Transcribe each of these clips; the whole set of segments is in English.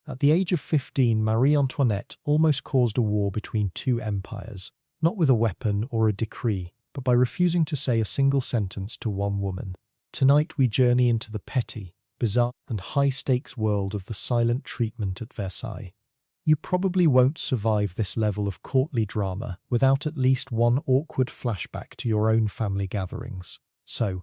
At the age of 15, Marie Antoinette almost caused a war between two empires, not with a weapon or a decree, but by refusing to say a single sentence to one woman. Tonight we journey into the petty, bizarre, and high-stakes world of the silent treatment at Versailles. You probably won't survive this level of courtly drama without at least one awkward flashback to your own family gatherings. So,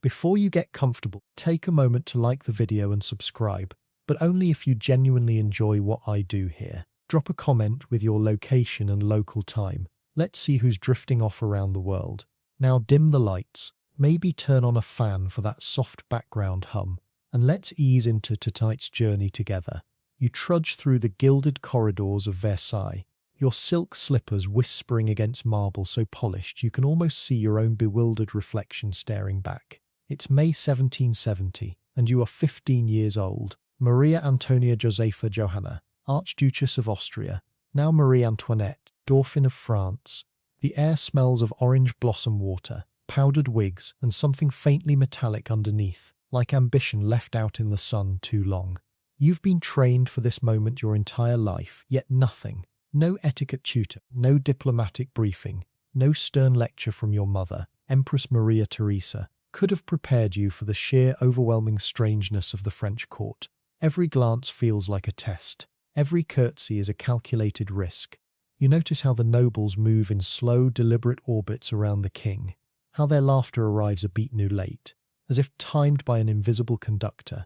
before you get comfortable, take a moment to like the video and subscribe, but only if you genuinely enjoy what I do here. Drop a comment with your location and local time. Let's see who's drifting off around the world. Now dim the lights, maybe turn on a fan for that soft background hum, and let's ease into tonight's journey together. You trudge through the gilded corridors of Versailles, your silk slippers whispering against marble so polished you can almost see your own bewildered reflection staring back. It's May 1770, and you are 15 years old. Maria Antonia Josepha Johanna, Archduchess of Austria, now Marie Antoinette, Dauphin of France. The air smells of orange blossom water, powdered wigs, and something faintly metallic underneath, like ambition left out in the sun too long. You've been trained for this moment your entire life, yet nothing. No etiquette tutor, no diplomatic briefing, no stern lecture from your mother, Empress Maria Theresa, could have prepared you for the sheer overwhelming strangeness of the French court. Every glance feels like a test. Every curtsy is a calculated risk. You notice how the nobles move in slow, deliberate orbits around the king, how their laughter arrives a beat too late, as if timed by an invisible conductor.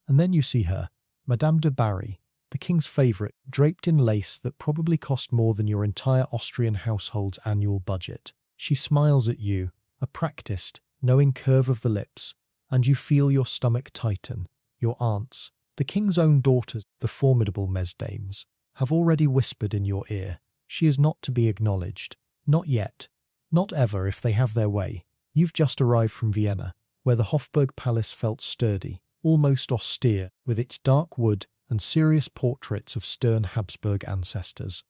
And then you see her, Madame de Barry, the king's favourite, draped in lace that probably cost more than your entire Austrian household's annual budget. She smiles at you, a practiced, knowing curve of the lips, and you feel your stomach tighten. Your aunts, the king's own daughters, the formidable mesdames, have already whispered in your ear, she is not to be acknowledged. Not yet. Not ever if they have their way. You've just arrived from Vienna, where the Hofburg Palace felt sturdy, almost austere, with its dark wood and serious portraits of stern Habsburg ancestors.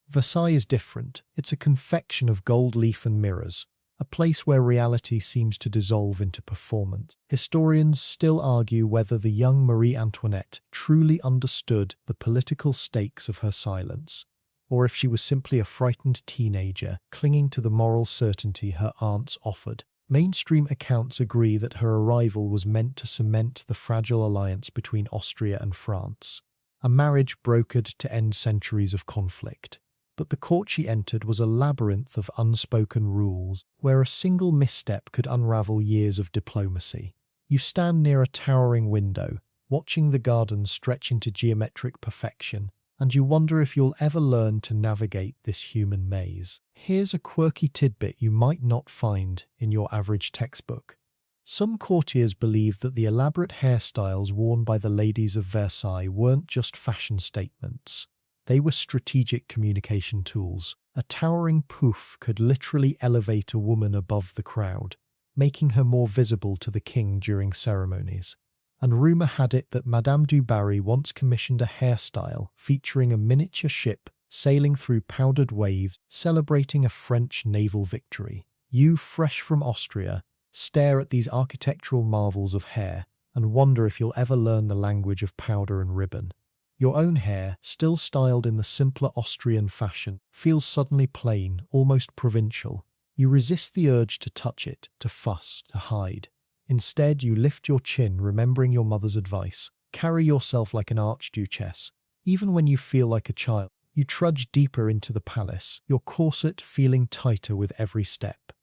Versailles is different. It's a confection of gold leaf and mirrors, a place where reality seems to dissolve into performance. Historians still argue whether the young Marie Antoinette truly understood the political stakes of her silence, or if she was simply a frightened teenager clinging to the moral certainty her aunts offered. Mainstream accounts agree that her arrival was meant to cement the fragile alliance between Austria and France, a marriage brokered to end centuries of conflict. But the court she entered was a labyrinth of unspoken rules, where a single misstep could unravel years of diplomacy. You stand near a towering window, watching the gardens stretch into geometric perfection, and you wonder if you'll ever learn to navigate this human maze. Here's a quirky tidbit you might not find in your average textbook. Some courtiers believed that the elaborate hairstyles worn by the ladies of Versailles weren't just fashion statements. They were strategic communication tools. A towering pouf could literally elevate a woman above the crowd, making her more visible to the king during ceremonies. And rumour had it that Madame du Barry once commissioned a hairstyle featuring a miniature ship sailing through powdered waves, celebrating a French naval victory. You, fresh from Austria, stare at these architectural marvels of hair and wonder if you'll ever learn the language of powder and ribbon. Your own hair, still styled in the simpler Austrian fashion, feels suddenly plain, almost provincial. You resist the urge to touch it, to fuss, to hide. Instead, you lift your chin, remembering your mother's advice. Carry yourself like an archduchess. Even when you feel like a child, you trudge deeper into the palace, your corset feeling tighter with every step.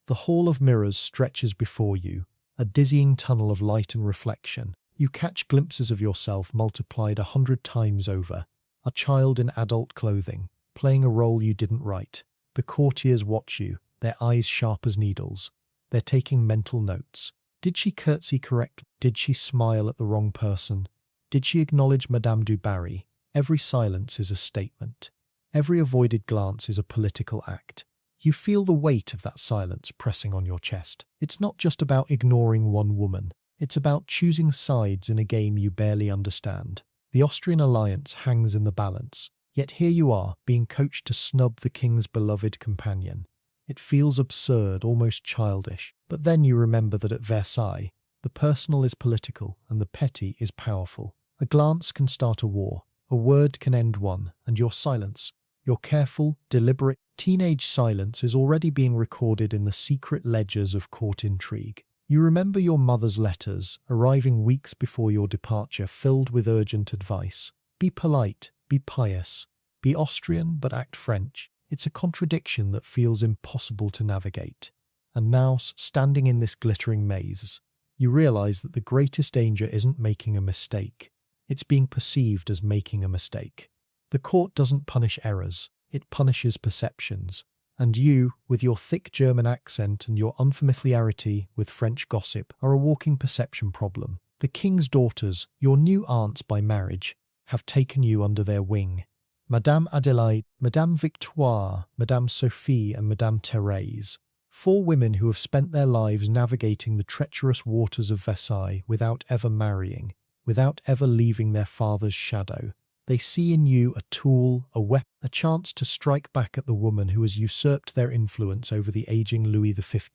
The hall of mirrors stretches before you, a dizzying tunnel of light and reflection. You catch glimpses of yourself multiplied 100 times over, a child in adult clothing, playing a role you didn't write. The courtiers watch you, their eyes sharp as needles. They're taking mental notes. Did she curtsy correctly? Did she smile at the wrong person? Did she acknowledge Madame du Barry? Every silence is a statement. Every avoided glance is a political act. You feel the weight of that silence pressing on your chest. It's not just about ignoring one woman. It's about choosing sides in a game you barely understand. The Austrian alliance hangs in the balance. Yet here you are, being coached to snub the king's beloved companion. It feels absurd, almost childish. But then you remember that at Versailles, the personal is political and the petty is powerful. A glance can start a war. A word can end one, and your silence, your careful, deliberate, teenage silence is already being recorded in the secret ledgers of court intrigue. You remember your mother's letters, arriving weeks before your departure, filled with urgent advice. Be polite, be pious, be Austrian but act French. It's a contradiction that feels impossible to navigate. And now, standing in this glittering maze, you realize that the greatest danger isn't making a mistake. It's being perceived as making a mistake. The court doesn't punish errors, it punishes perceptions. And you, with your thick German accent and your unfamiliarity with French gossip, are a walking perception problem. The king's daughters, your new aunts by marriage, have taken you under their wing. Madame Adelaide, Madame Victoire, Madame Sophie and Madame Thérèse. 4 women who have spent their lives navigating the treacherous waters of Versailles without ever marrying, without ever leaving their father's shadow. They see in you a tool, a weapon, a chance to strike back at the woman who has usurped their influence over the aging Louis XV.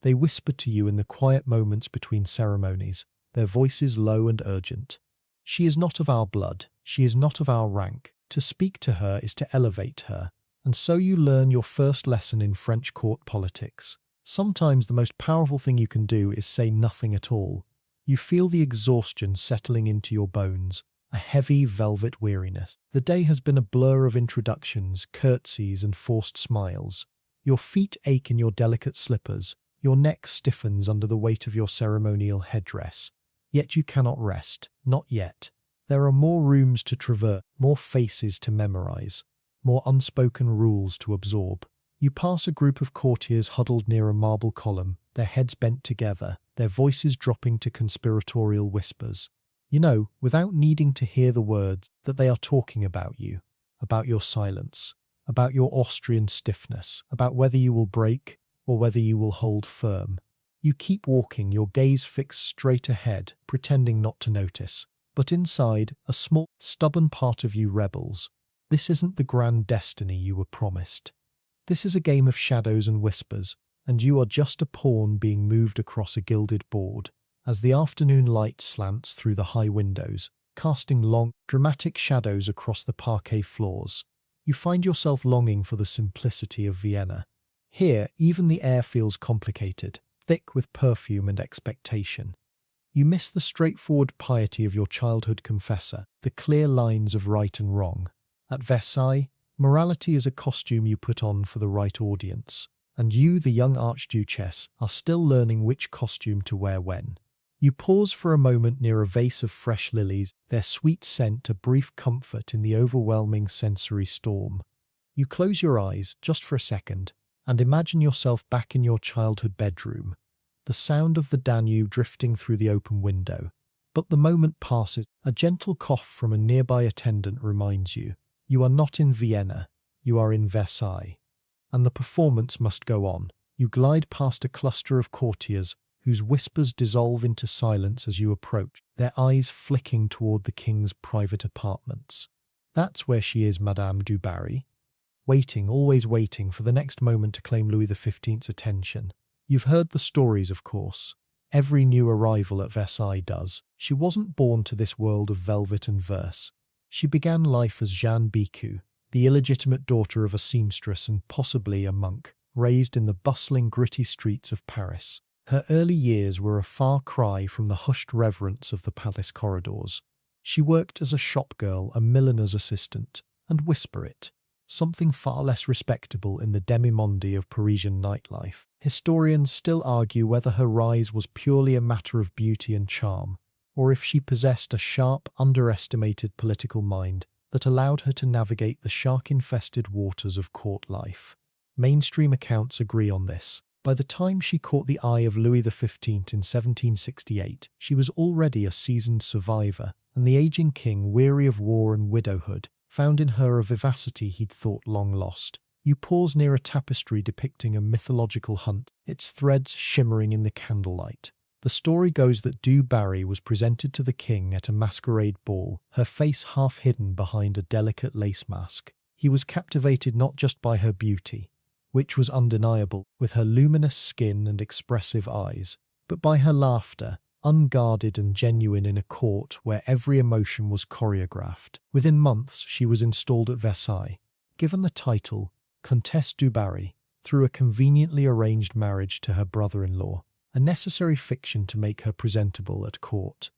They whisper to you in the quiet moments between ceremonies, their voices low and urgent. She is not of our blood, she is not of our rank. To speak to her is to elevate her. And so you learn your first lesson in French court politics. Sometimes the most powerful thing you can do is say nothing at all. You feel the exhaustion settling into your bones, a heavy velvet weariness. The day has been a blur of introductions, curtsies and forced smiles. Your feet ache in your delicate slippers, your neck stiffens under the weight of your ceremonial headdress. Yet you cannot rest, not yet. There are more rooms to traverse, more faces to memorize, more unspoken rules to absorb. You pass a group of courtiers huddled near a marble column, their heads bent together, their voices dropping to conspiratorial whispers. You know, without needing to hear the words, that they are talking about you, about your silence, about your Austrian stiffness, about whether you will break or whether you will hold firm. You keep walking, your gaze fixed straight ahead, pretending not to notice. But inside, a small, stubborn part of you rebels. This isn't the grand destiny you were promised. This is a game of shadows and whispers, and you are just a pawn being moved across a gilded board. As the afternoon light slants through the high windows, casting long, dramatic shadows across the parquet floors, you find yourself longing for the simplicity of Vienna. Here, even the air feels complicated, thick with perfume and expectation. You miss the straightforward piety of your childhood confessor, the clear lines of right and wrong. At Versailles, morality is a costume you put on for the right audience, and you, the young archduchess, are still learning which costume to wear when. You pause for a moment near a vase of fresh lilies, their sweet scent a brief comfort in the overwhelming sensory storm. You close your eyes, just for a second, and imagine yourself back in your childhood bedroom, the sound of the Danube drifting through the open window. But the moment passes, a gentle cough from a nearby attendant reminds you, you are not in Vienna, you are in Versailles. And the performance must go on. You glide past a cluster of courtiers, whose whispers dissolve into silence as you approach, their eyes flicking toward the king's private apartments. That's where she is, Madame du Barry. Waiting, always waiting for the next moment to claim Louis XV's attention. You've heard the stories, of course. Every new arrival at Versailles does. She wasn't born to this world of velvet and verse. She began life as Jeanne Bécu, the illegitimate daughter of a seamstress and possibly a monk, raised in the bustling, gritty streets of Paris. Her early years were a far cry from the hushed reverence of the palace corridors. She worked as a shop girl, a milliner's assistant, and whisper it, something far less respectable in the demi-monde of Parisian nightlife. Historians still argue whether her rise was purely a matter of beauty and charm, or if she possessed a sharp, underestimated political mind that allowed her to navigate the shark-infested waters of court life. Mainstream accounts agree on this. By the time she caught the eye of Louis XV in 1768, she was already a seasoned survivor, and the aging king, weary of war and widowhood, found in her a vivacity he'd thought long lost. You pause near a tapestry depicting a mythological hunt, its threads shimmering in the candlelight. The story goes that du Barry was presented to the king at a masquerade ball, her face half hidden behind a delicate lace mask. He was captivated not just by her beauty, which was undeniable, with her luminous skin and expressive eyes, but by her laughter, unguarded and genuine in a court where every emotion was choreographed. Within months, she was installed at Versailles, given the title Comtesse du Barry, through a conveniently arranged marriage to her brother-in-law, a necessary fiction to make her presentable at court.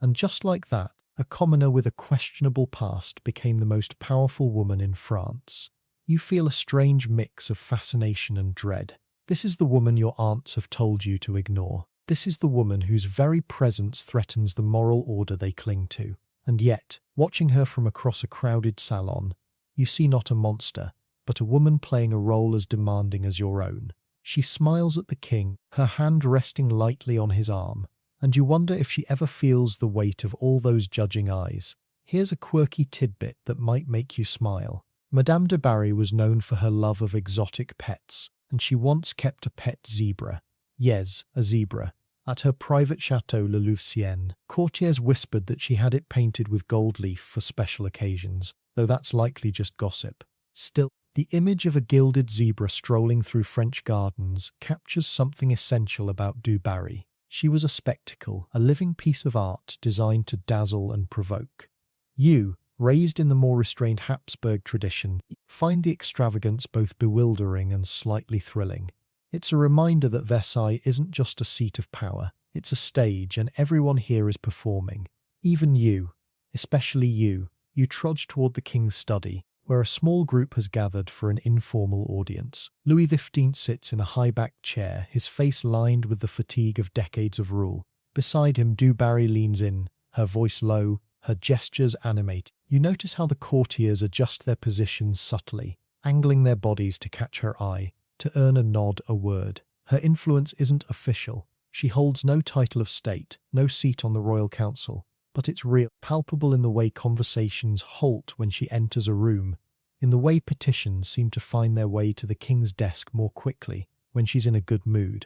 And just like that, a commoner with a questionable past became the most powerful woman in France. You feel a strange mix of fascination and dread. This is the woman your aunts have told you to ignore. This is the woman whose very presence threatens the moral order they cling to. And yet, watching her from across a crowded salon, you see not a monster, but a woman playing a role as demanding as your own. She smiles at the king, her hand resting lightly on his arm, and you wonder if she ever feels the weight of all those judging eyes. Here's a quirky tidbit that might make you smile. Madame de Barry was known for her love of exotic pets, and she once kept a pet zebra. Yes, a zebra. At her private chateau Le Louveciennes, courtiers whispered that she had it painted with gold leaf for special occasions, though that's likely just gossip. Still, the image of a gilded zebra strolling through French gardens captures something essential about du Barry. She was a spectacle, a living piece of art designed to dazzle and provoke. You, raised in the more restrained Habsburg tradition, find the extravagance both bewildering and slightly thrilling. It's a reminder that Versailles isn't just a seat of power, it's a stage and everyone here is performing. Even you, especially you trudge toward the king's study, where a small group has gathered for an informal audience. Louis XV sits in a high-backed chair, his face lined with the fatigue of decades of rule. Beside him, du Barry leans in, her voice low, her gestures animate. You notice how the courtiers adjust their positions subtly, angling their bodies to catch her eye, to earn a nod, a word. Her influence isn't official. She holds no title of state, no seat on the royal council, but it's real, palpable in the way conversations halt when she enters a room, in the way petitions seem to find their way to the king's desk more quickly when she's in a good mood.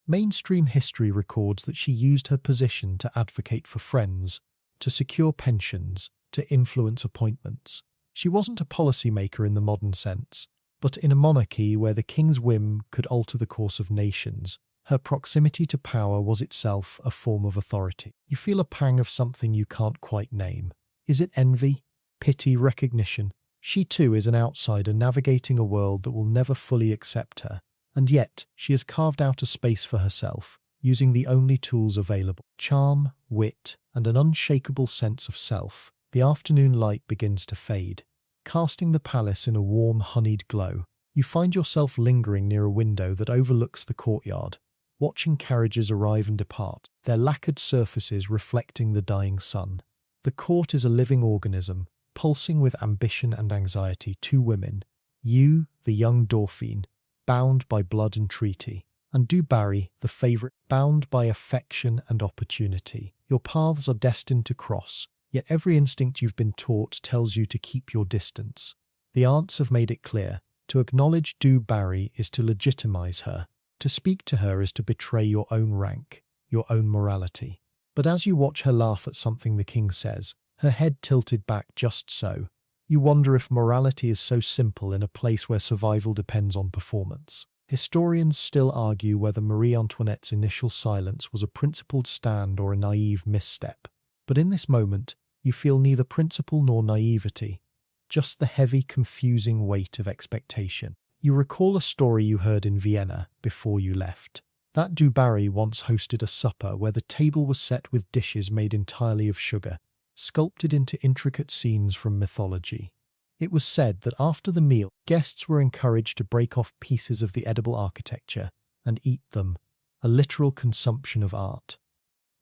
Mainstream history records that she used her position to advocate for friends, to secure pensions, to influence appointments. She wasn't a policymaker in the modern sense, but in a monarchy where the king's whim could alter the course of nations, her proximity to power was itself a form of authority. You feel a pang of something you can't quite name. Is it envy? Pity? Recognition? She too is an outsider navigating a world that will never fully accept her. And yet, she has carved out a space for herself, using the only tools available: charm, wit, and an unshakable sense of self. The afternoon light begins to fade, casting the palace in a warm, honeyed glow. You find yourself lingering near a window that overlooks the courtyard, watching carriages arrive and depart, their lacquered surfaces reflecting the dying sun. The court is a living organism, pulsing with ambition and anxiety. Two women, you, the young Dauphin, bound by blood and treaty, and du Barry, the favourite, bound by affection and opportunity. Your paths are destined to cross, yet every instinct you've been taught tells you to keep your distance. The aunts have made it clear, to acknowledge du Barry is to legitimise her. To speak to her is to betray your own rank, your own morality. But as you watch her laugh at something the king says, her head tilted back just so, you wonder if morality is so simple in a place where survival depends on performance. Historians still argue whether Marie Antoinette's initial silence was a principled stand or a naive misstep. But in this moment, you feel neither principle nor naivety, just the heavy, confusing weight of expectation. You recall a story you heard in Vienna before you left. That du Barry once hosted a supper where the table was set with dishes made entirely of sugar, sculpted into intricate scenes from mythology. It was said that after the meal, guests were encouraged to break off pieces of the edible architecture and eat them, a literal consumption of art.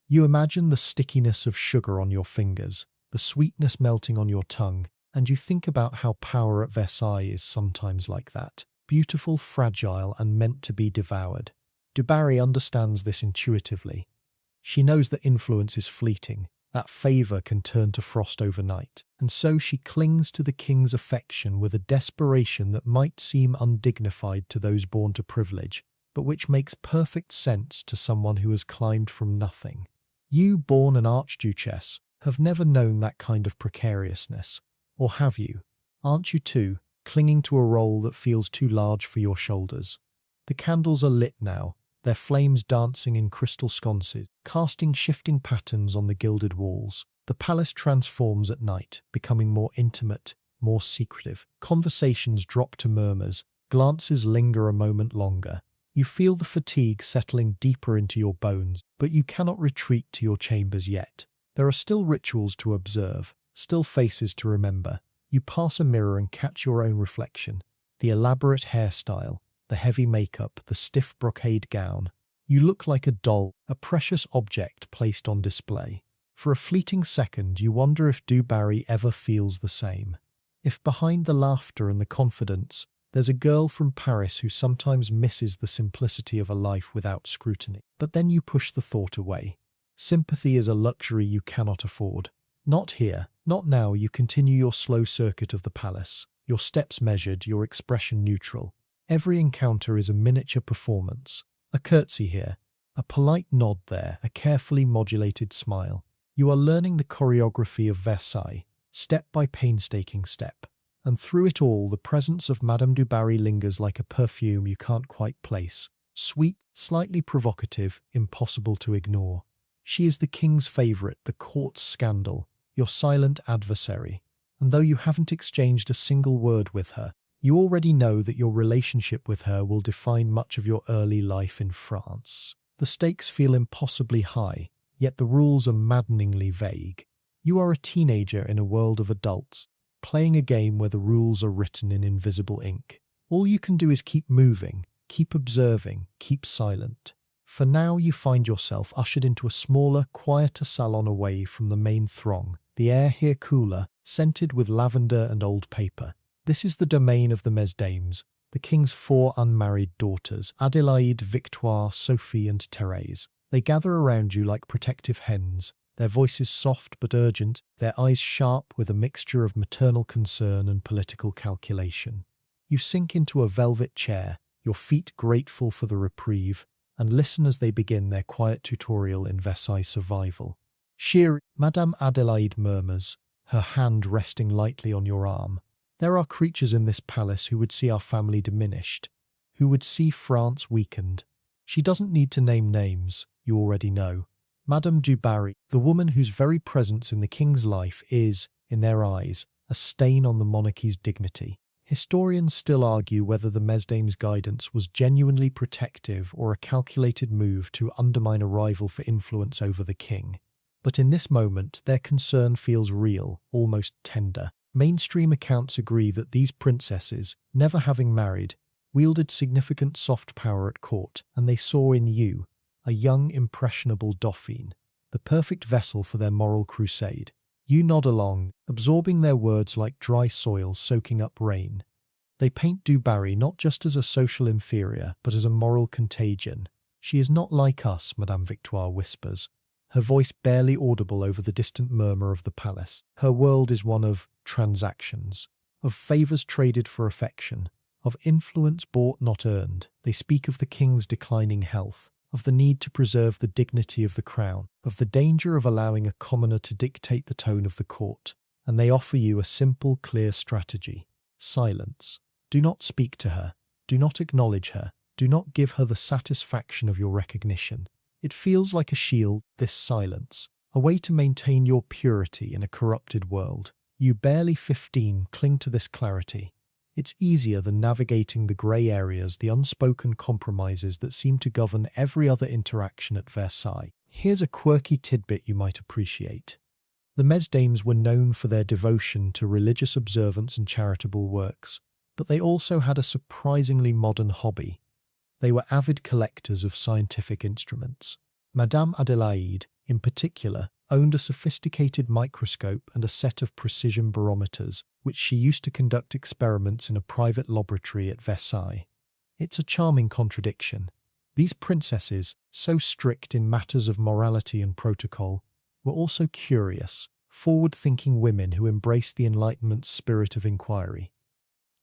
You imagine the stickiness of sugar on your fingers, the sweetness melting on your tongue, and you think about how power at Versailles is sometimes like that. Beautiful, fragile, and meant to be devoured. Du Barry understands this intuitively. She knows that influence is fleeting, that favour can turn to frost overnight, and so she clings to the king's affection with a desperation that might seem undignified to those born to privilege, but which makes perfect sense to someone who has climbed from nothing. You, born an archduchess, have never known that kind of precariousness. Or have you? Aren't you too, clinging to a role that feels too large for your shoulders? The candles are lit now, their flames dancing in crystal sconces, casting shifting patterns on the gilded walls. The palace transforms at night, becoming more intimate, more secretive. Conversations drop to murmurs, glances linger a moment longer. You feel the fatigue settling deeper into your bones, but you cannot retreat to your chambers yet. There are still rituals to observe, still faces to remember. You pass a mirror and catch your own reflection. The elaborate hairstyle, the heavy makeup, the stiff brocade gown. You look like a doll, a precious object placed on display. For a fleeting second, you wonder if Du Barry ever feels the same. If behind the laughter and the confidence, there's a girl from Paris who sometimes misses the simplicity of a life without scrutiny. But then you push the thought away. Sympathy is a luxury you cannot afford. Not here, not now. You continue your slow circuit of the palace, your steps measured, your expression neutral. Every encounter is a miniature performance. A curtsy here, a polite nod there, a carefully modulated smile. You are learning the choreography of Versailles, step by painstaking step. And through it all, the presence of Madame du Barry lingers like a perfume you can't quite place. Sweet, slightly provocative, impossible to ignore. She is the king's favourite, the court's scandal, your silent adversary. And though you haven't exchanged a single word with her, you already know that your relationship with her will define much of your early life in France. The stakes feel impossibly high, yet the rules are maddeningly vague. You are a teenager in a world of adults, playing a game where the rules are written in invisible ink. All you can do is keep moving, keep observing, keep silent. For now you find yourself ushered into a smaller, quieter salon away from the main throng, the air here cooler, scented with lavender and old paper. This is the domain of the Mesdames, the king's 4 unmarried daughters, Adélaïde, Victoire, Sophie and Thérèse. They gather around you like protective hens, their voices soft but urgent, their eyes sharp with a mixture of maternal concern and political calculation. You sink into a velvet chair, your feet grateful for the reprieve, and listen as they begin their quiet tutorial in Versailles survival. Chérie, Madame Adélaïde murmurs, her hand resting lightly on your arm. There are creatures in this palace who would see our family diminished, who would see France weakened. She doesn't need to name names, you already know. Madame du Barry, the woman whose very presence in the king's life is, in their eyes, a stain on the monarchy's dignity. Historians still argue whether the Mesdames' guidance was genuinely protective or a calculated move to undermine a rival for influence over the king. But in this moment, their concern feels real, almost tender. Mainstream accounts agree that these princesses, never having married, wielded significant soft power at court, and they saw in you, a young, impressionable Dauphine, the perfect vessel for their moral crusade. You nod along, absorbing their words like dry soil soaking up rain. They paint Du Barry not just as a social inferior, but as a moral contagion. She is not like us, Madame Victoire whispers, her voice barely audible over the distant murmur of the palace. Her world is one of transactions, of favours traded for affection, of influence bought not earned. They speak of the king's declining health, of the need to preserve the dignity of the crown, of the danger of allowing a commoner to dictate the tone of the court, and they offer you a simple, clear strategy. Silence. Do not speak to her. Do not acknowledge her. Do not give her the satisfaction of your recognition. It feels like a shield, this silence, a way to maintain your purity in a corrupted world. You, barely 15, cling to this clarity. It's easier than navigating the grey areas, the unspoken compromises that seem to govern every other interaction at Versailles. Here's a quirky tidbit you might appreciate. The Mesdames were known for their devotion to religious observance and charitable works, but they also had a surprisingly modern hobby. They were avid collectors of scientific instruments. Madame Adélaïde, in particular, owned a sophisticated microscope and a set of precision barometers, which she used to conduct experiments in a private laboratory at Versailles. It's a charming contradiction. These princesses, so strict in matters of morality and protocol, were also curious, forward-thinking women who embraced the Enlightenment's spirit of inquiry.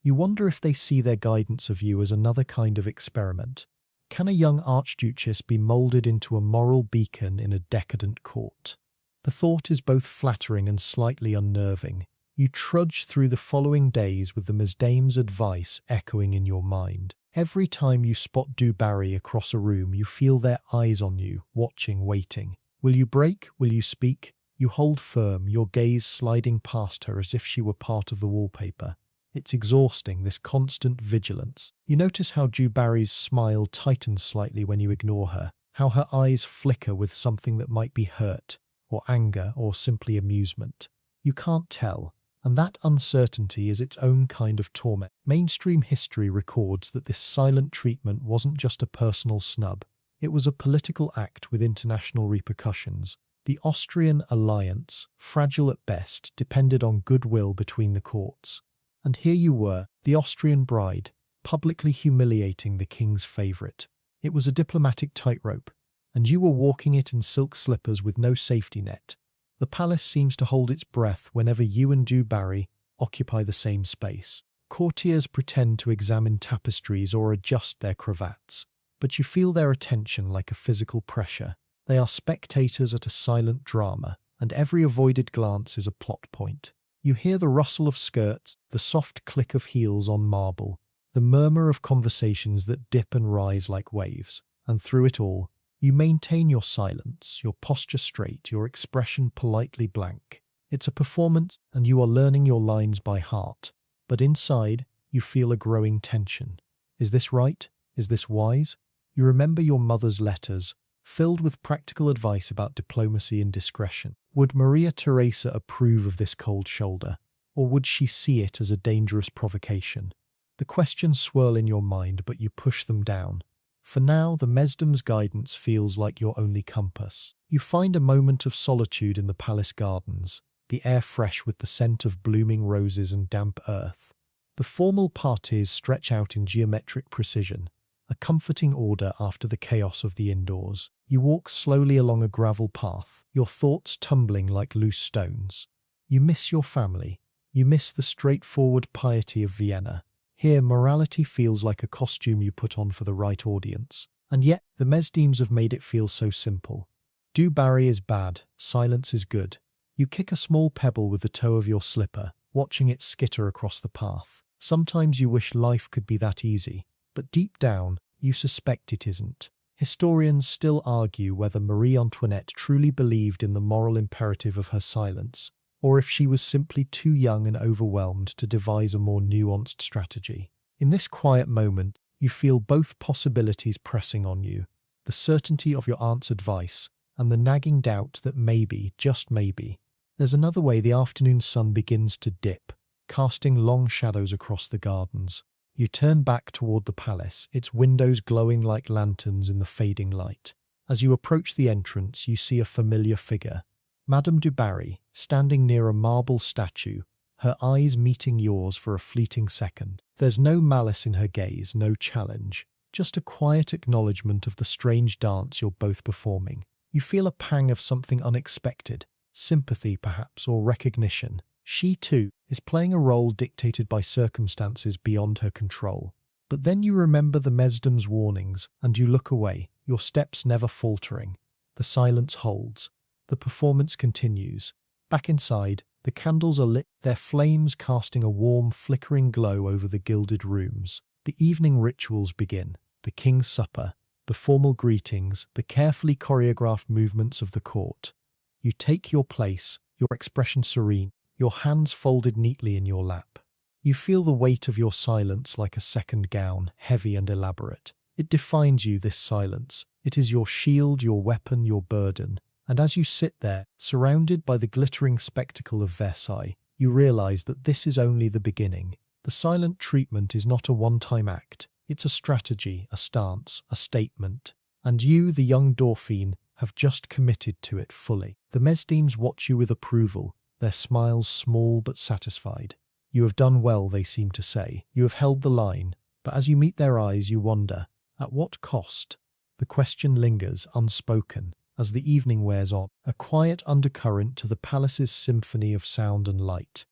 You wonder if they see their guidance of you as another kind of experiment. Can a young archduchess be moulded into a moral beacon in a decadent court? The thought is both flattering and slightly unnerving. You trudge through the following days with the Mesdames' advice echoing in your mind. Every time you spot Du Barry across a room, you feel their eyes on you, watching, waiting. Will you break? Will you speak? You hold firm, your gaze sliding past her as if she were part of the wallpaper. It's exhausting, this constant vigilance. You notice how Du Barry's smile tightens slightly when you ignore her, how her eyes flicker with something that might be hurt, or anger, or simply amusement. You can't tell, and that uncertainty is its own kind of torment. Mainstream history records that this silent treatment wasn't just a personal snub, it was a political act with international repercussions. The Austrian alliance, fragile at best, depended on goodwill between the courts. And here you were, the Austrian bride, publicly humiliating the king's favourite. It was a diplomatic tightrope, and you were walking it in silk slippers with no safety net. The palace seems to hold its breath whenever you and Du Barry occupy the same space. Courtiers pretend to examine tapestries or adjust their cravats, but you feel their attention like a physical pressure. They are spectators at a silent drama, and every avoided glance is a plot point. You hear the rustle of skirts, the soft click of heels on marble, the murmur of conversations that dip and rise like waves, and through it all, you maintain your silence, your posture straight, your expression politely blank. It's a performance, and you are learning your lines by heart. But inside, you feel a growing tension. Is this right? Is this wise? You remember your mother's letters, filled with practical advice about diplomacy and discretion. Would Maria Theresa approve of this cold shoulder, or would she see it as a dangerous provocation? The questions swirl in your mind, but you push them down. For now, the Mesdom's guidance feels like your only compass. You find a moment of solitude in the palace gardens, the air fresh with the scent of blooming roses and damp earth. The formal parties stretch out in geometric precision, a comforting order after the chaos of the indoors. You walk slowly along a gravel path, your thoughts tumbling like loose stones. You miss your family. You miss the straightforward piety of Vienna. Here, morality feels like a costume you put on for the right audience. And yet, the Mesdims have made it feel so simple. Du Barry is bad, silence is good. You kick a small pebble with the toe of your slipper, watching it skitter across the path. Sometimes you wish life could be that easy, but deep down, you suspect it isn't. Historians still argue whether Marie Antoinette truly believed in the moral imperative of her silence, or if she was simply too young and overwhelmed to devise a more nuanced strategy. In this quiet moment, you feel both possibilities pressing on you, the certainty of your aunt's advice and the nagging doubt that maybe, just maybe. There's another way. The afternoon sun begins to dip, casting long shadows across the gardens. You turn back toward the palace, its windows glowing like lanterns in the fading light. As you approach the entrance, you see a familiar figure, Madame du Barry, standing near a marble statue, her eyes meeting yours for a fleeting second. There's no malice in her gaze, no challenge, just a quiet acknowledgement of the strange dance you're both performing. You feel a pang of something unexpected, sympathy perhaps, or recognition. She, too, is playing a role dictated by circumstances beyond her control. But then you remember the Mesdom's warnings, and you look away, your steps never faltering. The silence holds. The performance continues. Back inside, the candles are lit, their flames casting a warm, flickering glow over the gilded rooms. The evening rituals begin. The king's supper, the formal greetings, the carefully choreographed movements of the court. You take your place, your expression serene, your hands folded neatly in your lap. You feel the weight of your silence like a second gown, heavy and elaborate. It defines you, this silence. It is your shield, your weapon, your burden. And as you sit there, surrounded by the glittering spectacle of Versailles, you realize that this is only the beginning. The silent treatment is not a one-time act. It's a strategy, a stance, a statement. And you, the young Dauphin, have just committed to it fully. The Mesdims watch you with approval, their smiles small but satisfied. You have done well, they seem to say. You have held the line. But as you meet their eyes, you wonder, at what cost? The question lingers, unspoken, as the evening wears on, a quiet undercurrent to the palace's symphony of sound and light.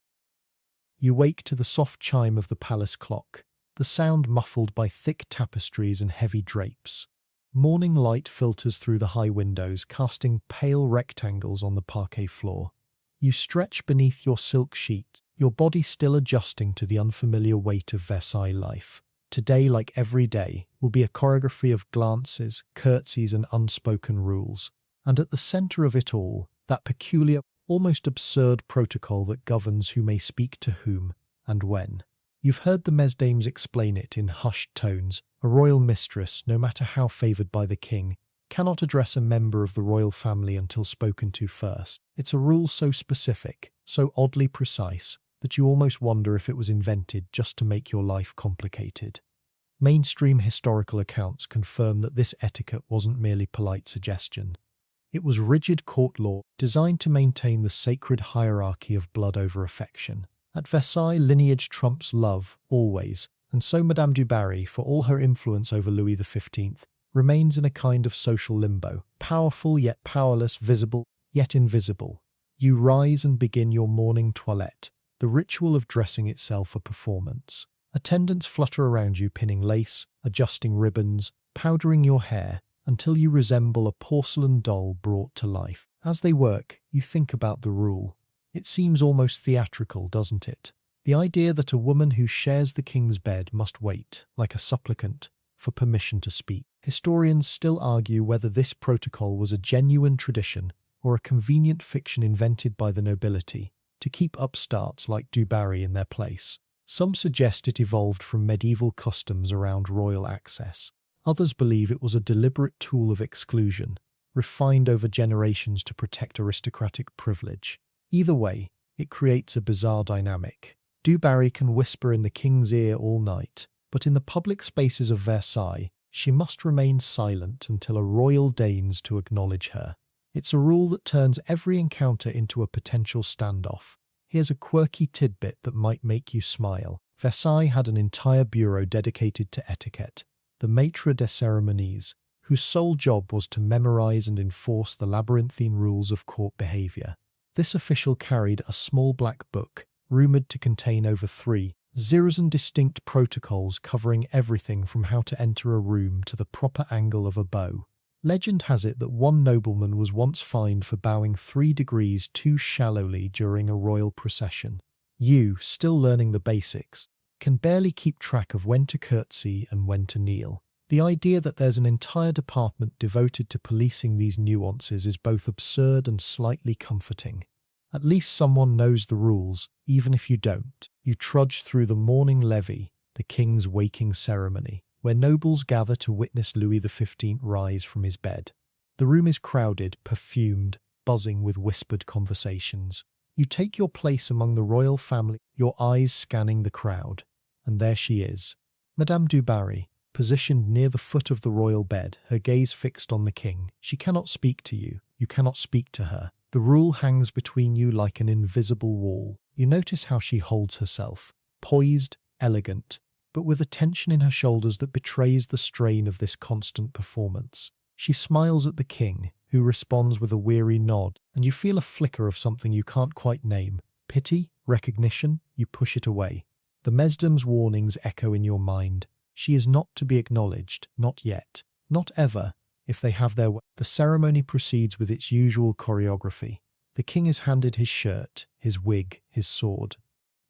You wake to the soft chime of the palace clock, the sound muffled by thick tapestries and heavy drapes. Morning light filters through the high windows, casting pale rectangles on the parquet floor. You stretch beneath your silk sheet, your body still adjusting to the unfamiliar weight of Versailles life. Today, like every day, will be a choreography of glances, curtsies, and unspoken rules. And at the centre of it all, that peculiar, almost absurd protocol that governs who may speak to whom and when. You've heard the mesdames explain it in hushed tones. A royal mistress, no matter how favoured by the king, cannot address a member of the royal family until spoken to first. It's a rule so specific, so oddly precise, that you almost wonder if it was invented just to make your life complicated. Mainstream historical accounts confirm that this etiquette wasn't merely polite suggestion. It was rigid court law designed to maintain the sacred hierarchy of blood over affection. At Versailles, lineage trumps love, always, and so Madame du Barry, for all her influence over Louis XV, remains in a kind of social limbo, powerful yet powerless, visible yet invisible. You rise and begin your morning toilette, the ritual of dressing itself a performance. Attendants flutter around you, pinning lace, adjusting ribbons, powdering your hair, until you resemble a porcelain doll brought to life. As they work, you think about the rule. It seems almost theatrical, doesn't it? The idea that a woman who shares the king's bed must wait, like a supplicant, for permission to speak. Historians still argue whether this protocol was a genuine tradition or a convenient fiction invented by the nobility to keep upstarts like du Barry in their place. Some suggest it evolved from medieval customs around royal access. Others believe it was a deliberate tool of exclusion, refined over generations to protect aristocratic privilege. Either way, it creates a bizarre dynamic. Du Barry can whisper in the king's ear all night, but in the public spaces of Versailles, she must remain silent until a royal deigns to acknowledge her. It's a rule that turns every encounter into a potential standoff. Here's a quirky tidbit that might make you smile. Versailles had an entire bureau dedicated to etiquette, the maître des cérémonies, whose sole job was to memorize and enforce the labyrinthine rules of court behavior. This official carried a small black book, rumored to contain over 3,000 distinct protocols covering everything from how to enter a room to the proper angle of a bow. Legend has it that one nobleman was once fined for bowing 3 degrees too shallowly during a royal procession. You, still learning the basics, can barely keep track of when to curtsy and when to kneel. The idea that there's an entire department devoted to policing these nuances is both absurd and slightly comforting. At least someone knows the rules, even if you don't. You trudge through the morning levee, the king's waking ceremony, where nobles gather to witness Louis XV rise from his bed. The room is crowded, perfumed, buzzing with whispered conversations. You take your place among the royal family, your eyes scanning the crowd. And there she is, Madame du Barry, positioned near the foot of the royal bed, her gaze fixed on the king. She cannot speak to you. You cannot speak to her. The rule hangs between you like an invisible wall. You notice how she holds herself, poised, elegant, but with a tension in her shoulders that betrays the strain of this constant performance. She smiles at the king, who responds with a weary nod, and you feel a flicker of something you can't quite name. Pity? Recognition? You push it away. The mesdame's warnings echo in your mind. She is not to be acknowledged, not yet, not ever, if they have their way. The ceremony proceeds with its usual choreography. The king is handed his shirt, his wig, his sword.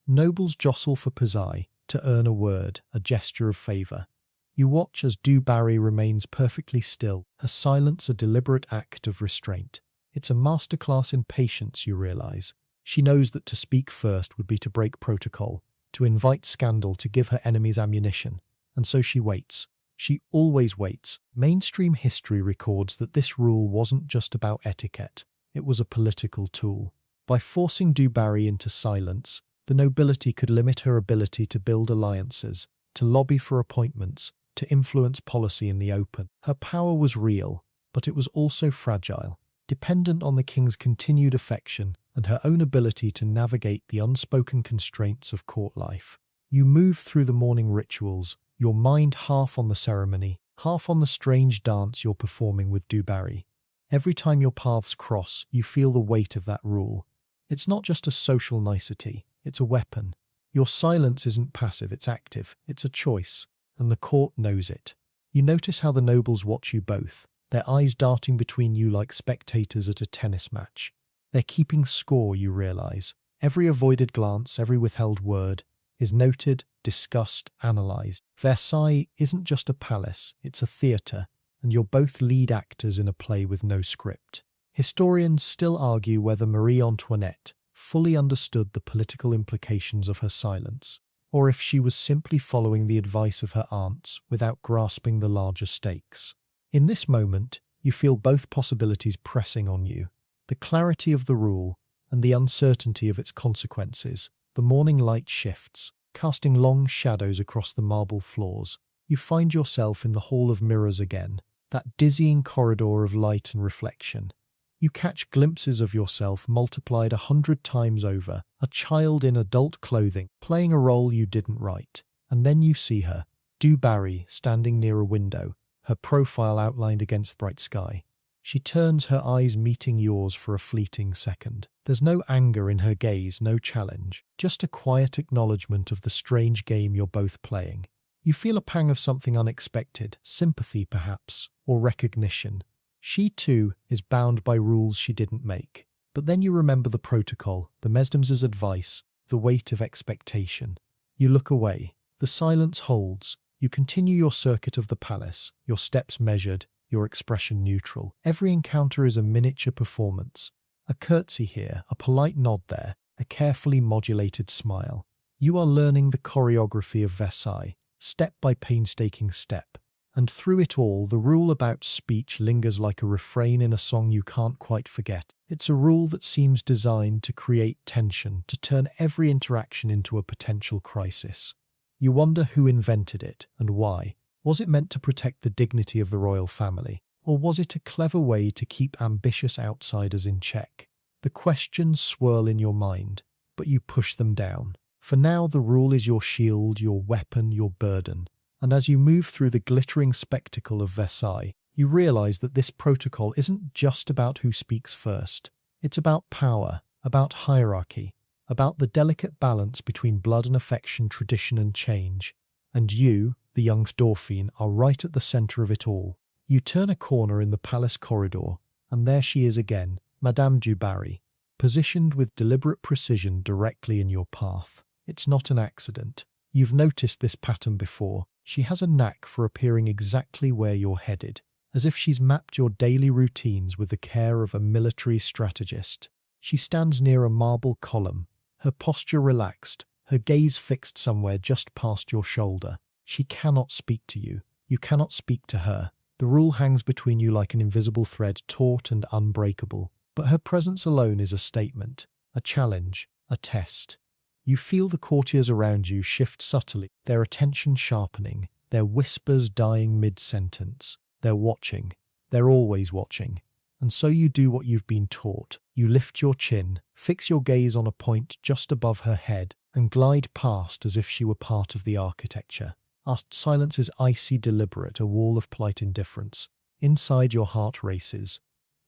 Nobles jostle for paisaye, to earn a word, a gesture of favour. You watch as du Barry remains perfectly still, her silence a deliberate act of restraint. It's a masterclass in patience, you realise. She knows that to speak first would be to break protocol, to invite scandal, to give her enemies ammunition. And so she waits. She always waits. Mainstream history records that this rule wasn't just about etiquette. It was a political tool. By forcing du Barry into silence, the nobility could limit her ability to build alliances, to lobby for appointments, to influence policy in the open. Her power was real, but it was also fragile, dependent on the king's continued affection and her own ability to navigate the unspoken constraints of court life. You move through the morning rituals, your mind half on the ceremony, half on the strange dance you're performing with du Barry. Every time your paths cross, you feel the weight of that rule. It's not just a social nicety, it's a weapon. Your silence isn't passive, it's active, it's a choice, and the court knows it. You notice how the nobles watch you both, their eyes darting between you like spectators at a tennis match. They're keeping score, you realise. Every avoided glance, every withheld word, is noted, discussed, analysed. Versailles isn't just a palace, it's a theatre, and you're both lead actors in a play with no script. Historians still argue whether Marie Antoinette fully understood the political implications of her silence, or if she was simply following the advice of her aunts without grasping the larger stakes. In this moment, you feel both possibilities pressing on you: the clarity of the rule and the uncertainty of its consequences. The morning light shifts, casting long shadows across the marble floors. You find yourself in the Hall of Mirrors again, that dizzying corridor of light and reflection. You catch glimpses of yourself multiplied 100 times over, a child in adult clothing, playing a role you didn't write. And then you see her, Du Barry, standing near a window, her profile outlined against bright sky. She turns, her eyes meeting yours for a fleeting second. There's no anger in her gaze, no challenge, just a quiet acknowledgement of the strange game you're both playing. You feel a pang of something unexpected, sympathy perhaps, or recognition. She too is bound by rules she didn't make. But then you remember the protocol, the mesdames' advice, the weight of expectation. You look away. The silence holds. You continue your circuit of the palace, your steps measured, your expression neutral. Every encounter is a miniature performance. A curtsy here, a polite nod there, a carefully modulated smile. You are learning the choreography of Versailles, step by painstaking step. And through it all, the rule about speech lingers like a refrain in a song you can't quite forget. It's a rule that seems designed to create tension, to turn every interaction into a potential crisis. You wonder who invented it and why. Was it meant to protect the dignity of the royal family? Or was it a clever way to keep ambitious outsiders in check? The questions swirl in your mind, but you push them down. For now, the rule is your shield, your weapon, your burden. And as you move through the glittering spectacle of Versailles, you realize that this protocol isn't just about who speaks first. It's about power, about hierarchy, about the delicate balance between blood and affection, tradition and change. And you, the young Dauphine, are right at the center of it all. You turn a corner in the palace corridor, and there she is again, Madame du Barry, positioned with deliberate precision directly in your path. It's not an accident. You've noticed this pattern before. She has a knack for appearing exactly where you're headed, as if she's mapped your daily routines with the care of a military strategist. She stands near a marble column, her posture relaxed, her gaze fixed somewhere just past your shoulder. She cannot speak to you. You cannot speak to her. The rule hangs between you like an invisible thread, taut and unbreakable. But her presence alone is a statement, a challenge, a test. You feel the courtiers around you shift subtly, their attention sharpening, their whispers dying mid-sentence. They're watching. They're always watching. And so you do what you've been taught. You lift your chin, fix your gaze on a point just above her head, and glide past as if she were part of the architecture. Our silence is icy deliberate, a wall of polite indifference. Inside your heart races.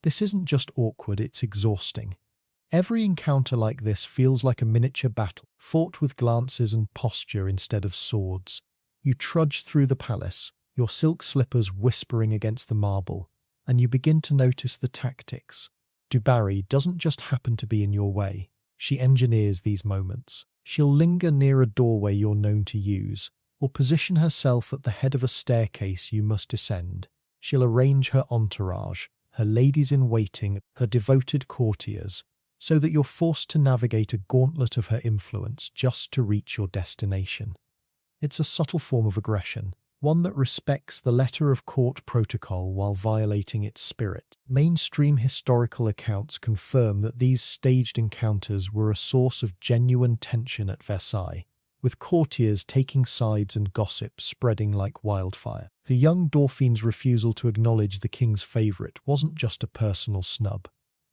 This isn't just awkward, it's exhausting. Every encounter like this feels like a miniature battle, fought with glances and posture instead of swords. You trudge through the palace, your silk slippers whispering against the marble, and you begin to notice the tactics. Du Barry doesn't just happen to be in your way. She engineers these moments. She'll linger near a doorway you're known to use, or position herself at the head of a staircase you must descend. She'll arrange her entourage, her ladies-in-waiting, her devoted courtiers, so that you're forced to navigate a gauntlet of her influence just to reach your destination. It's a subtle form of aggression, one that respects the letter of court protocol while violating its spirit. Mainstream historical accounts confirm that these staged encounters were a source of genuine tension at Versailles, with courtiers taking sides and gossip spreading like wildfire. The young Dauphine's refusal to acknowledge the king's favourite wasn't just a personal snub.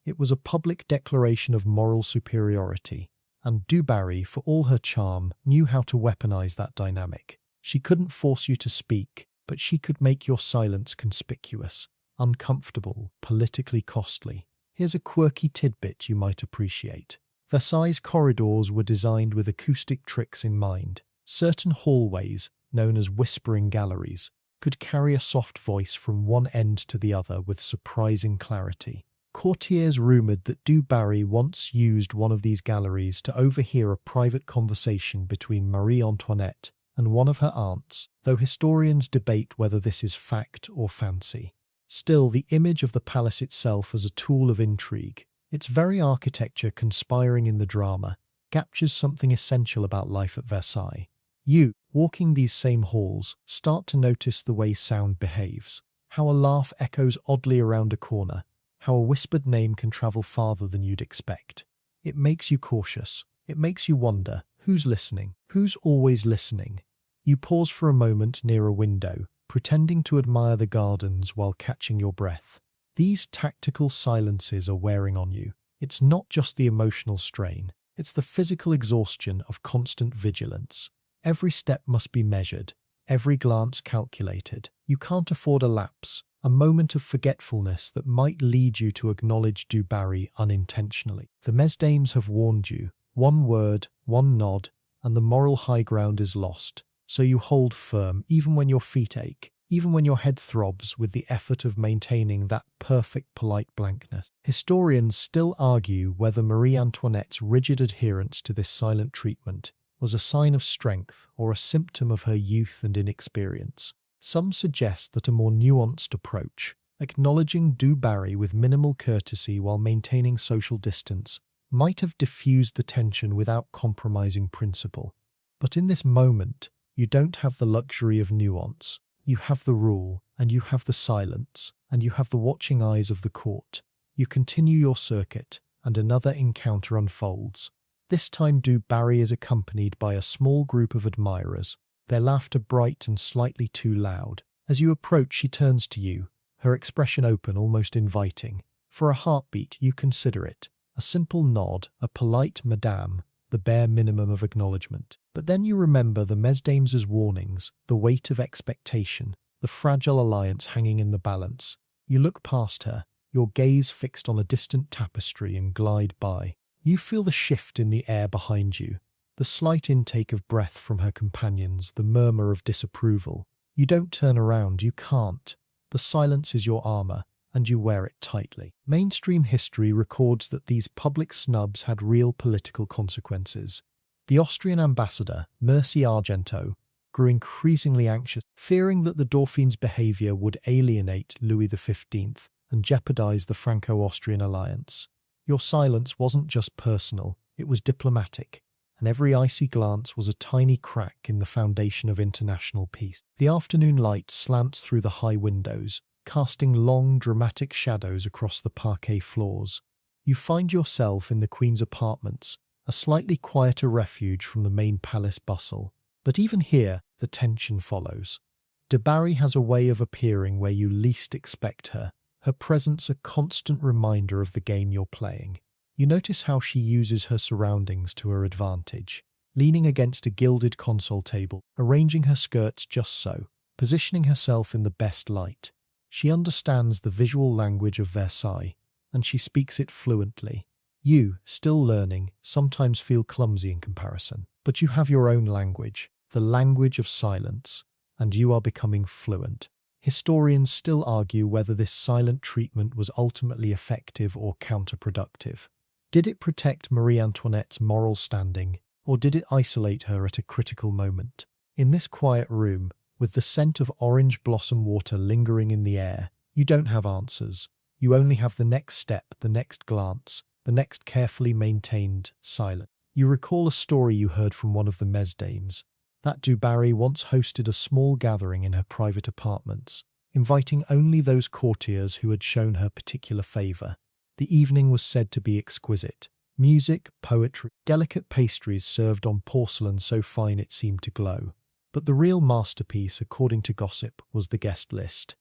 It was a public declaration of moral superiority, and Du Barry, for all her charm, knew how to weaponize that dynamic. She couldn't force you to speak, but she could make your silence conspicuous, uncomfortable, politically costly. Here's a quirky tidbit you might appreciate. Versailles' corridors were designed with acoustic tricks in mind. Certain hallways, known as whispering galleries, could carry a soft voice from one end to the other with surprising clarity. Courtiers rumoured that Du Barry once used one of these galleries to overhear a private conversation between Marie Antoinette and one of her aunts, though historians debate whether this is fact or fancy. Still, the image of the palace itself as a tool of intrigue, its very architecture conspiring in the drama, captures something essential about life at Versailles. You, walking these same halls, start to notice the way sound behaves, how a laugh echoes oddly around a corner, how a whispered name can travel farther than you'd expect. It makes you cautious. It makes you wonder, who's listening? Who's always listening? You pause for a moment near a window, pretending to admire the gardens while catching your breath. These tactical silences are wearing on you. It's not just the emotional strain, it's the physical exhaustion of constant vigilance. Every step must be measured, every glance calculated. You can't afford a lapse, a moment of forgetfulness that might lead you to acknowledge Du Barry unintentionally. The mesdames have warned you. One word, one nod, and the moral high ground is lost. So you hold firm even when your feet ache, even when your head throbs with the effort of maintaining that perfect polite blankness. Historians still argue whether Marie Antoinette's rigid adherence to this silent treatment was a sign of strength or a symptom of her youth and inexperience. Some suggest that a more nuanced approach, acknowledging Du Barry with minimal courtesy while maintaining social distance, might have diffused the tension without compromising principle. But in this moment, you don't have the luxury of nuance. You have the rule, and you have the silence, and you have the watching eyes of the court. You continue your circuit, and another encounter unfolds. This time Du Barry is accompanied by a small group of admirers, their laughter bright and slightly too loud. As you approach, she turns to you, her expression open, almost inviting. For a heartbeat, you consider it. A simple nod, a polite madame, the bare minimum of acknowledgement. But then you remember the mesdames' warnings, the weight of expectation, the fragile alliance hanging in the balance. You look past her, your gaze fixed on a distant tapestry, and glide by. You feel the shift in the air behind you, the slight intake of breath from her companions, the murmur of disapproval. You don't turn around, you can't. The silence is your armor, and you wear it tightly. Mainstream history records that these public snubs had real political consequences. The Austrian ambassador, Mercy Argento, grew increasingly anxious, fearing that the Dauphine's behavior would alienate Louis XV and jeopardize the Franco-Austrian alliance. Your silence wasn't just personal, it was diplomatic, and every icy glance was a tiny crack in the foundation of international peace. The afternoon light slants through the high windows, casting long, dramatic shadows across the parquet floors. You find yourself in the Queen's apartments, a slightly quieter refuge from the main palace bustle. But even here, the tension follows. Du Barry has a way of appearing where you least expect her, her presence a constant reminder of the game you're playing. You notice how she uses her surroundings to her advantage, leaning against a gilded console table, arranging her skirts just so, positioning herself in the best light. She understands the visual language of Versailles, and she speaks it fluently. You, still learning, sometimes feel clumsy in comparison, but you have your own language, the language of silence, and you are becoming fluent. Historians still argue whether this silent treatment was ultimately effective or counterproductive. Did it protect Marie Antoinette's moral standing, or did it isolate her at a critical moment? In this quiet room, with the scent of orange blossom water lingering in the air, you don't have answers. You only have the next step, the next glance, the next carefully maintained silence. You recall a story you heard from one of the mesdames, that Du Barry once hosted a small gathering in her private apartments, inviting only those courtiers who had shown her particular favour. The evening was said to be exquisite. Music, poetry, delicate pastries served on porcelain so fine it seemed to glow. But the real masterpiece, according to gossip, was the guest list.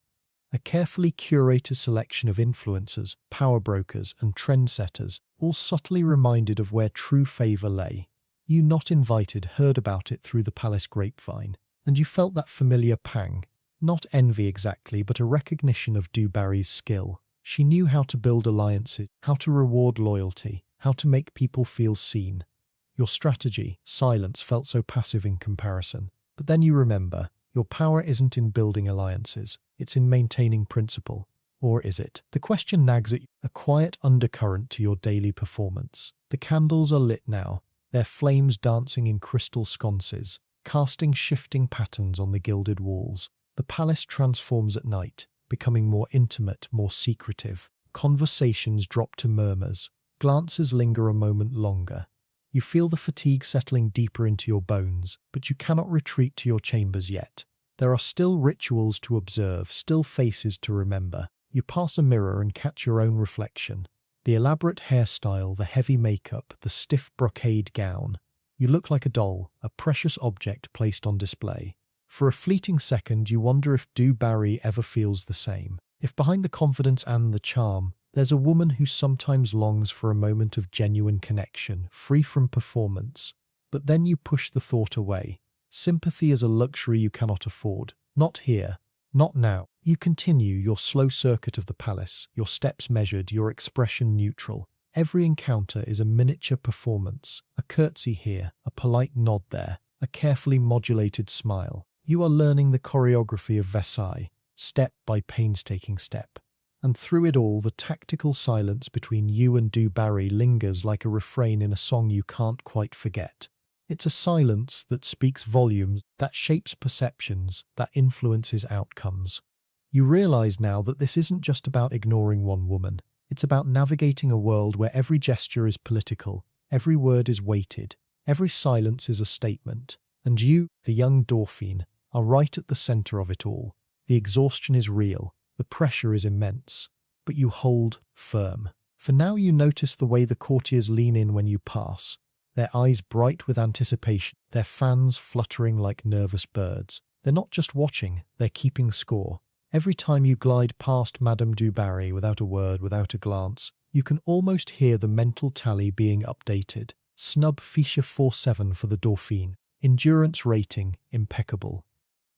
A carefully curated selection of influencers, power brokers, and trendsetters, all subtly reminded of where true favour lay. You, not invited, heard about it through the palace grapevine, and you felt that familiar pang. Not envy exactly, but a recognition of Du Barry's skill. She knew how to build alliances, how to reward loyalty, how to make people feel seen. Your strategy, silence, felt so passive in comparison. But then you remember, your power isn't in building alliances, it's in maintaining principle. Or is it? The question nags at you, a quiet undercurrent to your daily performance. The candles are lit now, their flames dancing in crystal sconces, casting shifting patterns on the gilded walls. The palace transforms at night, becoming more intimate, more secretive. Conversations drop to murmurs. Glances linger a moment longer. You feel the fatigue settling deeper into your bones, but you cannot retreat to your chambers yet. There are still rituals to observe, still faces to remember. You pass a mirror and catch your own reflection. The elaborate hairstyle, the heavy makeup, the stiff brocade gown. You look like a doll, a precious object placed on display. For a fleeting second, you wonder if Du Barry ever feels the same. If behind the confidence and the charm, there's a woman who sometimes longs for a moment of genuine connection, free from performance. But then you push the thought away. Sympathy is a luxury you cannot afford. Not here. Not now. You continue your slow circuit of the palace, your steps measured, your expression neutral. Every encounter is a miniature performance. A curtsy here, a polite nod there, a carefully modulated smile. You are learning the choreography of Versailles, step by painstaking step. And through it all, the tactical silence between you and Du Barry lingers like a refrain in a song you can't quite forget. It's a silence that speaks volumes, that shapes perceptions, that influences outcomes. You realize now that this isn't just about ignoring one woman. It's about navigating a world where every gesture is political, every word is weighted, every silence is a statement. And you, the young Dauphin, are right at the center of it all. The exhaustion is real. The pressure is immense, but you hold firm. For now you notice the way the courtiers lean in when you pass, their eyes bright with anticipation, their fans fluttering like nervous birds. They're not just watching, they're keeping score. Every time you glide past Madame Du Barry without a word, without a glance, you can almost hear the mental tally being updated. Snub fiche 47 for the Dauphin. Endurance rating, impeccable.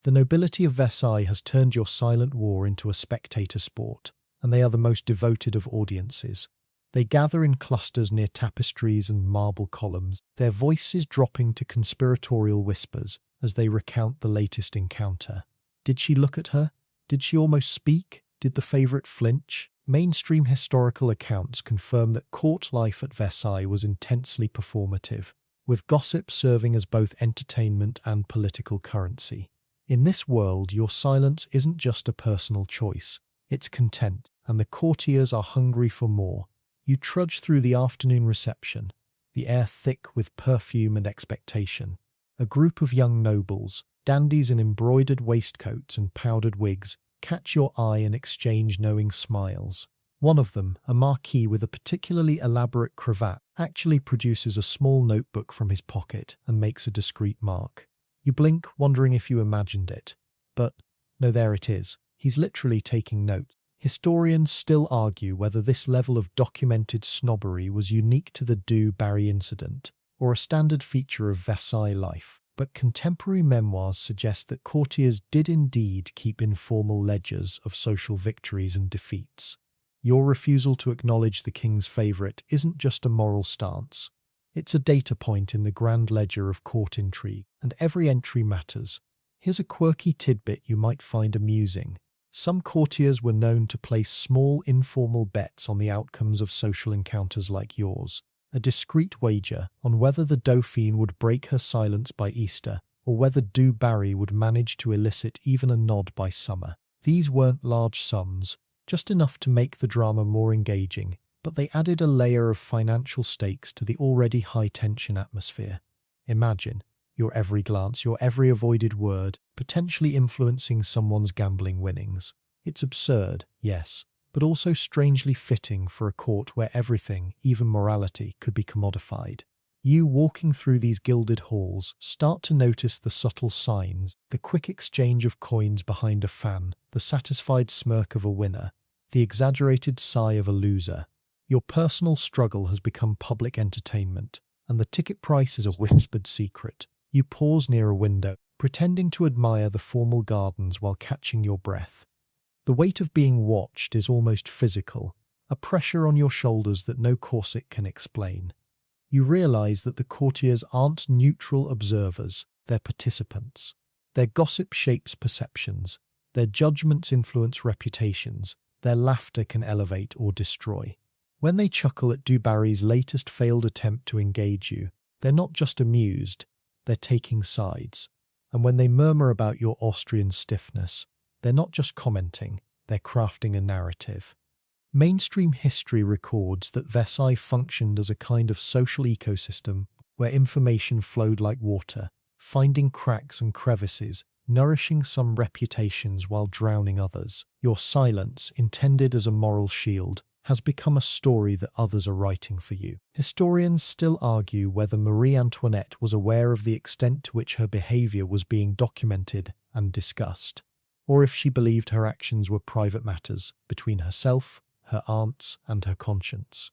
The nobility of Versailles has turned your silent war into a spectator sport, and they are the most devoted of audiences. They gather in clusters near tapestries and marble columns, their voices dropping to conspiratorial whispers as they recount the latest encounter. Did she look at her? Did she almost speak? Did the favourite flinch? Mainstream historical accounts confirm that court life at Versailles was intensely performative, with gossip serving as both entertainment and political currency. In this world, your silence isn't just a personal choice, it's content, and the courtiers are hungry for more. You trudge through the afternoon reception, the air thick with perfume and expectation. A group of young nobles, dandies in embroidered waistcoats and powdered wigs, catch your eye and exchange knowing smiles. One of them, a marquis with a particularly elaborate cravat, actually produces a small notebook from his pocket and makes a discreet mark. You blink, wondering if you imagined it. But, no, there it is. He's literally taking notes. Historians still argue whether this level of documented snobbery was unique to the Du Barry incident, or a standard feature of Versailles life. But contemporary memoirs suggest that courtiers did indeed keep informal ledgers of social victories and defeats. Your refusal to acknowledge the king's favourite isn't just a moral stance. It's a data point in the grand ledger of court intrigue, and every entry matters. Here's a quirky tidbit you might find amusing. Some courtiers were known to place small informal bets on the outcomes of social encounters like yours. A discreet wager on whether the Dauphine would break her silence by Easter, or whether Du Barry would manage to elicit even a nod by summer. These weren't large sums, just enough to make the drama more engaging, but they added a layer of financial stakes to the already high-tension atmosphere. Imagine your every glance, your every avoided word, potentially influencing someone's gambling winnings. It's absurd, yes, but also strangely fitting for a court where everything, even morality, could be commodified. You, walking through these gilded halls, start to notice the subtle signs, the quick exchange of coins behind a fan, the satisfied smirk of a winner, the exaggerated sigh of a loser. Your personal struggle has become public entertainment, and the ticket price is a whispered secret. You pause near a window, pretending to admire the formal gardens while catching your breath. The weight of being watched is almost physical, a pressure on your shoulders that no corset can explain. You realize that the courtiers aren't neutral observers, they're participants. Their gossip shapes perceptions, their judgments influence reputations, Their laughter can elevate or destroy. When they chuckle at du Barry's latest failed attempt to engage you, they're not just amused, they're taking sides. And when they murmur about your Austrian stiffness, they're not just commenting, they're crafting a narrative. Mainstream history records that Versailles functioned as a kind of social ecosystem where information flowed like water, finding cracks and crevices, nourishing some reputations while drowning others. Your silence, intended as a moral shield, has become a story that others are writing for you. Historians still argue whether Marie Antoinette was aware of the extent to which her behaviour was being documented and discussed, or if she believed her actions were private matters between herself, her aunts, and her conscience.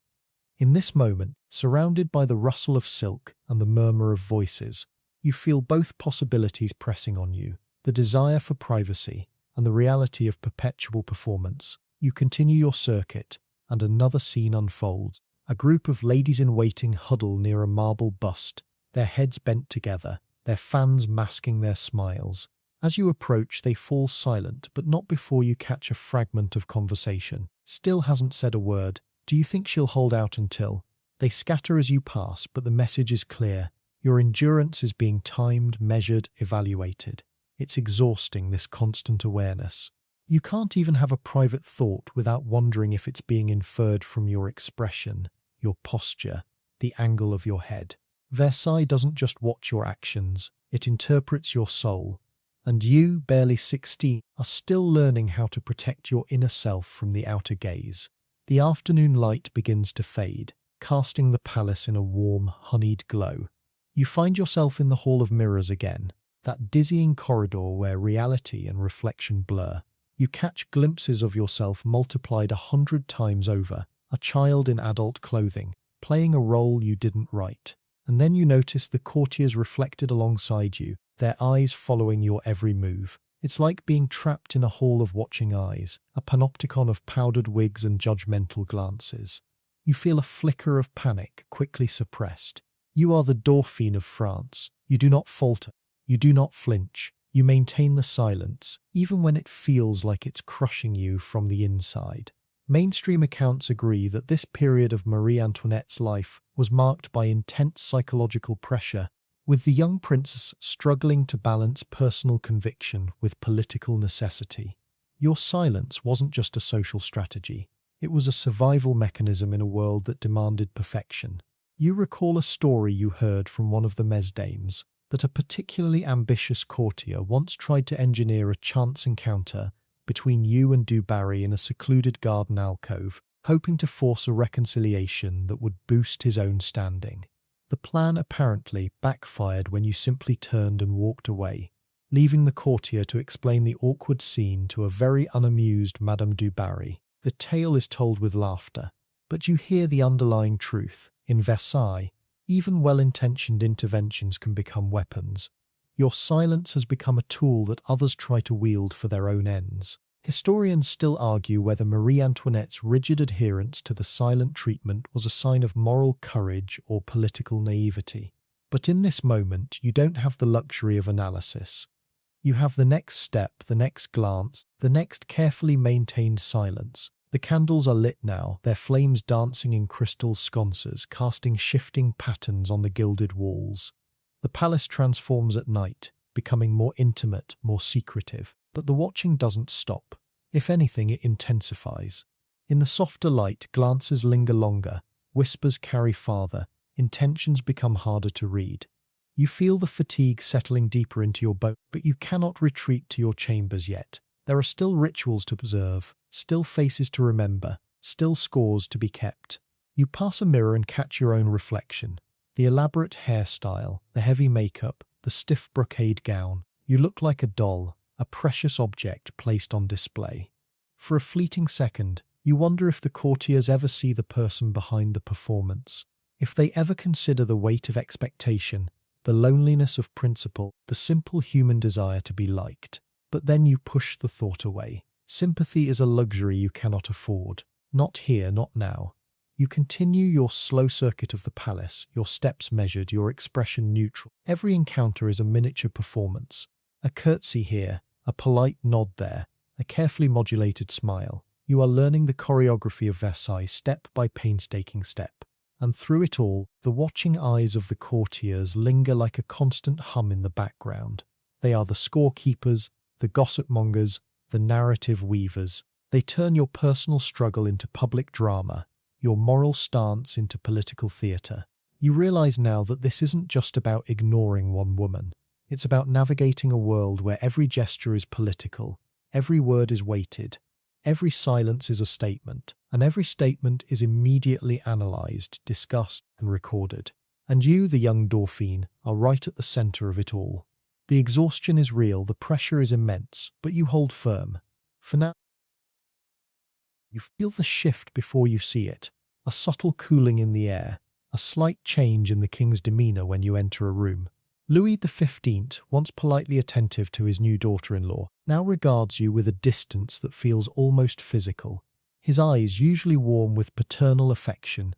In this moment, surrounded by the rustle of silk and the murmur of voices, you feel both possibilities pressing on you, the desire for privacy and the reality of perpetual performance. You continue your circuit, and another scene unfolds. A group of ladies-in-waiting huddle near a marble bust, their heads bent together, their fans masking their smiles. As you approach, they fall silent, but not before you catch a fragment of conversation. Still hasn't said a word. Do you think she'll hold out until? They scatter as you pass, but the message is clear. Your endurance is being timed, measured, evaluated. It's exhausting, this constant awareness. You can't even have a private thought without wondering if it's being inferred from your expression, your posture, the angle of your head. Versailles doesn't just watch your actions, it interprets your soul. And you, barely 16, are still learning how to protect your inner self from the outer gaze. The afternoon light begins to fade, casting the palace in a warm, honeyed glow. You find yourself in the Hall of Mirrors again, that dizzying corridor where reality and reflection blur. You catch glimpses of yourself multiplied 100 times over, a child in adult clothing, playing a role you didn't write. And then you notice the courtiers reflected alongside you, their eyes following your every move. It's like being trapped in a hall of watching eyes, a panopticon of powdered wigs and judgmental glances. You feel a flicker of panic, quickly suppressed. You are the Dauphine of France. You do not falter. You do not flinch. You maintain the silence, even when it feels like it's crushing you from the inside. Mainstream accounts agree that this period of Marie Antoinette's life was marked by intense psychological pressure, with the young princess struggling to balance personal conviction with political necessity. Your silence wasn't just a social strategy. It was a survival mechanism in a world that demanded perfection. You recall a story you heard from one of the mesdames, that a particularly ambitious courtier once tried to engineer a chance encounter between you and du Barry in a secluded garden alcove, hoping to force a reconciliation that would boost his own standing. The plan apparently backfired when you simply turned and walked away, leaving the courtier to explain the awkward scene to a very unamused Madame du Barry. The tale is told with laughter, but you hear the underlying truth. In Versailles, even well-intentioned interventions can become weapons. Your silence has become a tool that others try to wield for their own ends. Historians still argue whether Marie Antoinette's rigid adherence to the silent treatment was a sign of moral courage or political naivety. But in this moment, you don't have the luxury of analysis. You have the next step, the next glance, the next carefully maintained silence. The candles are lit now, their flames dancing in crystal sconces, casting shifting patterns on the gilded walls. The palace transforms at night, becoming more intimate, more secretive. But the watching doesn't stop. If anything, it intensifies. In the softer light, glances linger longer, whispers carry farther, intentions become harder to read. You feel the fatigue settling deeper into your bones, but you cannot retreat to your chambers yet. There are still rituals to observe, still faces to remember, still scores to be kept. You pass a mirror and catch your own reflection. The elaborate hairstyle, the heavy makeup, the stiff brocade gown. You look like a doll, a precious object placed on display. For a fleeting second, you wonder if the courtiers ever see the person behind the performance, if they ever consider the weight of expectation, the loneliness of principle, the simple human desire to be liked. But then you push the thought away. Sympathy is a luxury you cannot afford. Not here, not now. You continue your slow circuit of the palace, your steps measured, your expression neutral. Every encounter is a miniature performance. A curtsy here, a polite nod there, a carefully modulated smile. You are learning the choreography of Versailles step by painstaking step. And through it all, the watching eyes of the courtiers linger like a constant hum in the background. They are the scorekeepers, the gossip mongers, the narrative weavers. They turn your personal struggle into public drama, your moral stance into political theatre. You realize now that this isn't just about ignoring one woman. It's about navigating a world where every gesture is political, every word is weighted, every silence is a statement, and every statement is immediately analysed, discussed, and recorded. And you, the young Dauphine, are right at the centre of it all. The exhaustion is real, the pressure is immense, but you hold firm. For now, you feel the shift before you see it, a subtle cooling in the air, a slight change in the king's demeanour when you enter a room. Louis XV, once politely attentive to his new daughter-in-law, now regards you with a distance that feels almost physical. His eyes, usually warm with paternal affection,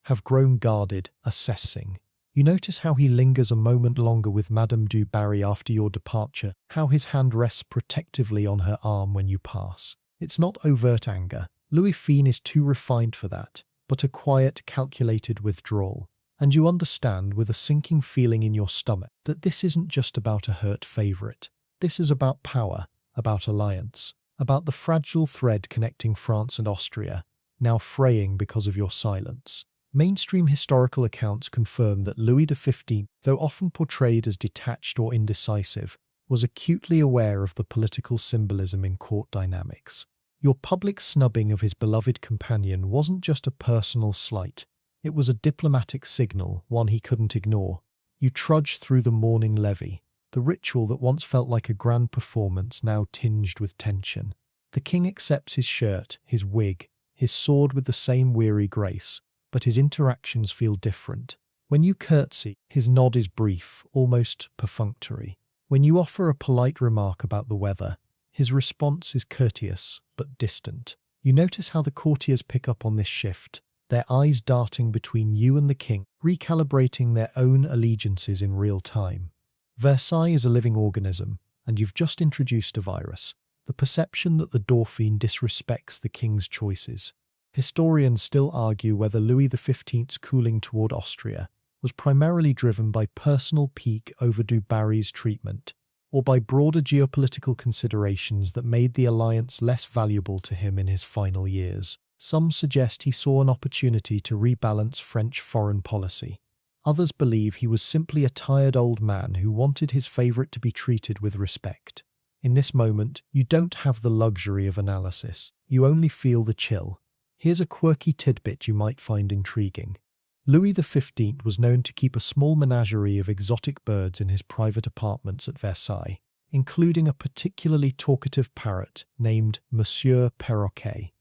have grown guarded, assessing. You notice how he lingers a moment longer with Madame du Barry after your departure, how his hand rests protectively on her arm when you pass. It's not overt anger. Louis XV is too refined for that, but a quiet, calculated withdrawal. And you understand, with a sinking feeling in your stomach, that this isn't just about a hurt favourite. This is about power, about alliance, about the fragile thread connecting France and Austria, now fraying because of your silence. Mainstream historical accounts confirm that Louis XV, though often portrayed as detached or indecisive, was acutely aware of the political symbolism in court dynamics. Your public snubbing of his beloved companion wasn't just a personal slight. It was a diplomatic signal, one he couldn't ignore. You trudged through the morning levee, the ritual that once felt like a grand performance now tinged with tension. The king accepts his shirt, his wig, his sword with the same weary grace, but his interactions feel different. When you curtsy, his nod is brief, almost perfunctory. When you offer a polite remark about the weather, his response is courteous but distant. You notice how the courtiers pick up on this shift, their eyes darting between you and the king, recalibrating their own allegiances in real time. Versailles is a living organism, and you've just introduced a virus, the perception that the Dauphin disrespects the king's choices. Historians still argue whether Louis XV's cooling toward Austria was primarily driven by personal pique over du Barry's treatment, or by broader geopolitical considerations that made the alliance less valuable to him in his final years. Some suggest he saw an opportunity to rebalance French foreign policy. Others believe he was simply a tired old man who wanted his favourite to be treated with respect. In this moment, you don't have the luxury of analysis. You only feel the chill. Here's a quirky tidbit you might find intriguing. Louis XV was known to keep a small menagerie of exotic birds in his private apartments at Versailles, including a particularly talkative parrot named Monsieur Perroquet.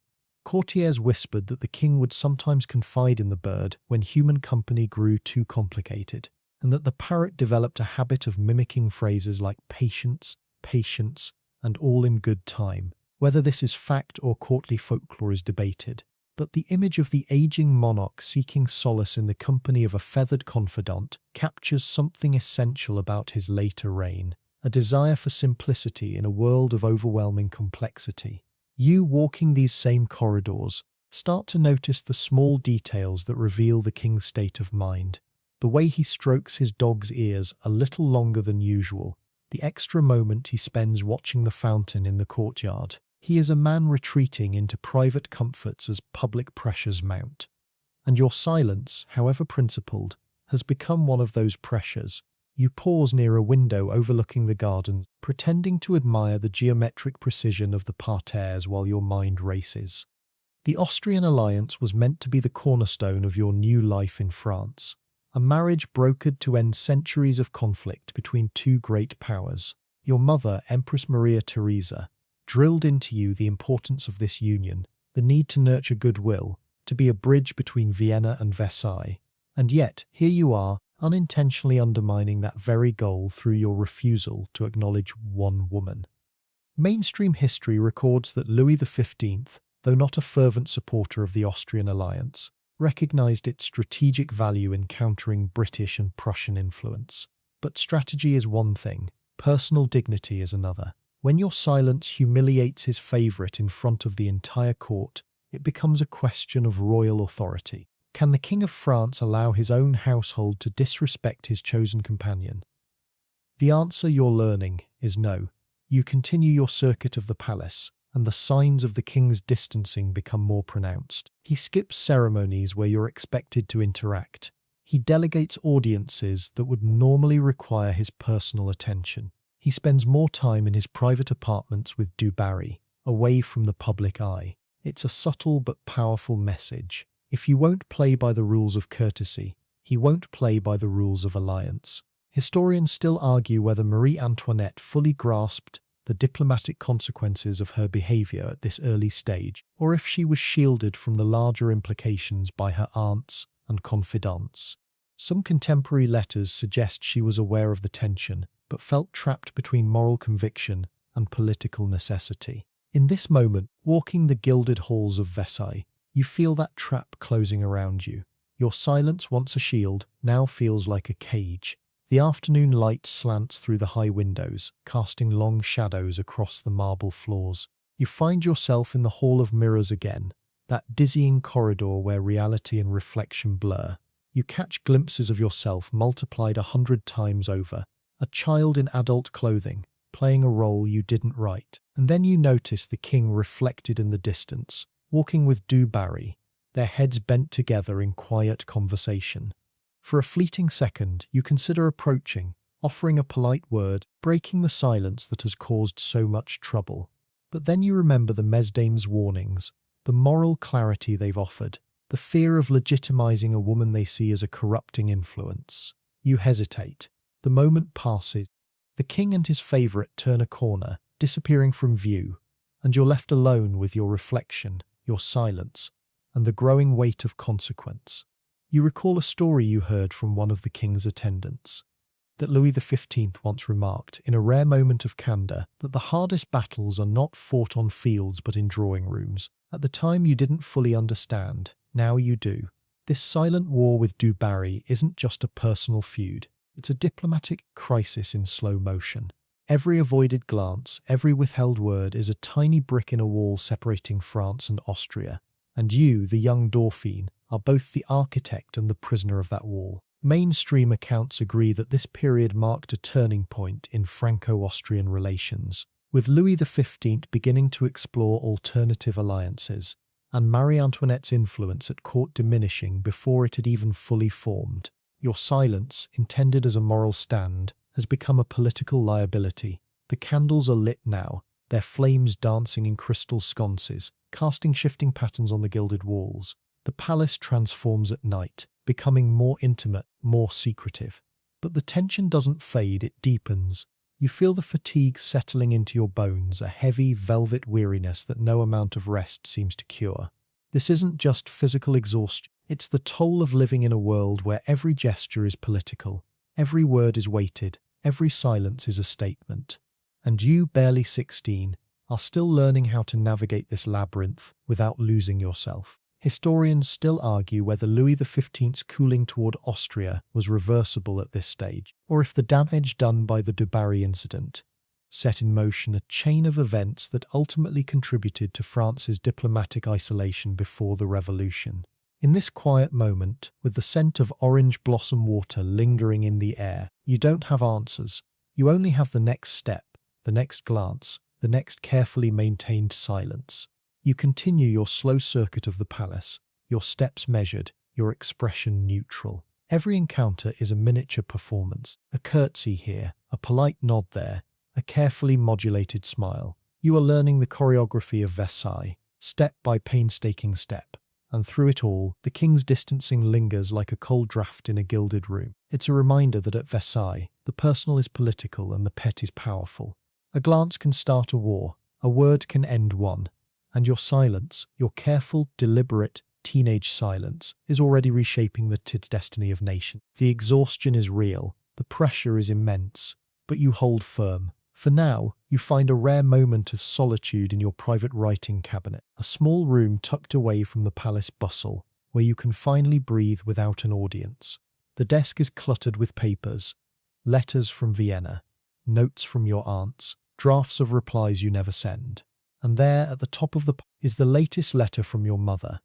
Courtiers whispered that the king would sometimes confide in the bird when human company grew too complicated, and that the parrot developed a habit of mimicking phrases like patience, patience, and all in good time. Whether this is fact or courtly folklore is debated, but the image of the aging monarch seeking solace in the company of a feathered confidant captures something essential about his later reign, a desire for simplicity in a world of overwhelming complexity. You, walking these same corridors, start to notice the small details that reveal the king's state of mind. The way he strokes his dog's ears a little longer than usual, the extra moment he spends watching the fountain in the courtyard. He is a man retreating into private comforts as public pressures mount. And your silence, however principled, has become one of those pressures. You pause near a window overlooking the garden, pretending to admire the geometric precision of the parterres while your mind races. The Austrian alliance was meant to be the cornerstone of your new life in France, a marriage brokered to end centuries of conflict between two great powers. Your mother, Empress Maria Theresa, drilled into you the importance of this union, the need to nurture goodwill, to be a bridge between Vienna and Versailles. And yet, here you are, unintentionally undermining that very goal through your refusal to acknowledge one woman. Mainstream history records that Louis XV, though not a fervent supporter of the Austrian alliance, recognized its strategic value in countering British and Prussian influence. But strategy is one thing, personal dignity is another. When your silence humiliates his favourite in front of the entire court, it becomes a question of royal authority. Can the King of France allow his own household to disrespect his chosen companion? The answer you're learning is no. You continue your circuit of the palace, and the signs of the king's distancing become more pronounced. He skips ceremonies where you're expected to interact. He delegates audiences that would normally require his personal attention. He spends more time in his private apartments with Du Barry, away from the public eye. It's a subtle but powerful message. If you won't play by the rules of courtesy, he won't play by the rules of alliance. Historians still argue whether Marie Antoinette fully grasped the diplomatic consequences of her behaviour at this early stage, or if she was shielded from the larger implications by her aunts and confidants. Some contemporary letters suggest she was aware of the tension, but felt trapped between moral conviction and political necessity. In this moment, walking the gilded halls of Versailles, you feel that trap closing around you. Your silence, once a shield, now feels like a cage. The afternoon light slants through the high windows, casting long shadows across the marble floors. You find yourself in the Hall of Mirrors again, that dizzying corridor where reality and reflection blur. You catch glimpses of yourself multiplied 100 times over, a child in adult clothing, playing a role you didn't write. And then you notice the king reflected in the distance, walking with Du Barry, their heads bent together in quiet conversation. For a fleeting second, you consider approaching, offering a polite word, breaking the silence that has caused so much trouble. But then you remember the mesdames' warnings, the moral clarity they've offered, the fear of legitimizing a woman they see as a corrupting influence. You hesitate. The moment passes. The king and his favourite turn a corner, disappearing from view, and you're left alone with your reflection, your silence, and the growing weight of consequence. You recall a story you heard from one of the king's attendants, that Louis XV once remarked, in a rare moment of candour, that the hardest battles are not fought on fields but in drawing rooms. At the time you didn't fully understand, now you do. This silent war with Du Barry isn't just a personal feud, it's a diplomatic crisis in slow motion. Every avoided glance, every withheld word is a tiny brick in a wall separating France and Austria. And you, the young Dauphin, are both the architect and the prisoner of that wall. Mainstream accounts agree that this period marked a turning point in Franco-Austrian relations, with Louis XV beginning to explore alternative alliances, and Marie Antoinette's influence at court diminishing before it had even fully formed. Your silence, intended as a moral stand, has become a political liability. The candles are lit now, their flames dancing in crystal sconces, casting shifting patterns on the gilded walls. The palace transforms at night, becoming more intimate, more secretive. But the tension doesn't fade, it deepens. You feel the fatigue settling into your bones, a heavy, velvet weariness that no amount of rest seems to cure. This isn't just physical exhaustion, it's the toll of living in a world where every gesture is political, every word is weighted, every silence is a statement. And you, barely 16, are still learning how to navigate this labyrinth without losing yourself. Historians still argue whether Louis XV's cooling toward Austria was reversible at this stage, or if the damage done by the Du Barry incident set in motion a chain of events that ultimately contributed to France's diplomatic isolation before the Revolution. In this quiet moment, with the scent of orange blossom water lingering in the air, you don't have answers. You only have the next step, the next glance, the next carefully maintained silence. You continue your slow circuit of the palace, your steps measured, your expression neutral. Every encounter is a miniature performance, a curtsy here, a polite nod there, a carefully modulated smile. You are learning the choreography of Versailles, step by painstaking step. And through it all, the king's distancing lingers like a cold draught in a gilded room. It's a reminder that at Versailles, the personal is political and the pet is powerful. A glance can start a war, a word can end one, and your silence, your careful, deliberate, teenage silence, is already reshaping the destiny of nations. The exhaustion is real, the pressure is immense, but you hold firm. For now, you find a rare moment of solitude in your private writing cabinet, a small room tucked away from the palace bustle, where you can finally breathe without an audience. The desk is cluttered with papers, letters from Vienna, notes from your aunts, drafts of replies you never send. And there, at the top of the is the latest letter from your mother.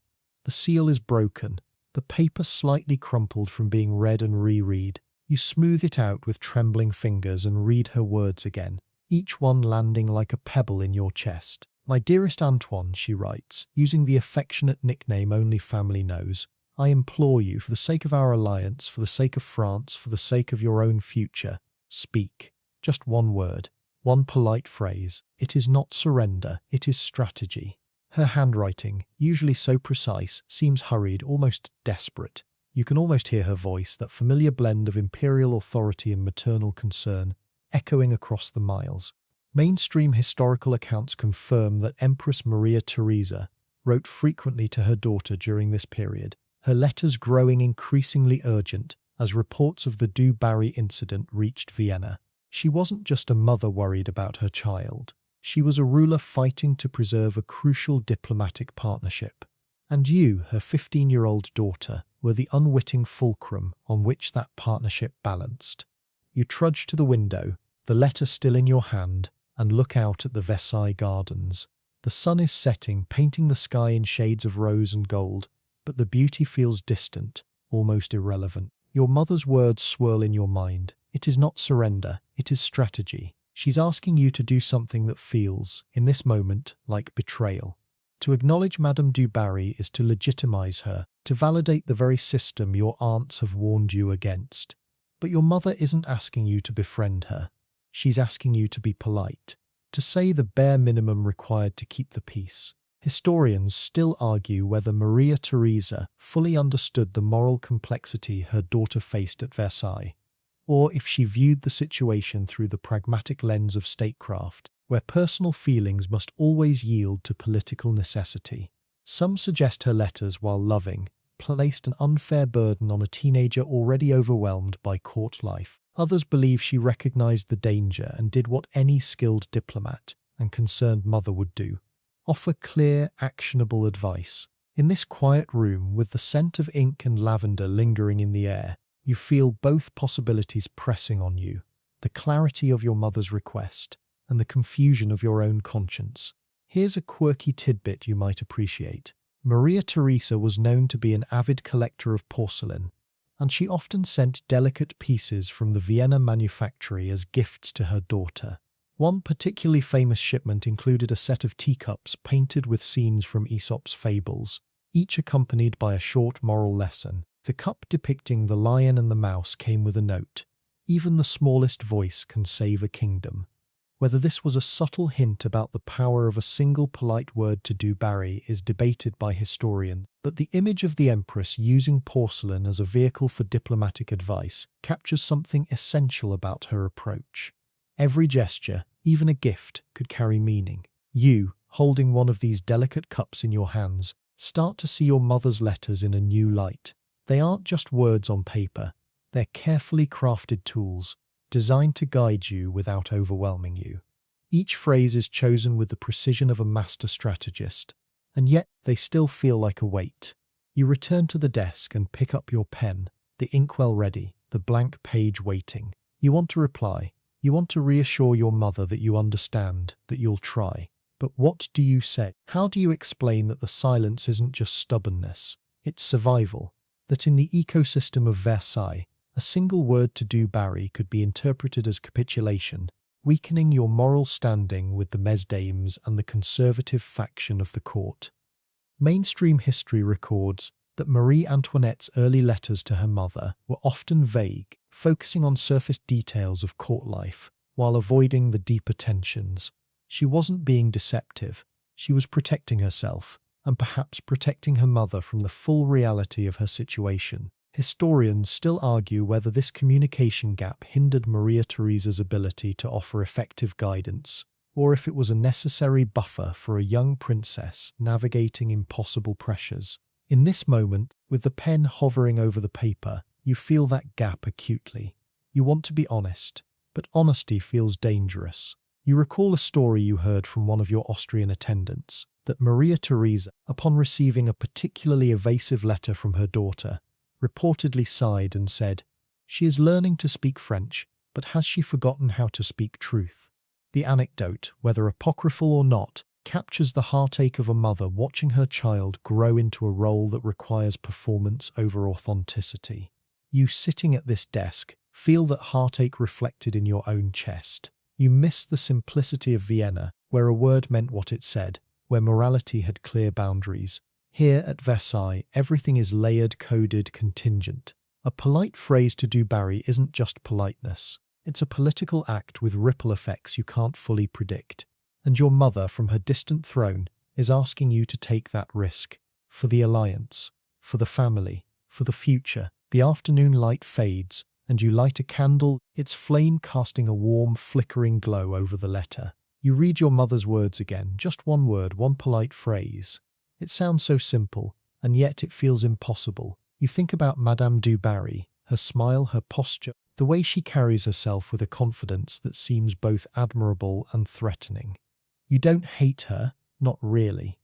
The seal is broken, the paper slightly crumpled from being read and reread. You smooth it out with trembling fingers and read her words again, each one landing like a pebble in your chest. "My dearest Antoine," she writes, using the affectionate nickname only family knows, "I implore you, for the sake of our alliance, for the sake of France, for the sake of your own future, speak. Just one word, one polite phrase. It is not surrender, it is strategy." Her handwriting, usually so precise, seems hurried, almost desperate. You can almost hear her voice, that familiar blend of imperial authority and maternal concern, echoing across the miles. Mainstream historical accounts confirm that Empress Maria Theresa wrote frequently to her daughter during this period, her letters growing increasingly urgent as reports of the Du Barry incident reached Vienna. She wasn't just a mother worried about her child. She was a ruler fighting to preserve a crucial diplomatic partnership. And you, her 15-year-old daughter, were the unwitting fulcrum on which that partnership balanced. You trudge to the window, the letter still in your hand, and look out at the Versailles gardens. The sun is setting, painting the sky in shades of rose and gold, but the beauty feels distant, almost irrelevant. Your mother's words swirl in your mind. It is not surrender, it is strategy. She's asking you to do something that feels, in this moment, like betrayal. To acknowledge Madame du Barry is to legitimize her, to validate the very system your aunts have warned you against. But your mother isn't asking you to befriend her. She's asking you to be polite, to say the bare minimum required to keep the peace. Historians still argue whether Maria Theresa fully understood the moral complexity her daughter faced at Versailles, or if she viewed the situation through the pragmatic lens of statecraft, where personal feelings must always yield to political necessity. Some suggest her letters, while loving, placed an unfair burden on a teenager already overwhelmed by court life. Others believe she recognized the danger and did what any skilled diplomat and concerned mother would do: offer clear, actionable advice. In this quiet room, with the scent of ink and lavender lingering in the air, you feel both possibilities pressing on you: the clarity of your mother's request and the confusion of your own conscience. Here's a quirky tidbit you might appreciate. Maria Theresa was known to be an avid collector of porcelain, and she often sent delicate pieces from the Vienna manufactory as gifts to her daughter. One particularly famous shipment included a set of teacups painted with scenes from Aesop's fables, each accompanied by a short moral lesson. The cup depicting the lion and the mouse came with a note: "Even the smallest voice can save a kingdom." Whether this was a subtle hint about the power of a single polite word to Du Barry is debated by historians, but the image of the Empress using porcelain as a vehicle for diplomatic advice captures something essential about her approach. Every gesture, even a gift, could carry meaning. You, holding one of these delicate cups in your hands, start to see your mother's letters in a new light. They aren't just words on paper, they're carefully crafted tools, designed to guide you without overwhelming you. Each phrase is chosen with the precision of a master strategist, and yet they still feel like a weight. You return to the desk and pick up your pen, the inkwell ready, the blank page waiting. You want to reply. You want to reassure your mother that you understand, that you'll try. But what do you say? How do you explain that the silence isn't just stubbornness, it's survival? That in the ecosystem of Versailles, a single word to Du Barry could be interpreted as capitulation, weakening your moral standing with the mesdames and the conservative faction of the court. Mainstream history records that Marie Antoinette's early letters to her mother were often vague, focusing on surface details of court life, while avoiding the deeper tensions. She wasn't being deceptive, she was protecting herself, and perhaps protecting her mother from the full reality of her situation. Historians still argue whether this communication gap hindered Maria Theresa's ability to offer effective guidance, or if it was a necessary buffer for a young princess navigating impossible pressures. In this moment, with the pen hovering over the paper, you feel that gap acutely. You want to be honest, but honesty feels dangerous. You recall a story you heard from one of your Austrian attendants, that Maria Theresa, upon receiving a particularly evasive letter from her daughter, reportedly sighed and said, "She is learning to speak French, but has she forgotten how to speak truth?" The anecdote, whether apocryphal or not, captures the heartache of a mother watching her child grow into a role that requires performance over authenticity. You sitting at this desk feel that heartache reflected in your own chest. You miss the simplicity of Vienna, where a word meant what it said, where morality had clear boundaries. Here at Versailles, everything is layered, coded, contingent. A polite phrase to Du Barry isn't just politeness. It's a political act with ripple effects you can't fully predict. And your mother, from her distant throne, is asking you to take that risk. For the alliance, for the family, for the future. The afternoon light fades, and you light a candle, its flame casting a warm, flickering glow over the letter. You read your mother's words again, just one word, one polite phrase. It sounds so simple, and yet it feels impossible. You think about Madame du Barry, her smile, her posture, the way she carries herself with a confidence that seems both admirable and threatening. You don't hate her, not really.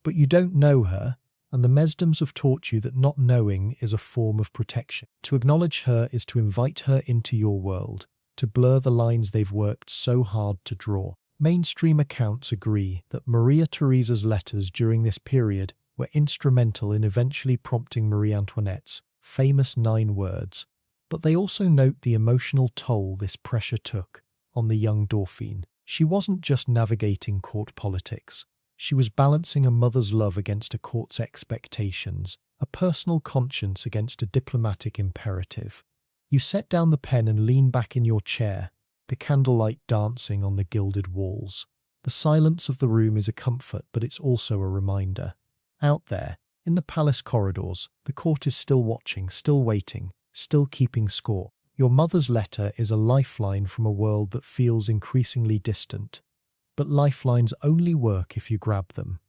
But you don't know her, and the Mesdames have taught you that not knowing is a form of protection. To acknowledge her is to invite her into your world, to blur the lines they've worked so hard to draw. Mainstream accounts agree that Maria Theresa's letters during this period were instrumental in eventually prompting Marie Antoinette's famous 9 words, but they also note the emotional toll this pressure took on the young Dauphine. She wasn't just navigating court politics. She was balancing a mother's love against a court's expectations, a personal conscience against a diplomatic imperative. You set down the pen and lean back in your chair, the candlelight dancing on the gilded walls. The silence of the room is a comfort, but it's also a reminder. Out there, in the palace corridors, the court is still watching, still waiting, still keeping score. Your mother's letter is a lifeline from a world that feels increasingly distant. But lifelines only work if you grab them.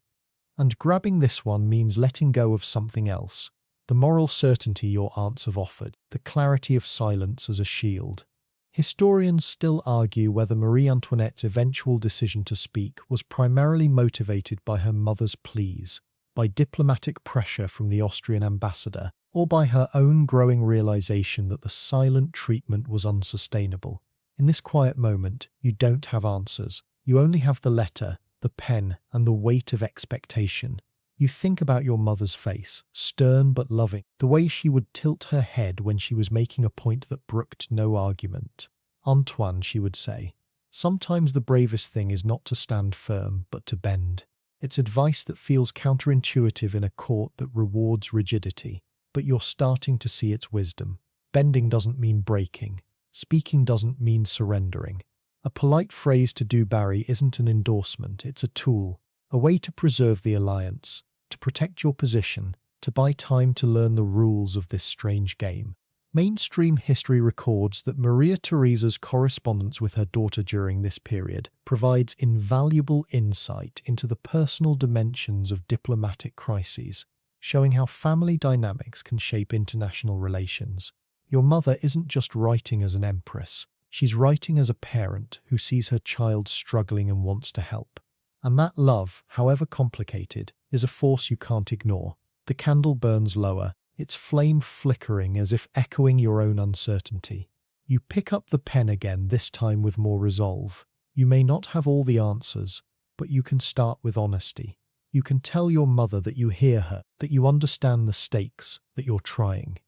And grabbing this one means letting go of something else. The moral certainty your aunts have offered, the clarity of silence as a shield. Historians still argue whether Marie Antoinette's eventual decision to speak was primarily motivated by her mother's pleas, by diplomatic pressure from the Austrian ambassador, or by her own growing realization that the silent treatment was unsustainable. In this quiet moment, you don't have answers. You only have the letter, the pen, and the weight of expectation. You think about your mother's face, stern but loving, the way she would tilt her head when she was making a point that brooked no argument. Antoine, she would say, sometimes the bravest thing is not to stand firm, but to bend. It's advice that feels counterintuitive in a court that rewards rigidity, but you're starting to see its wisdom. Bending doesn't mean breaking. Speaking doesn't mean surrendering. A polite phrase to Du Barry isn't an endorsement, it's a tool, a way to preserve the alliance, to protect your position, to buy time to learn the rules of this strange game. Mainstream history records that Maria Theresa's correspondence with her daughter during this period provides invaluable insight into the personal dimensions of diplomatic crises, showing how family dynamics can shape international relations. Your mother isn't just writing as an empress. She's writing as a parent who sees her child struggling and wants to help. And that love, however complicated, is a force you can't ignore. The candle burns lower, its flame flickering as if echoing your own uncertainty. You pick up the pen again, this time with more resolve. You may not have all the answers, but you can start with honesty. You can tell your mother that you hear her, that you understand the stakes, that you're trying.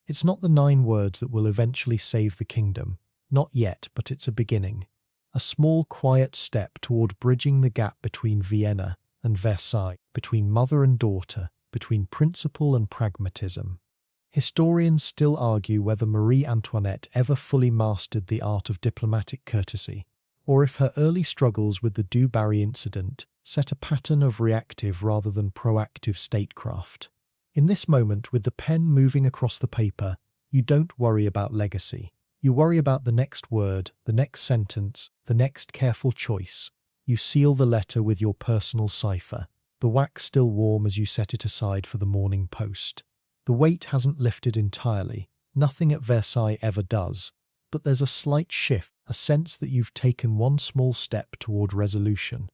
It's not the 9 words that will eventually save the kingdom. Not yet, but it's a beginning. A small, quiet step toward bridging the gap between Vienna and Versailles, between mother and daughter, between principle and pragmatism. Historians still argue whether Marie Antoinette ever fully mastered the art of diplomatic courtesy, or if her early struggles with the Du Barry incident set a pattern of reactive rather than proactive statecraft. In this moment, with the pen moving across the paper, you don't worry about legacy. You worry about the next word, the next sentence, the next careful choice. You seal the letter with your personal cipher, the wax still warm as you set it aside for the morning post. The weight hasn't lifted entirely. Nothing at Versailles ever does. But there's a slight shift, a sense that you've taken one small step toward resolution.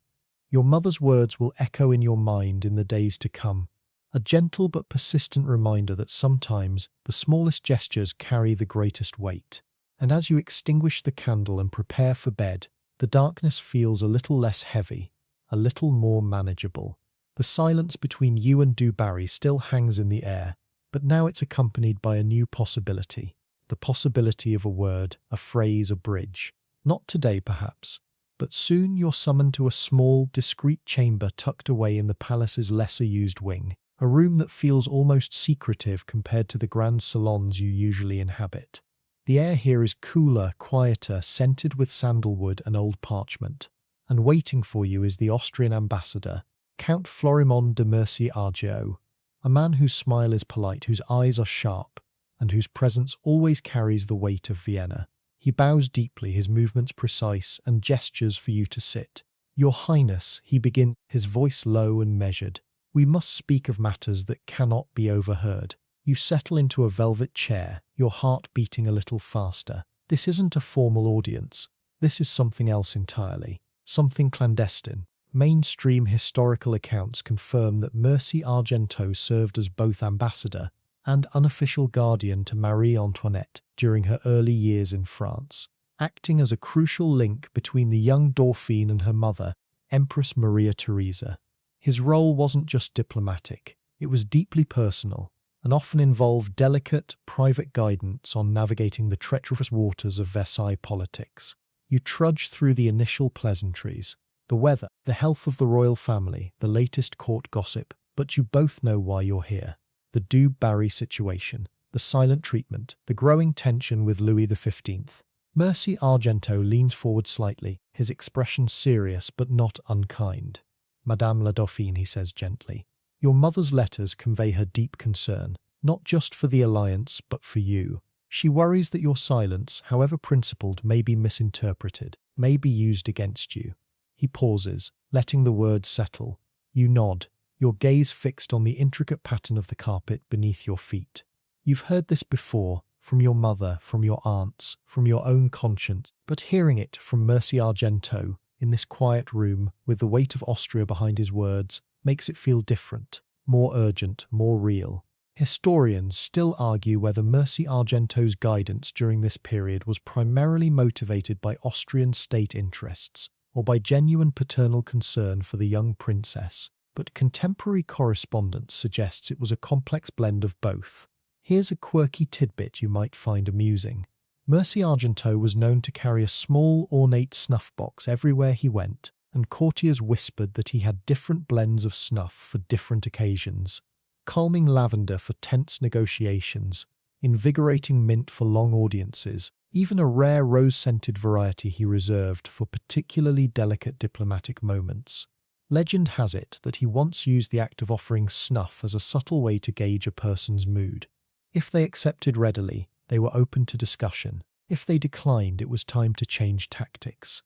Your mother's words will echo in your mind in the days to come. A gentle but persistent reminder that sometimes the smallest gestures carry the greatest weight. And as you extinguish the candle and prepare for bed, The darkness feels a little less heavy, a little more manageable. The silence between you and Du Barry still hangs in the air, but now it's accompanied by a new possibility. The possibility of a word, a phrase, a bridge. Not today, perhaps, but soon you're summoned to a small, discreet chamber tucked away in the palace's lesser-used wing, a room that feels almost secretive compared to the grand salons you usually inhabit. The air here is cooler, quieter, scented with sandalwood and old parchment, and waiting for you is the Austrian ambassador, Count Florimond de Mercy-Argeau, a man whose smile is polite, whose eyes are sharp, and whose presence always carries the weight of Vienna. He bows deeply, his movements precise, and gestures for you to sit. "Your Highness," he begins, his voice low and measured, "we must speak of matters that cannot be overheard." You settle into a velvet chair, your heart beating a little faster. This isn't a formal audience. This is something else entirely. Something clandestine. Mainstream historical accounts confirm that Mercy-Argenteau served as both ambassador and unofficial guardian to Marie Antoinette during her early years in France, acting as a crucial link between the young Dauphine and her mother, Empress Maria Theresa. His role wasn't just diplomatic, it was deeply personal, and often involved delicate, private guidance on navigating the treacherous waters of Versailles politics. You trudge through the initial pleasantries, the weather, the health of the royal family, the latest court gossip, but you both know why you're here. The Du Barry situation, the silent treatment, the growing tension with Louis XV. Mercy-Argenteau leans forward slightly, his expression serious but not unkind. "Madame la Dauphine," he says gently, "your mother's letters convey her deep concern, not just for the alliance, but for you. She worries that your silence, however principled, may be misinterpreted, may be used against you." He pauses, letting the words settle. You nod, your gaze fixed on the intricate pattern of the carpet beneath your feet. You've heard this before, from your mother, from your aunts, from your own conscience, but hearing it from Mercy-Argenteau, in this quiet room, with the weight of Austria behind his words, makes it feel different, more urgent, more real. Historians still argue whether Mercy-Argenteau's guidance during this period was primarily motivated by Austrian state interests, or by genuine paternal concern for the young princess, but contemporary correspondence suggests it was a complex blend of both. Here's a quirky tidbit you might find amusing. Mercy-Argenteau was known to carry a small, ornate snuff box everywhere he went, and courtiers whispered that he had different blends of snuff for different occasions. Calming lavender for tense negotiations, invigorating mint for long audiences, even a rare rose-scented variety he reserved for particularly delicate diplomatic moments. Legend has it that he once used the act of offering snuff as a subtle way to gauge a person's mood. If they accepted readily, they were open to discussion. If they declined, it was time to change tactics.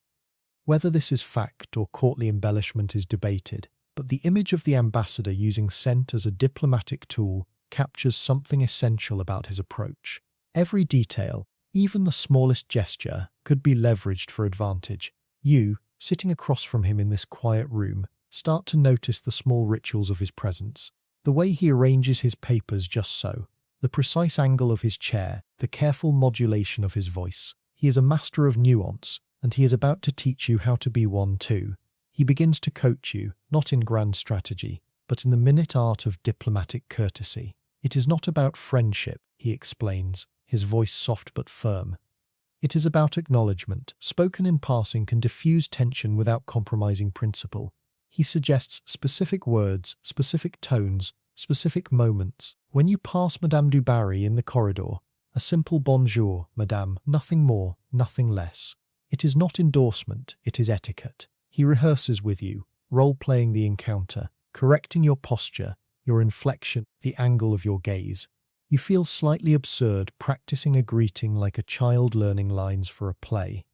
Whether this is fact or courtly embellishment is debated, but the image of the ambassador using scent as a diplomatic tool captures something essential about his approach. Every detail, even the smallest gesture, could be leveraged for advantage. You, sitting across from him in this quiet room, start to notice the small rituals of his presence. The way he arranges his papers just so, the precise angle of his chair, the careful modulation of his voice. He is a master of nuance, and he is about to teach you how to be one too. He begins to coach you, not in grand strategy, but in the minute art of diplomatic courtesy. It is not about friendship, he explains, his voice soft but firm. It is about acknowledgement. Spoken in passing can diffuse tension without compromising principle. He suggests specific words, specific tones, specific moments. When you pass Madame du Barry in the corridor, a simple bonjour, madame, nothing more, nothing less. It is not endorsement, it is etiquette. He rehearses with you, role-playing the encounter, correcting your posture, your inflection, the angle of your gaze. You feel slightly absurd practicing a greeting like a child learning lines for a play.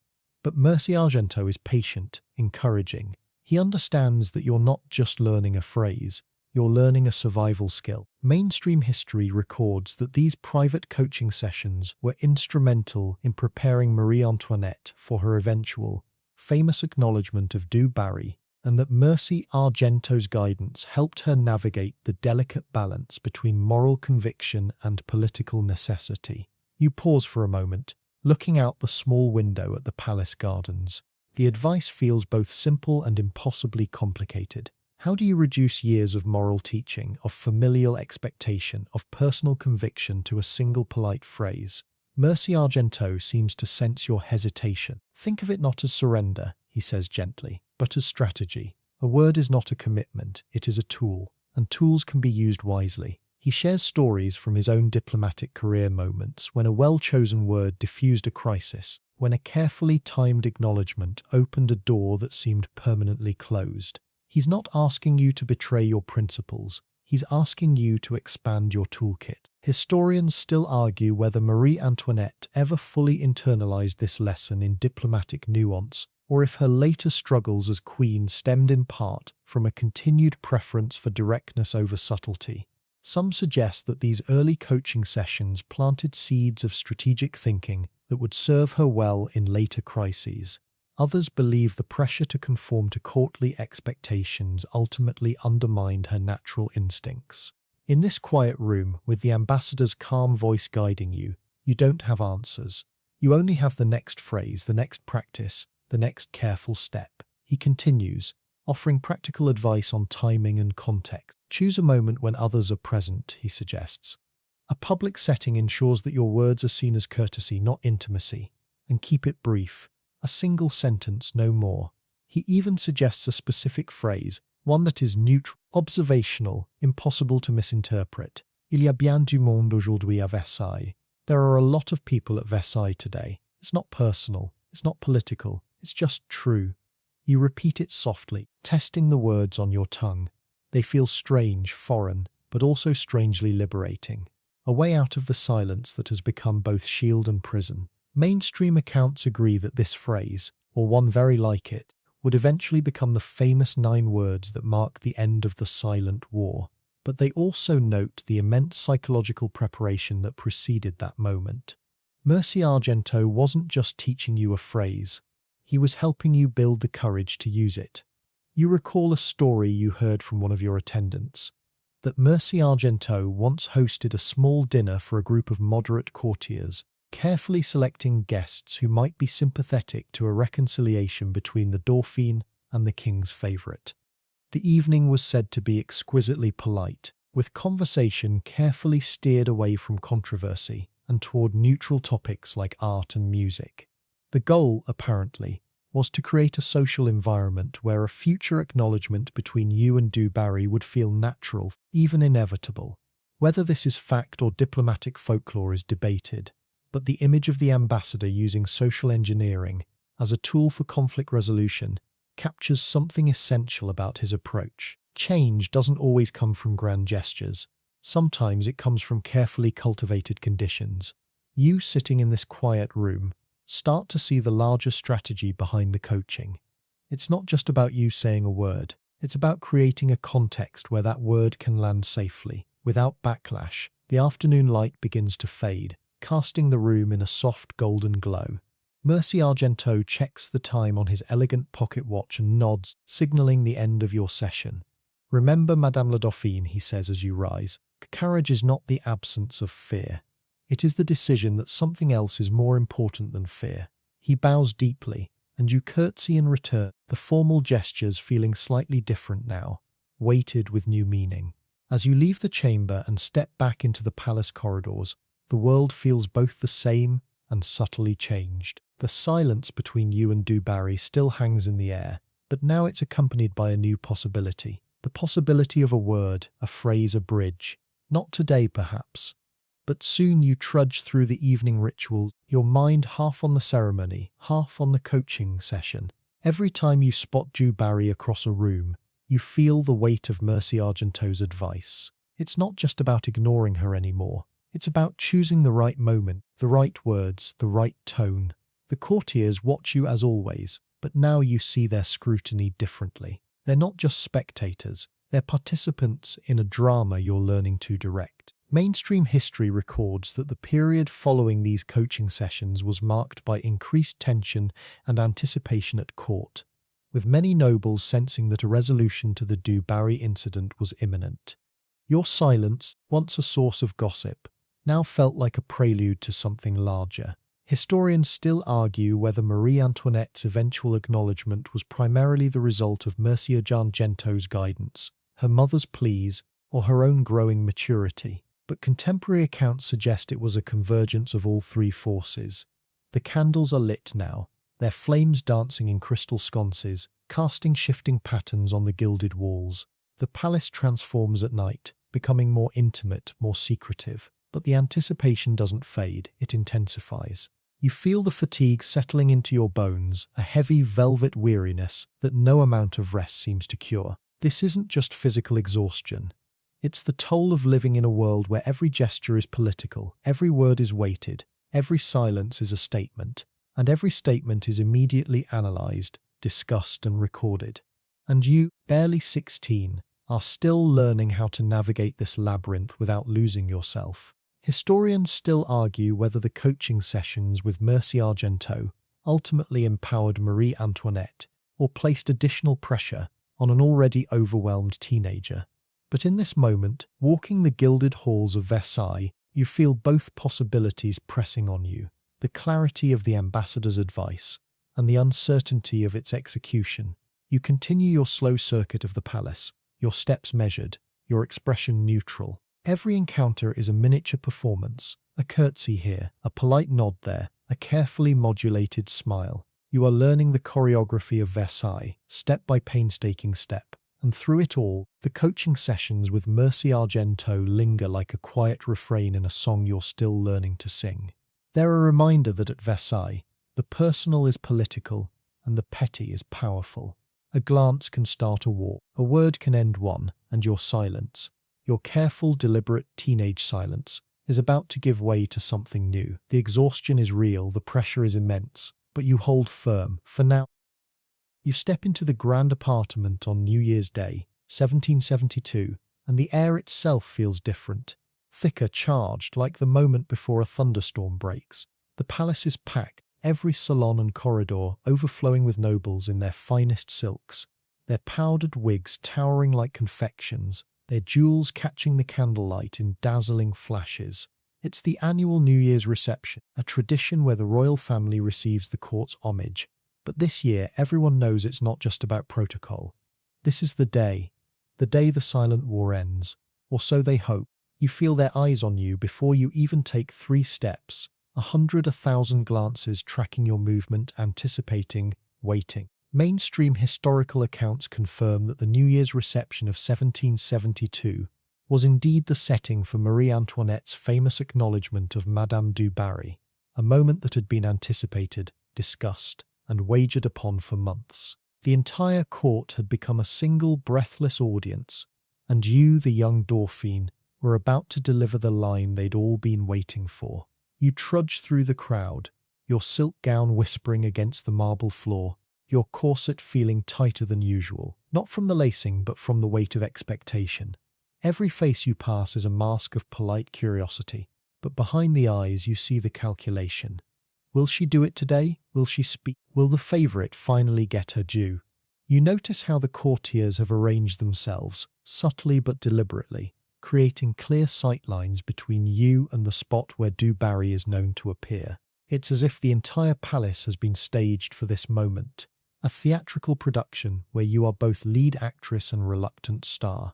But Mercy-Argenteau is patient, encouraging. He understands that you're not just learning a phrase, you're learning a survival skill. Mainstream history records that these private coaching sessions were instrumental in preparing Marie Antoinette for her eventual, famous acknowledgement of Du Barry, and that Mercy-Argenteau's guidance helped her navigate the delicate balance between moral conviction and political necessity. You pause for a moment, looking out the small window at the palace gardens. The advice feels both simple and impossibly complicated. How do you reduce years of moral teaching, of familial expectation, of personal conviction to a single polite phrase? Mercy Argenteau seems to sense your hesitation. Think of it not as surrender, he says gently, but as strategy. A word is not a commitment, it is a tool, and tools can be used wisely. He shares stories from his own diplomatic career moments when a well-chosen word diffused a crisis, when a carefully timed acknowledgement opened a door that seemed permanently closed. He's not asking you to betray your principles. He's asking you to expand your toolkit. Historians still argue whether Marie Antoinette ever fully internalized this lesson in diplomatic nuance, or if her later struggles as queen stemmed in part from a continued preference for directness over subtlety. Some suggest that these early coaching sessions planted seeds of strategic thinking that would serve her well in later crises. Others believe the pressure to conform to courtly expectations ultimately undermined her natural instincts. In this quiet room, with the ambassador's calm voice guiding you, you don't have answers. You only have the next phrase, the next practice, the next careful step. He continues, offering practical advice on timing and context. Choose a moment when others are present, he suggests. A public setting ensures that your words are seen as courtesy, not intimacy, and keep it brief. A single sentence, no more. He even suggests a specific phrase, one that is neutral, observational, impossible to misinterpret. Il y a bien du monde aujourd'hui à Versailles. There are a lot of people at Versailles today. It's not personal, it's not political, it's just true. You repeat it softly, testing the words on your tongue. They feel strange, foreign, but also strangely liberating. A way out of the silence that has become both shield and prison. Mainstream accounts agree that this phrase, or one very like it, would eventually become the famous 9 words that mark the end of the Silent War. But they also note the immense psychological preparation that preceded that moment. Mercy Argenteau wasn't just teaching you a phrase, he was helping you build the courage to use it. You recall a story you heard from one of your attendants, that Mercy Argenteau once hosted a small dinner for a group of moderate courtiers, carefully selecting guests who might be sympathetic to a reconciliation between the Dauphin and the king's favourite. The evening was said to be exquisitely polite, with conversation carefully steered away from controversy and toward neutral topics like art and music. The goal, apparently, was to create a social environment where a future acknowledgement between you and Du Barry would feel natural, even inevitable. Whether this is fact or diplomatic folklore is debated, but the image of the ambassador using social engineering as a tool for conflict resolution captures something essential about his approach. Change doesn't always come from grand gestures. Sometimes it comes from carefully cultivated conditions. You sitting in this quiet room start to see the larger strategy behind the coaching. It's not just about you saying a word. It's about creating a context where that word can land safely, without backlash. The afternoon light begins to fade, casting the room in a soft golden glow. Mercy Argenteau checks the time on his elegant pocket watch and nods, signalling the end of your session. Remember, Madame la Dauphine, he says as you rise, courage is not the absence of fear. It is the decision that something else is more important than fear. He bows deeply, and you curtsy in return, the formal gestures feeling slightly different now, weighted with new meaning. As you leave the chamber and step back into the palace corridors, the world feels both the same and subtly changed. The silence between you and Du Barry still hangs in the air, but now it's accompanied by a new possibility. The possibility of a word, a phrase, a bridge. Not today, perhaps, but soon you trudge through the evening rituals, your mind half on the ceremony, half on the coaching session. Every time you spot Du Barry across a room, you feel the weight of Mercy Argenteau's advice. It's not just about ignoring her anymore. It's about choosing the right moment, the right words, the right tone. The courtiers watch you as always, but now you see their scrutiny differently. They're not just spectators, they're participants in a drama you're learning to direct. Mainstream history records that the period following these coaching sessions was marked by increased tension and anticipation at court, with many nobles sensing that a resolution to the Du Barry incident was imminent. Your silence, once a source of gossip, now felt like a prelude to something larger. Historians still argue whether Marie Antoinette's eventual acknowledgement was primarily the result of Mircea Argento's guidance, her mother's pleas, or her own growing maturity, but contemporary accounts suggest it was a convergence of all three forces. The candles are lit now, their flames dancing in crystal sconces, casting shifting patterns on the gilded walls. The palace transforms at night, becoming more intimate, more secretive, but the anticipation doesn't fade, it intensifies. You feel the fatigue settling into your bones, a heavy velvet weariness that no amount of rest seems to cure. This isn't just physical exhaustion. It's the toll of living in a world where every gesture is political, every word is weighted, every silence is a statement, and every statement is immediately analysed, discussed and recorded. And you, barely 16, are still learning how to navigate this labyrinth without losing yourself. Historians still argue whether the coaching sessions with Mircea Argento ultimately empowered Marie Antoinette or placed additional pressure on an already overwhelmed teenager. But in this moment, walking the gilded halls of Versailles, you feel both possibilities pressing on you, the clarity of the ambassador's advice and the uncertainty of its execution. You continue your slow circuit of the palace, your steps measured, your expression neutral. Every encounter is a miniature performance, a curtsy here, a polite nod there, a carefully modulated smile. You are learning the choreography of Versailles, step by painstaking step. And through it all, the coaching sessions with Mircea Argento linger like a quiet refrain in a song you're still learning to sing. They're a reminder that at Versailles, the personal is political and the petty is powerful. A glance can start a war, a word can end one, and your silence, your careful, deliberate teenage silence, is about to give way to something new. The exhaustion is real, the pressure is immense, but you hold firm, for now. You step into the grand apartment on New Year's Day, 1772, and the air itself feels different, thicker, charged, like the moment before a thunderstorm breaks. The palace is packed, every salon and corridor overflowing with nobles in their finest silks, their powdered wigs towering like confections, their jewels catching the candlelight in dazzling flashes. It's the annual New Year's reception, a tradition where the royal family receives the court's homage. But this year, everyone knows it's not just about protocol. This is the day the silent war ends, or so they hope. You feel their eyes on you before you even take 3 steps, 1,000 glances tracking your movement, anticipating, waiting. Mainstream historical accounts confirm that the New Year's reception of 1772 was indeed the setting for Marie Antoinette's famous acknowledgement of Madame du Barry, a moment that had been anticipated, discussed, and wagered upon for months. The entire court had become a single breathless audience, and you, the young Dauphin, were about to deliver the line they'd all been waiting for. You trudged through the crowd, your silk gown whispering against the marble floor, your corset feeling tighter than usual, not from the lacing but from the weight of expectation. Every face you pass is a mask of polite curiosity, but behind the eyes you see the calculation. Will she do it today? Will she speak? Will the favourite finally get her due? You notice how the courtiers have arranged themselves, subtly but deliberately, creating clear sightlines between you and the spot where du Barry is known to appear. It's as if the entire palace has been staged for this moment, a theatrical production where you are both lead actress and reluctant star.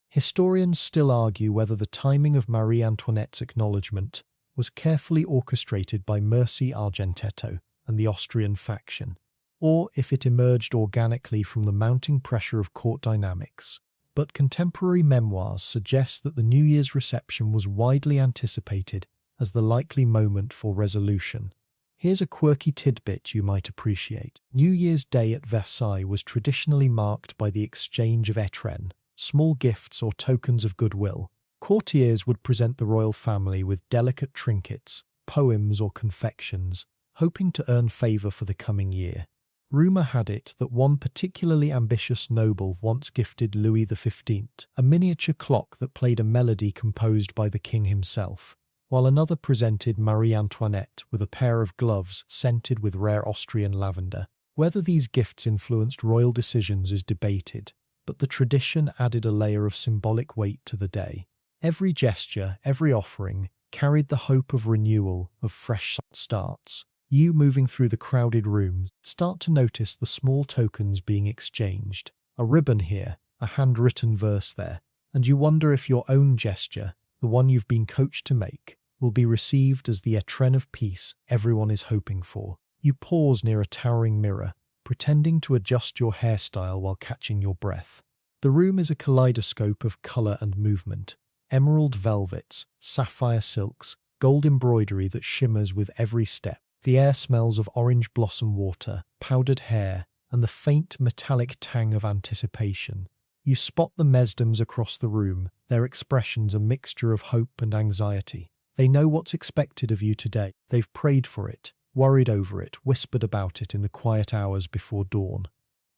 Historians still argue whether the timing of Marie Antoinette's acknowledgement was carefully orchestrated by Mircea Argentetto and the Austrian faction, or if it emerged organically from the mounting pressure of court dynamics. But contemporary memoirs suggest that the New Year's reception was widely anticipated as the likely moment for resolution. Here's a quirky tidbit you might appreciate. New Year's Day at Versailles was traditionally marked by the exchange of étrennes, small gifts or tokens of goodwill. Courtiers would present the royal family with delicate trinkets, poems or confections, hoping to earn favour for the coming year. Rumour had it that one particularly ambitious noble once gifted Louis XV a miniature clock that played a melody composed by the king himself, while another presented Marie Antoinette with a pair of gloves scented with rare Austrian lavender. Whether these gifts influenced royal decisions is debated, but the tradition added a layer of symbolic weight to the day. Every gesture, every offering, carried the hope of renewal, of fresh starts. You, moving through the crowded rooms, start to notice the small tokens being exchanged. A ribbon here, a handwritten verse there, and you wonder if your own gesture, the one you've been coached to make, will be received as the étrennes of peace everyone is hoping for. You pause near a towering mirror, pretending to adjust your hairstyle while catching your breath. The room is a kaleidoscope of colour and movement. Emerald velvets, sapphire silks, gold embroidery that shimmers with every step. The air smells of orange blossom water, powdered hair, and the faint metallic tang of anticipation. You spot the mesdames across the room, their expressions a mixture of hope and anxiety. They know what's expected of you today. They've prayed for it, worried over it, whispered about it in the quiet hours before dawn.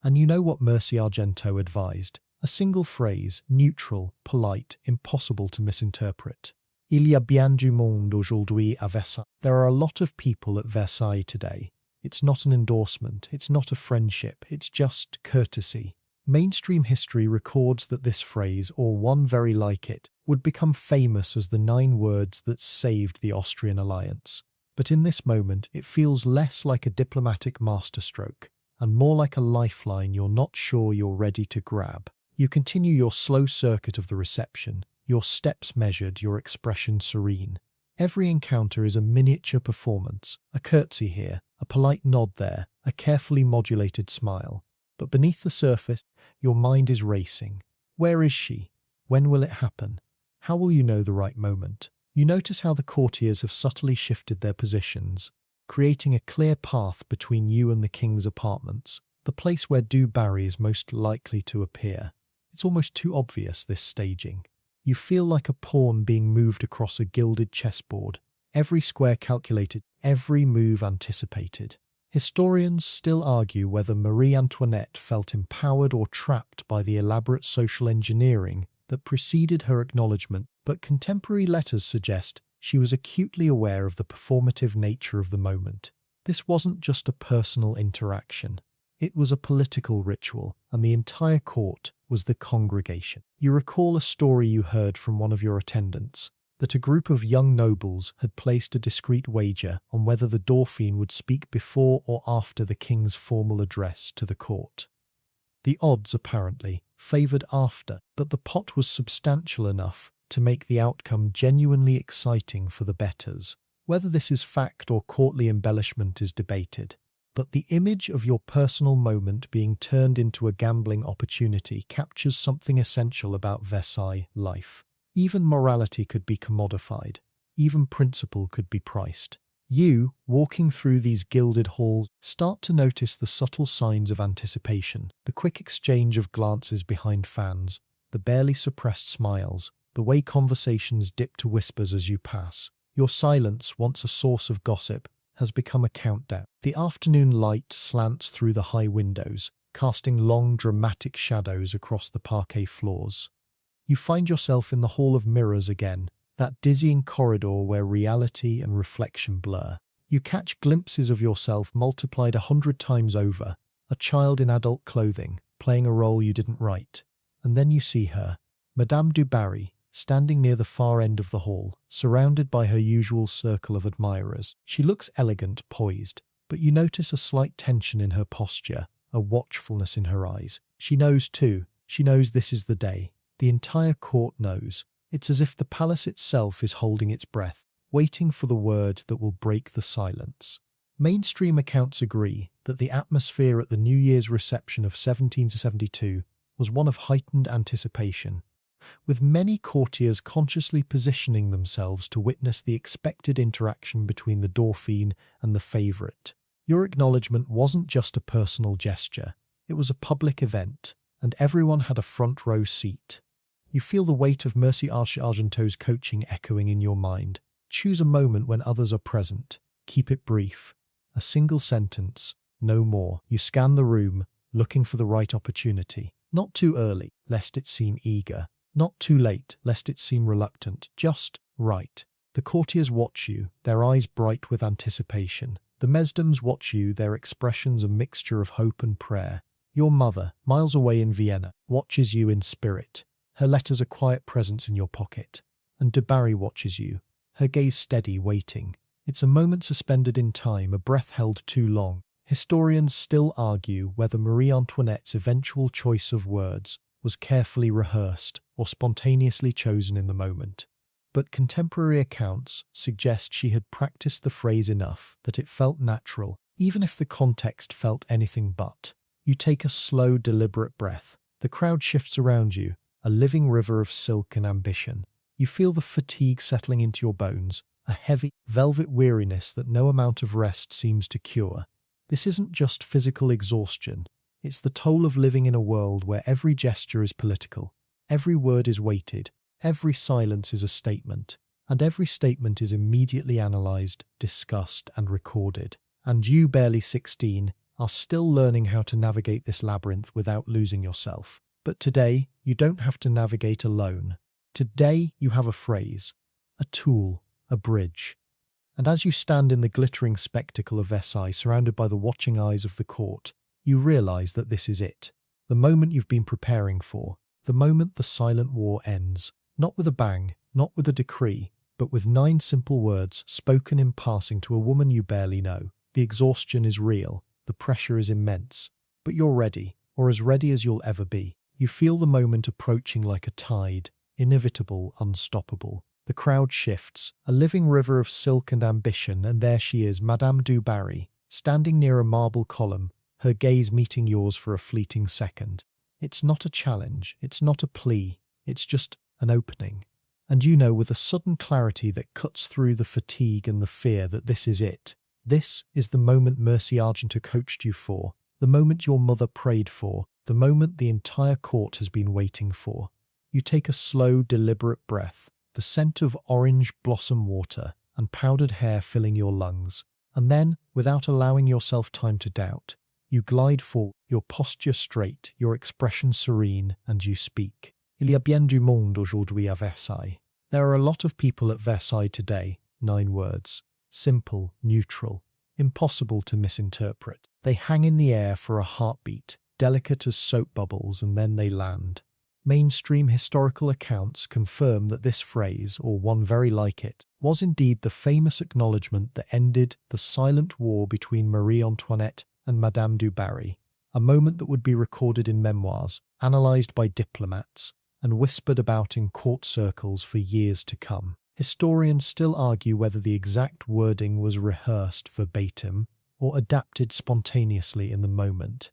And you know what Mercy Argento advised. A single phrase, neutral, polite, impossible to misinterpret. Il y a bien du monde aujourd'hui à Versailles. There are a lot of people at Versailles today. It's not an endorsement, it's not a friendship, it's just courtesy. Mainstream history records that this phrase, or one very like it, would become famous as the 9 words that saved the Austrian alliance. But in this moment, it feels less like a diplomatic masterstroke, and more like a lifeline you're not sure you're ready to grab. You continue your slow circuit of the reception, your steps measured, your expression serene. Every encounter is a miniature performance, a curtsy here, a polite nod there, a carefully modulated smile. But beneath the surface, your mind is racing. Where is she? When will it happen? How will you know the right moment? You notice how the courtiers have subtly shifted their positions, creating a clear path between you and the king's apartments, the place where Du Barry is most likely to appear. It's almost too obvious, this staging. You feel like a pawn being moved across a gilded chessboard, every square calculated, every move anticipated. Historians still argue whether Marie Antoinette felt empowered or trapped by the elaborate social engineering that preceded her acknowledgement, but contemporary letters suggest she was acutely aware of the performative nature of the moment. This wasn't just a personal interaction. It was a political ritual, and the entire court was the congregation. You recall a story you heard from one of your attendants, that a group of young nobles had placed a discreet wager on whether the Dauphin would speak before or after the king's formal address to the court. The odds, apparently, favoured after, but the pot was substantial enough to make the outcome genuinely exciting for the bettors. Whether this is fact or courtly embellishment is debated, but the image of your personal moment being turned into a gambling opportunity captures something essential about Versailles life. Even morality could be commodified. Even principle could be priced. You, walking through these gilded halls, start to notice the subtle signs of anticipation, the quick exchange of glances behind fans, the barely suppressed smiles, the way conversations dip to whispers as you pass. Your silence, once a source of gossip, has become a countdown. The afternoon light slants through the high windows, casting long, dramatic shadows across the parquet floors. You find yourself in the Hall of Mirrors again, that dizzying corridor where reality and reflection blur. You catch glimpses of yourself multiplied 100 times over, a child in adult clothing, playing a role you didn't write. And then you see her, Madame du Barry, standing near the far end of the hall, surrounded by her usual circle of admirers. She looks elegant, poised, but you notice a slight tension in her posture, a watchfulness in her eyes. She knows too. She knows this is the day. The entire court knows. It's as if the palace itself is holding its breath, waiting for the word that will break the silence. Mainstream accounts agree that the atmosphere at the New Year's reception of 1772 was one of heightened anticipation, with many courtiers consciously positioning themselves to witness the expected interaction between the Dauphin and the favourite. Your acknowledgement wasn't just a personal gesture, it was a public event, and everyone had a front row seat. You feel the weight of Marie Argento's coaching echoing in your mind. Choose a moment when others are present. Keep it brief. A single sentence, no more. You scan the room, looking for the right opportunity. Not too early, lest it seem eager. Not too late, lest it seem reluctant. Just right. The courtiers watch you, their eyes bright with anticipation. The mesdames watch you, their expressions a mixture of hope and prayer. Your mother, miles away in Vienna, watches you in spirit, her letters a quiet presence in your pocket. And Du Barry watches you, her gaze steady, waiting. It's a moment suspended in time, a breath held too long. Historians still argue whether Marie Antoinette's eventual choice of words was carefully rehearsed or spontaneously chosen in the moment. But contemporary accounts suggest she had practiced the phrase enough that it felt natural, even if the context felt anything but. You take a slow, deliberate breath. The crowd shifts around you, a living river of silk and ambition. You feel the fatigue settling into your bones, a heavy, velvet weariness that no amount of rest seems to cure. This isn't just physical exhaustion. It's the toll of living in a world where every gesture is political, every word is weighted, every silence is a statement, and every statement is immediately analysed, discussed, and recorded. And you, barely 16, are still learning how to navigate this labyrinth without losing yourself. But today, you don't have to navigate alone. Today, you have a phrase, a tool, a bridge. And as you stand in the glittering spectacle of Versailles, surrounded by the watching eyes of the court, you realise that this is it. The moment you've been preparing for. The moment the silent war ends. Not with a bang, not with a decree, but with 9 simple words spoken in passing to a woman you barely know. The exhaustion is real. The pressure is immense. But you're ready, or as ready as you'll ever be. You feel the moment approaching like a tide, inevitable, unstoppable. The crowd shifts, a living river of silk and ambition, and there she is, Madame du Barry, standing near a marble column, her gaze meeting yours for a fleeting second. It's not a challenge, it's not a plea, it's just an opening. And you know with a sudden clarity that cuts through the fatigue and the fear that this is it. This is the moment Marie Antoinette coached you for, the moment your mother prayed for, the moment the entire court has been waiting for. You take a slow, deliberate breath, the scent of orange blossom water and powdered hair filling your lungs, and then, without allowing yourself time to doubt, you glide forward, your posture straight, your expression serene, and you speak. Il y a bien du monde aujourd'hui à Versailles. There are a lot of people at Versailles today. 9 words. Simple, neutral, impossible to misinterpret. They hang in the air for a heartbeat, delicate as soap bubbles, and then they land. Mainstream historical accounts confirm that this phrase, or one very like it, was indeed the famous acknowledgement that ended the silent war between Marie Antoinette and Madame du Barry, a moment that would be recorded in memoirs, analysed by diplomats, and whispered about in court circles for years to come. Historians still argue whether the exact wording was rehearsed verbatim or adapted spontaneously in the moment,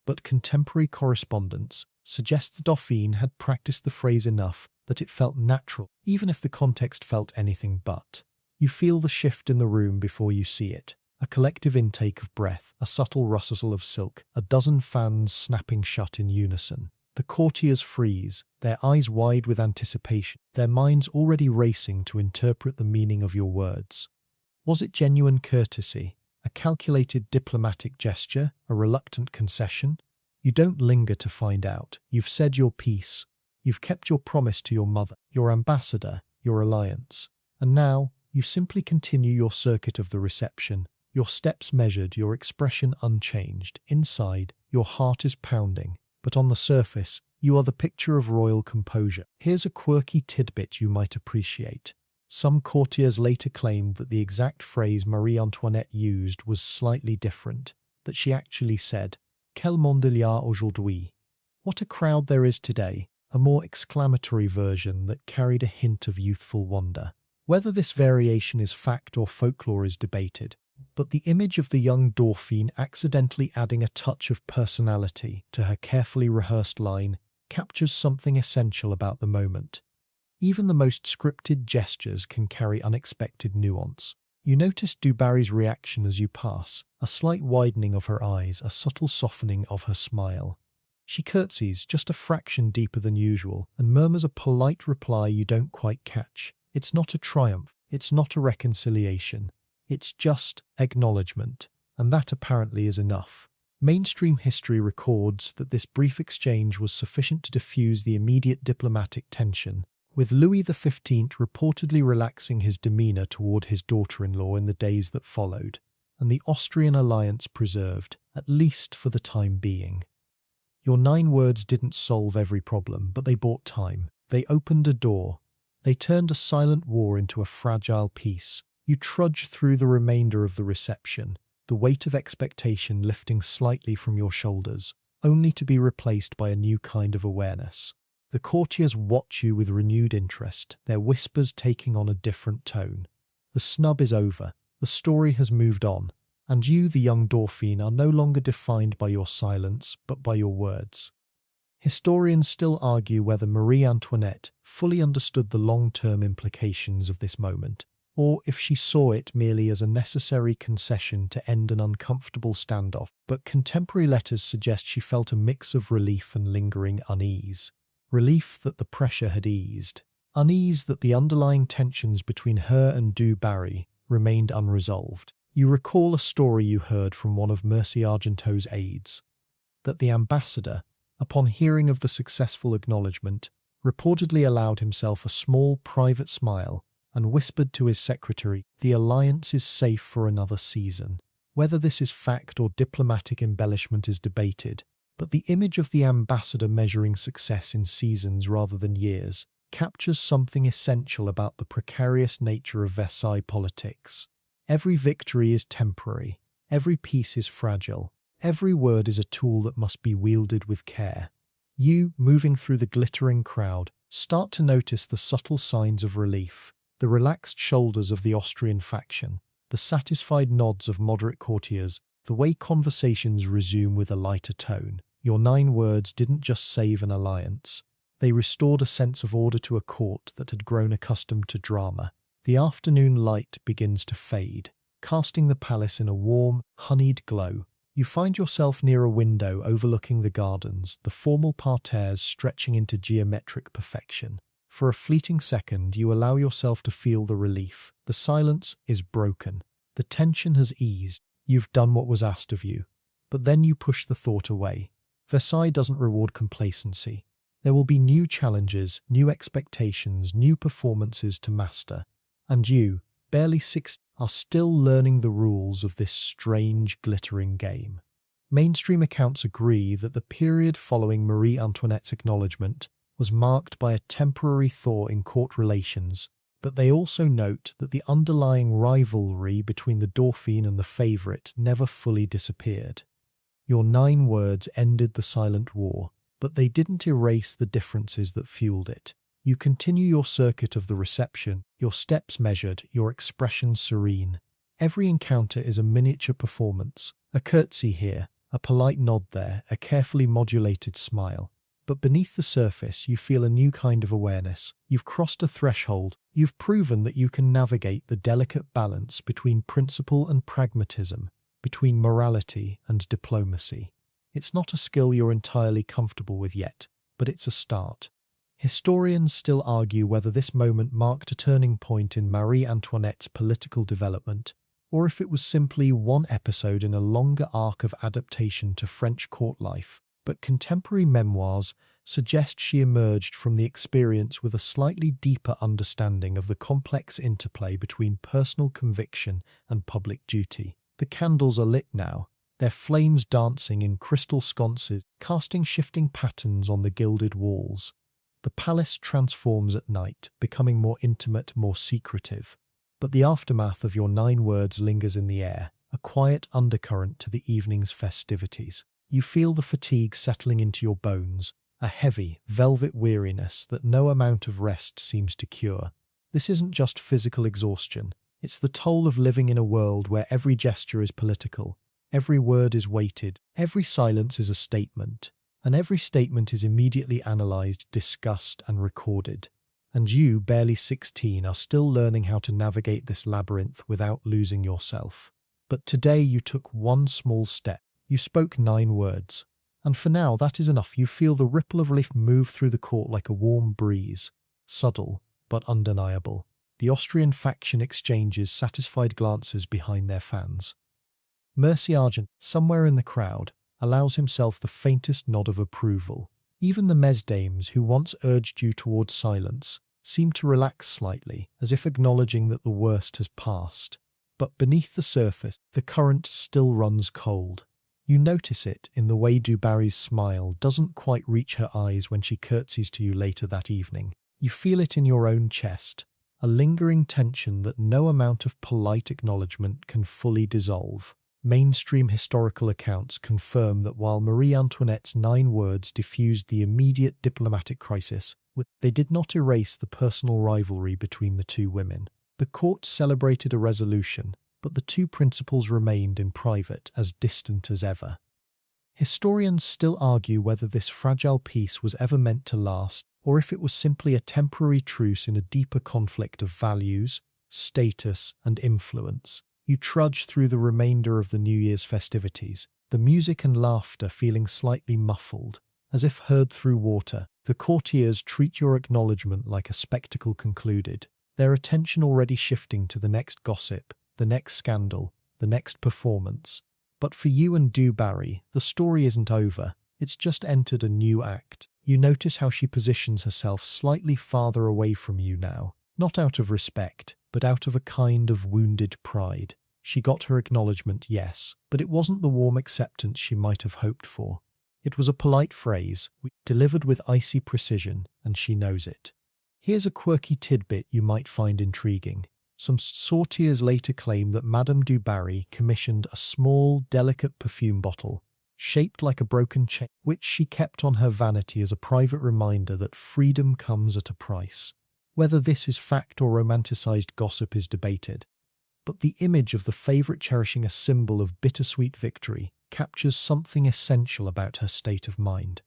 but contemporary correspondence suggests the Dauphine had practiced the phrase enough that it felt natural, even if the context felt anything but. You feel the shift in the room before you see it. A collective intake of breath, a subtle rustle of silk, a dozen fans snapping shut in unison. The courtiers freeze, their eyes wide with anticipation, their minds already racing to interpret the meaning of your words. Was it genuine courtesy, a calculated diplomatic gesture, a reluctant concession? You don't linger to find out. You've said your piece. You've kept your promise to your mother, your ambassador, your alliance. And now, you simply continue your circuit of the reception, your steps measured, your expression unchanged. Inside, your heart is pounding, but on the surface, you are the picture of royal composure. Here's a quirky tidbit you might appreciate. Some courtiers later claimed that the exact phrase Marie Antoinette used was slightly different, that she actually said, Quel monde il y a aujourd'hui? What a crowd there is today, a more exclamatory version that carried a hint of youthful wonder. Whether this variation is fact or folklore is debated, but the image of the young Dauphine accidentally adding a touch of personality to her carefully rehearsed line captures something essential about the moment. Even the most scripted gestures can carry unexpected nuance. You notice du Barry's reaction as you pass, a slight widening of her eyes, a subtle softening of her smile. She curtsies just a fraction deeper than usual and murmurs a polite reply you don't quite catch. It's not a triumph, it's not a reconciliation. It's just acknowledgement, and that apparently is enough. Mainstream history records that this brief exchange was sufficient to diffuse the immediate diplomatic tension, with Louis XV reportedly relaxing his demeanour toward his daughter-in-law in the days that followed, and the Austrian alliance preserved, at least for the time being. Your 9 words didn't solve every problem, but they bought time. They opened a door. They turned a silent war into a fragile peace. You trudge through the remainder of the reception, the weight of expectation lifting slightly from your shoulders, only to be replaced by a new kind of awareness. The courtiers watch you with renewed interest, their whispers taking on a different tone. The snub is over, the story has moved on, and you, the young Dauphin, are no longer defined by your silence, but by your words. Historians still argue whether Marie Antoinette fully understood the long-term implications of this moment, or if she saw it merely as a necessary concession to end an uncomfortable standoff, but contemporary letters suggest she felt a mix of relief and lingering unease. Relief that the pressure had eased, unease that the underlying tensions between her and Du Barry remained unresolved. You recall a story you heard from one of Mercy Argenteau's aides, that the ambassador, upon hearing of the successful acknowledgement, reportedly allowed himself a small private smile and whispered to his secretary, "The alliance is safe for another season." Whether this is fact or diplomatic embellishment is debated, but the image of the ambassador measuring success in seasons rather than years captures something essential about the precarious nature of Versailles politics. Every victory is temporary, every peace is fragile, every word is a tool that must be wielded with care. You, moving through the glittering crowd, start to notice the subtle signs of relief, the relaxed shoulders of the Austrian faction, the satisfied nods of moderate courtiers, the way conversations resume with a lighter tone. Your 9 words didn't just save an alliance. They restored a sense of order to a court that had grown accustomed to drama. The afternoon light begins to fade, casting the palace in a warm, honeyed glow. You find yourself near a window overlooking the gardens, the formal parterres stretching into geometric perfection. For a fleeting second, you allow yourself to feel the relief. The silence is broken. The tension has eased. You've done what was asked of you. But then you push the thought away. Versailles doesn't reward complacency. There will be new challenges, new expectations, new performances to master. And you, barely 6, are still learning the rules of this strange, glittering game. Mainstream accounts agree that the period following Marie Antoinette's acknowledgement was marked by a temporary thaw in court relations, but they also note that the underlying rivalry between the Dauphin and the favourite never fully disappeared. Your 9 words ended the silent war, but they didn't erase the differences that fueled it. You continue your circuit of the reception, your steps measured, your expression serene. Every encounter is a miniature performance, a curtsy here, a polite nod there, a carefully modulated smile. But beneath the surface, you feel a new kind of awareness. You've crossed a threshold. You've proven that you can navigate the delicate balance between principle and pragmatism, between morality and diplomacy. It's not a skill you're entirely comfortable with yet, but it's a start. Historians still argue whether this moment marked a turning point in Marie Antoinette's political development, or if it was simply one episode in a longer arc of adaptation to French court life. But contemporary memoirs suggest she emerged from the experience with a slightly deeper understanding of the complex interplay between personal conviction and public duty. The candles are lit now, their flames dancing in crystal sconces, casting shifting patterns on the gilded walls. The palace transforms at night, becoming more intimate, more secretive. But the aftermath of your 9 words lingers in the air, a quiet undercurrent to the evening's festivities. You feel the fatigue settling into your bones, a heavy, velvet weariness that no amount of rest seems to cure. This isn't just physical exhaustion. It's the toll of living in a world where every gesture is political, every word is weighted, every silence is a statement, and every statement is immediately analysed, discussed, and recorded. And you, barely 16, are still learning how to navigate this labyrinth without losing yourself. But today you took one small step. You spoke 9 words. And for now, that is enough. You feel the ripple of relief move through the court like a warm breeze, subtle but undeniable. The Austrian faction exchanges satisfied glances behind their fans. Mercy Argent, somewhere in the crowd, allows himself the faintest nod of approval. Even the mesdames who once urged you towards silence seem to relax slightly, as if acknowledging that the worst has passed. But beneath the surface, the current still runs cold. You notice it in the way Du Barry's smile doesn't quite reach her eyes when she curtsies to you later that evening. You feel it in your own chest, a lingering tension that no amount of polite acknowledgement can fully dissolve. Mainstream historical accounts confirm that while Marie Antoinette's 9 words diffused the immediate diplomatic crisis, they did not erase the personal rivalry between the two women. The court celebrated a resolution, but the two principals remained in private as distant as ever. Historians still argue whether this fragile peace was ever meant to last, or if it was simply a temporary truce in a deeper conflict of values, status, and influence. You trudge through the remainder of the New Year's festivities, the music and laughter feeling slightly muffled, as if heard through water. The courtiers treat your acknowledgement like a spectacle concluded, their attention already shifting to the next gossip, the next scandal, the next performance. But for you and Du Barry, the story isn't over, it's just entered a new act. You notice how she positions herself slightly farther away from you now, not out of respect, but out of a kind of wounded pride. She got her acknowledgement, yes, but it wasn't the warm acceptance she might have hoped for. It was a polite phrase, delivered with icy precision, and she knows it. Here's a quirky tidbit you might find intriguing. Some sources later claim that Madame du Barry commissioned a small, delicate perfume bottle, shaped like a broken chain, which she kept on her vanity as a private reminder that freedom comes at a price. Whether this is fact or romanticized gossip is debated, but the image of the favourite cherishing a symbol of bittersweet victory captures something essential about her state of mind.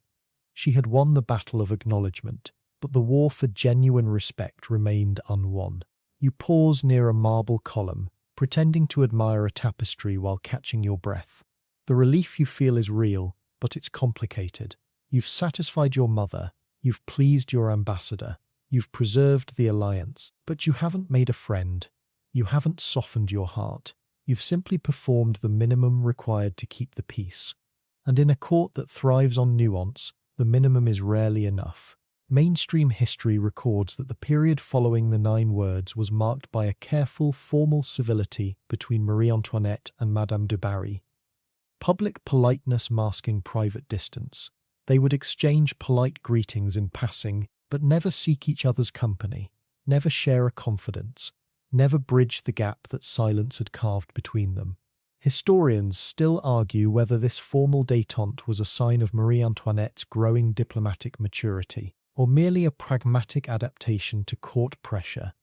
She had won the battle of acknowledgement, but the war for genuine respect remained unwon. You pause near a marble column, pretending to admire a tapestry while catching your breath. The relief you feel is real, but it's complicated. You've satisfied your mother, you've pleased your ambassador, you've preserved the alliance, but you haven't made a friend. You haven't softened your heart. You've simply performed the minimum required to keep the peace. And in a court that thrives on nuance, the minimum is rarely enough. Mainstream history records that the period following the 9 words was marked by a careful, formal civility between Marie Antoinette and Madame du Barry. Public politeness masking private distance. They would exchange polite greetings in passing, but never seek each other's company, never share a confidence, never bridge the gap that silence had carved between them. Historians still argue whether this formal détente was a sign of Marie Antoinette's growing diplomatic maturity, or merely a pragmatic adaptation to court pressure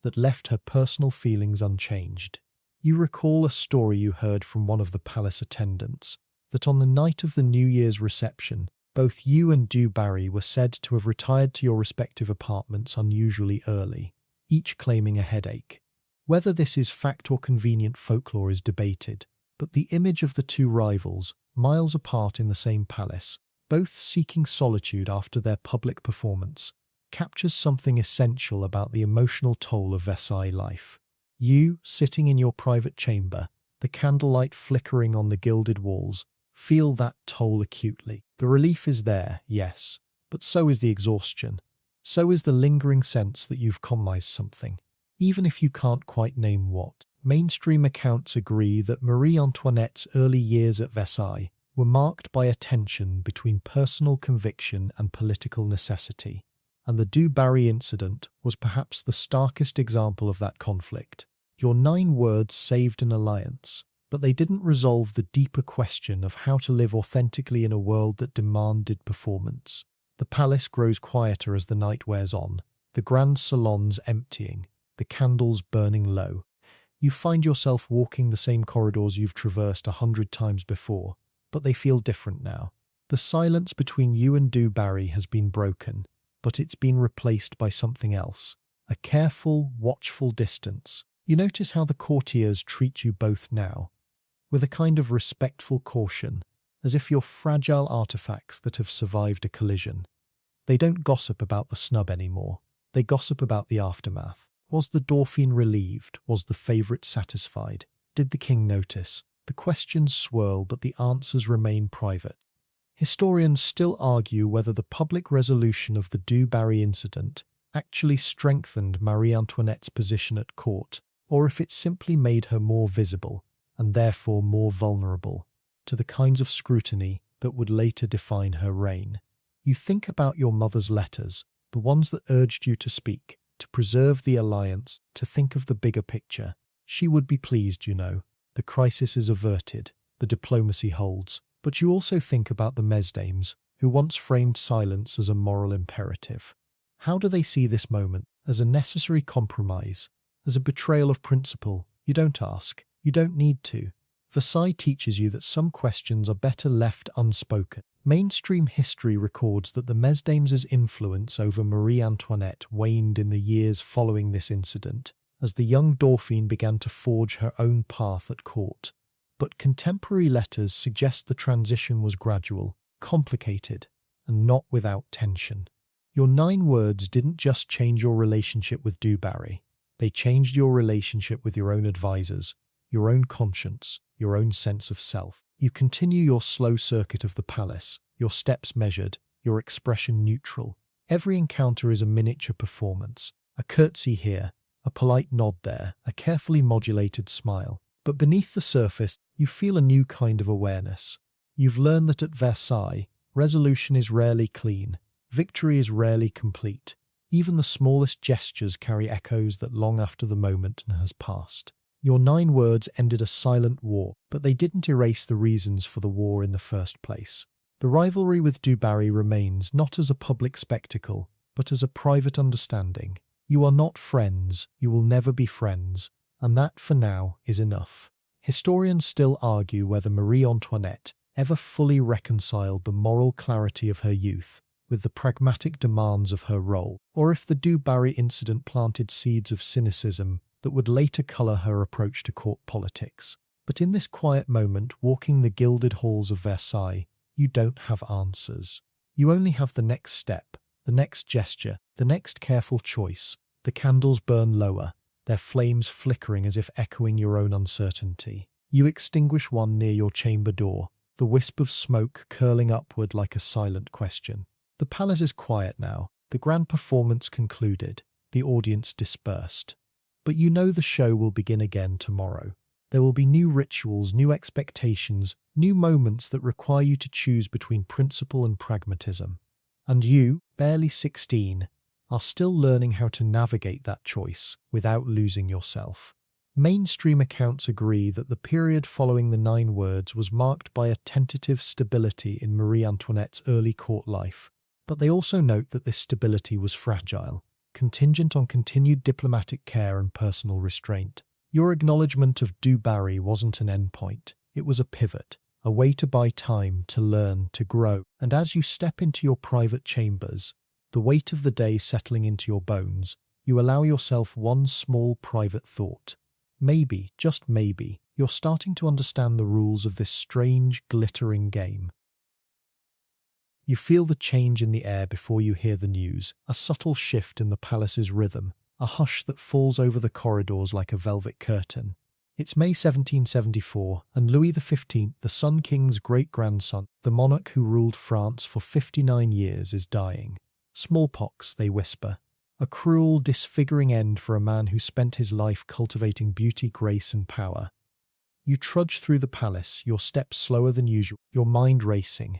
that left her personal feelings unchanged. You recall a story you heard from one of the palace attendants, that on the night of the New Year's reception, both you and Du Barry were said to have retired to your respective apartments unusually early, each claiming a headache. Whether this is fact or convenient folklore is debated, but the image of the two rivals, miles apart in the same palace, both seeking solitude after their public performance, captures something essential about the emotional toll of Versailles life. You, sitting in your private chamber, the candlelight flickering on the gilded walls, feel that toll acutely. The relief is there, yes, but so is the exhaustion. So is the lingering sense that you've compromised something, even if you can't quite name what. Mainstream accounts agree that Marie Antoinette's early years at Versailles were marked by a tension between personal conviction and political necessity, and the Du Barry incident was perhaps the starkest example of that conflict. Your 9 words saved an alliance, but they didn't resolve the deeper question of how to live authentically in a world that demanded performance. The palace grows quieter as the night wears on, the grand salons emptying, the candles burning low. You find yourself walking the same corridors you've traversed 100 times before, but they feel different now. The silence between you and Du Barry has been broken, but it's been replaced by something else, a careful, watchful distance. You notice how the courtiers treat you both now, with a kind of respectful caution, as if you're fragile artifacts that have survived a collision. They don't gossip about the snub anymore. They gossip about the aftermath. Was the Dauphin relieved? Was the favourite satisfied? Did the king notice? The questions swirl, but the answers remain private. Historians still argue whether the public resolution of the Du Barry incident actually strengthened Marie Antoinette's position at court, or if it simply made her more visible, and therefore more vulnerable, to the kinds of scrutiny that would later define her reign. You think about your mother's letters, the ones that urged you to speak, to preserve the alliance, to think of the bigger picture. She would be pleased, you know. The crisis is averted, the diplomacy holds. But you also think about the mesdames, who once framed silence as a moral imperative. How do they see this moment? As a necessary compromise? As a betrayal of principle? You don't ask. You don't need to. Versailles teaches you that some questions are better left unspoken. Mainstream history records that the mesdames' influence over Marie Antoinette waned in the years following this incident, as the young Dauphine began to forge her own path at court. But contemporary letters suggest the transition was gradual, complicated, and not without tension. Your 9 words didn't just change your relationship with Du Barry. They changed your relationship with your own advisors, your own conscience, your own sense of self. You continue your slow circuit of the palace, your steps measured, your expression neutral. Every encounter is a miniature performance. A curtsy here, a polite nod there, a carefully modulated smile. But beneath the surface, you feel a new kind of awareness. You've learned that at Versailles, resolution is rarely clean, victory is rarely complete. Even the smallest gestures carry echoes that long after the moment has passed. Your 9 words ended a silent war, but they didn't erase the reasons for the war in the first place. The rivalry with Du Barry remains not as a public spectacle, but as a private understanding. You are not friends, you will never be friends, and that, for now, is enough. Historians still argue whether Marie Antoinette ever fully reconciled the moral clarity of her youth with the pragmatic demands of her role, or if the Du Barry incident planted seeds of cynicism that would later colour her approach to court politics. But in this quiet moment, walking the gilded halls of Versailles, you don't have answers. You only have the next step, the next gesture, the next careful choice. The candles burn lower, their flames flickering as if echoing your own uncertainty. You extinguish one near your chamber door, the wisp of smoke curling upward like a silent question. The palace is quiet now, the grand performance concluded, the audience dispersed. But you know the show will begin again tomorrow. There will be new rituals, new expectations, new moments that require you to choose between principle and pragmatism. And you, barely 16, are still learning how to navigate that choice without losing yourself. Mainstream accounts agree that the period following the 9 words was marked by a tentative stability in Marie Antoinette's early court life, but they also note that this stability was fragile, contingent on continued diplomatic care and personal restraint. Your acknowledgement of Du Barry wasn't an endpoint, it was a pivot, a way to buy time, to learn, to grow. And as you step into your private chambers, the weight of the day settling into your bones, you allow yourself one small private thought. Maybe, just maybe, you're starting to understand the rules of this strange, glittering game. You feel the change in the air before you hear the news, a subtle shift in the palace's rhythm, a hush that falls over the corridors like a velvet curtain. It's May 1774, and Louis XV, the Sun King's great-grandson, the monarch who ruled France for 59 years, is dying. Smallpox, they whisper. A cruel, disfiguring end for a man who spent his life cultivating beauty, grace, and power. You trudge through the palace, your steps slower than usual, your mind racing.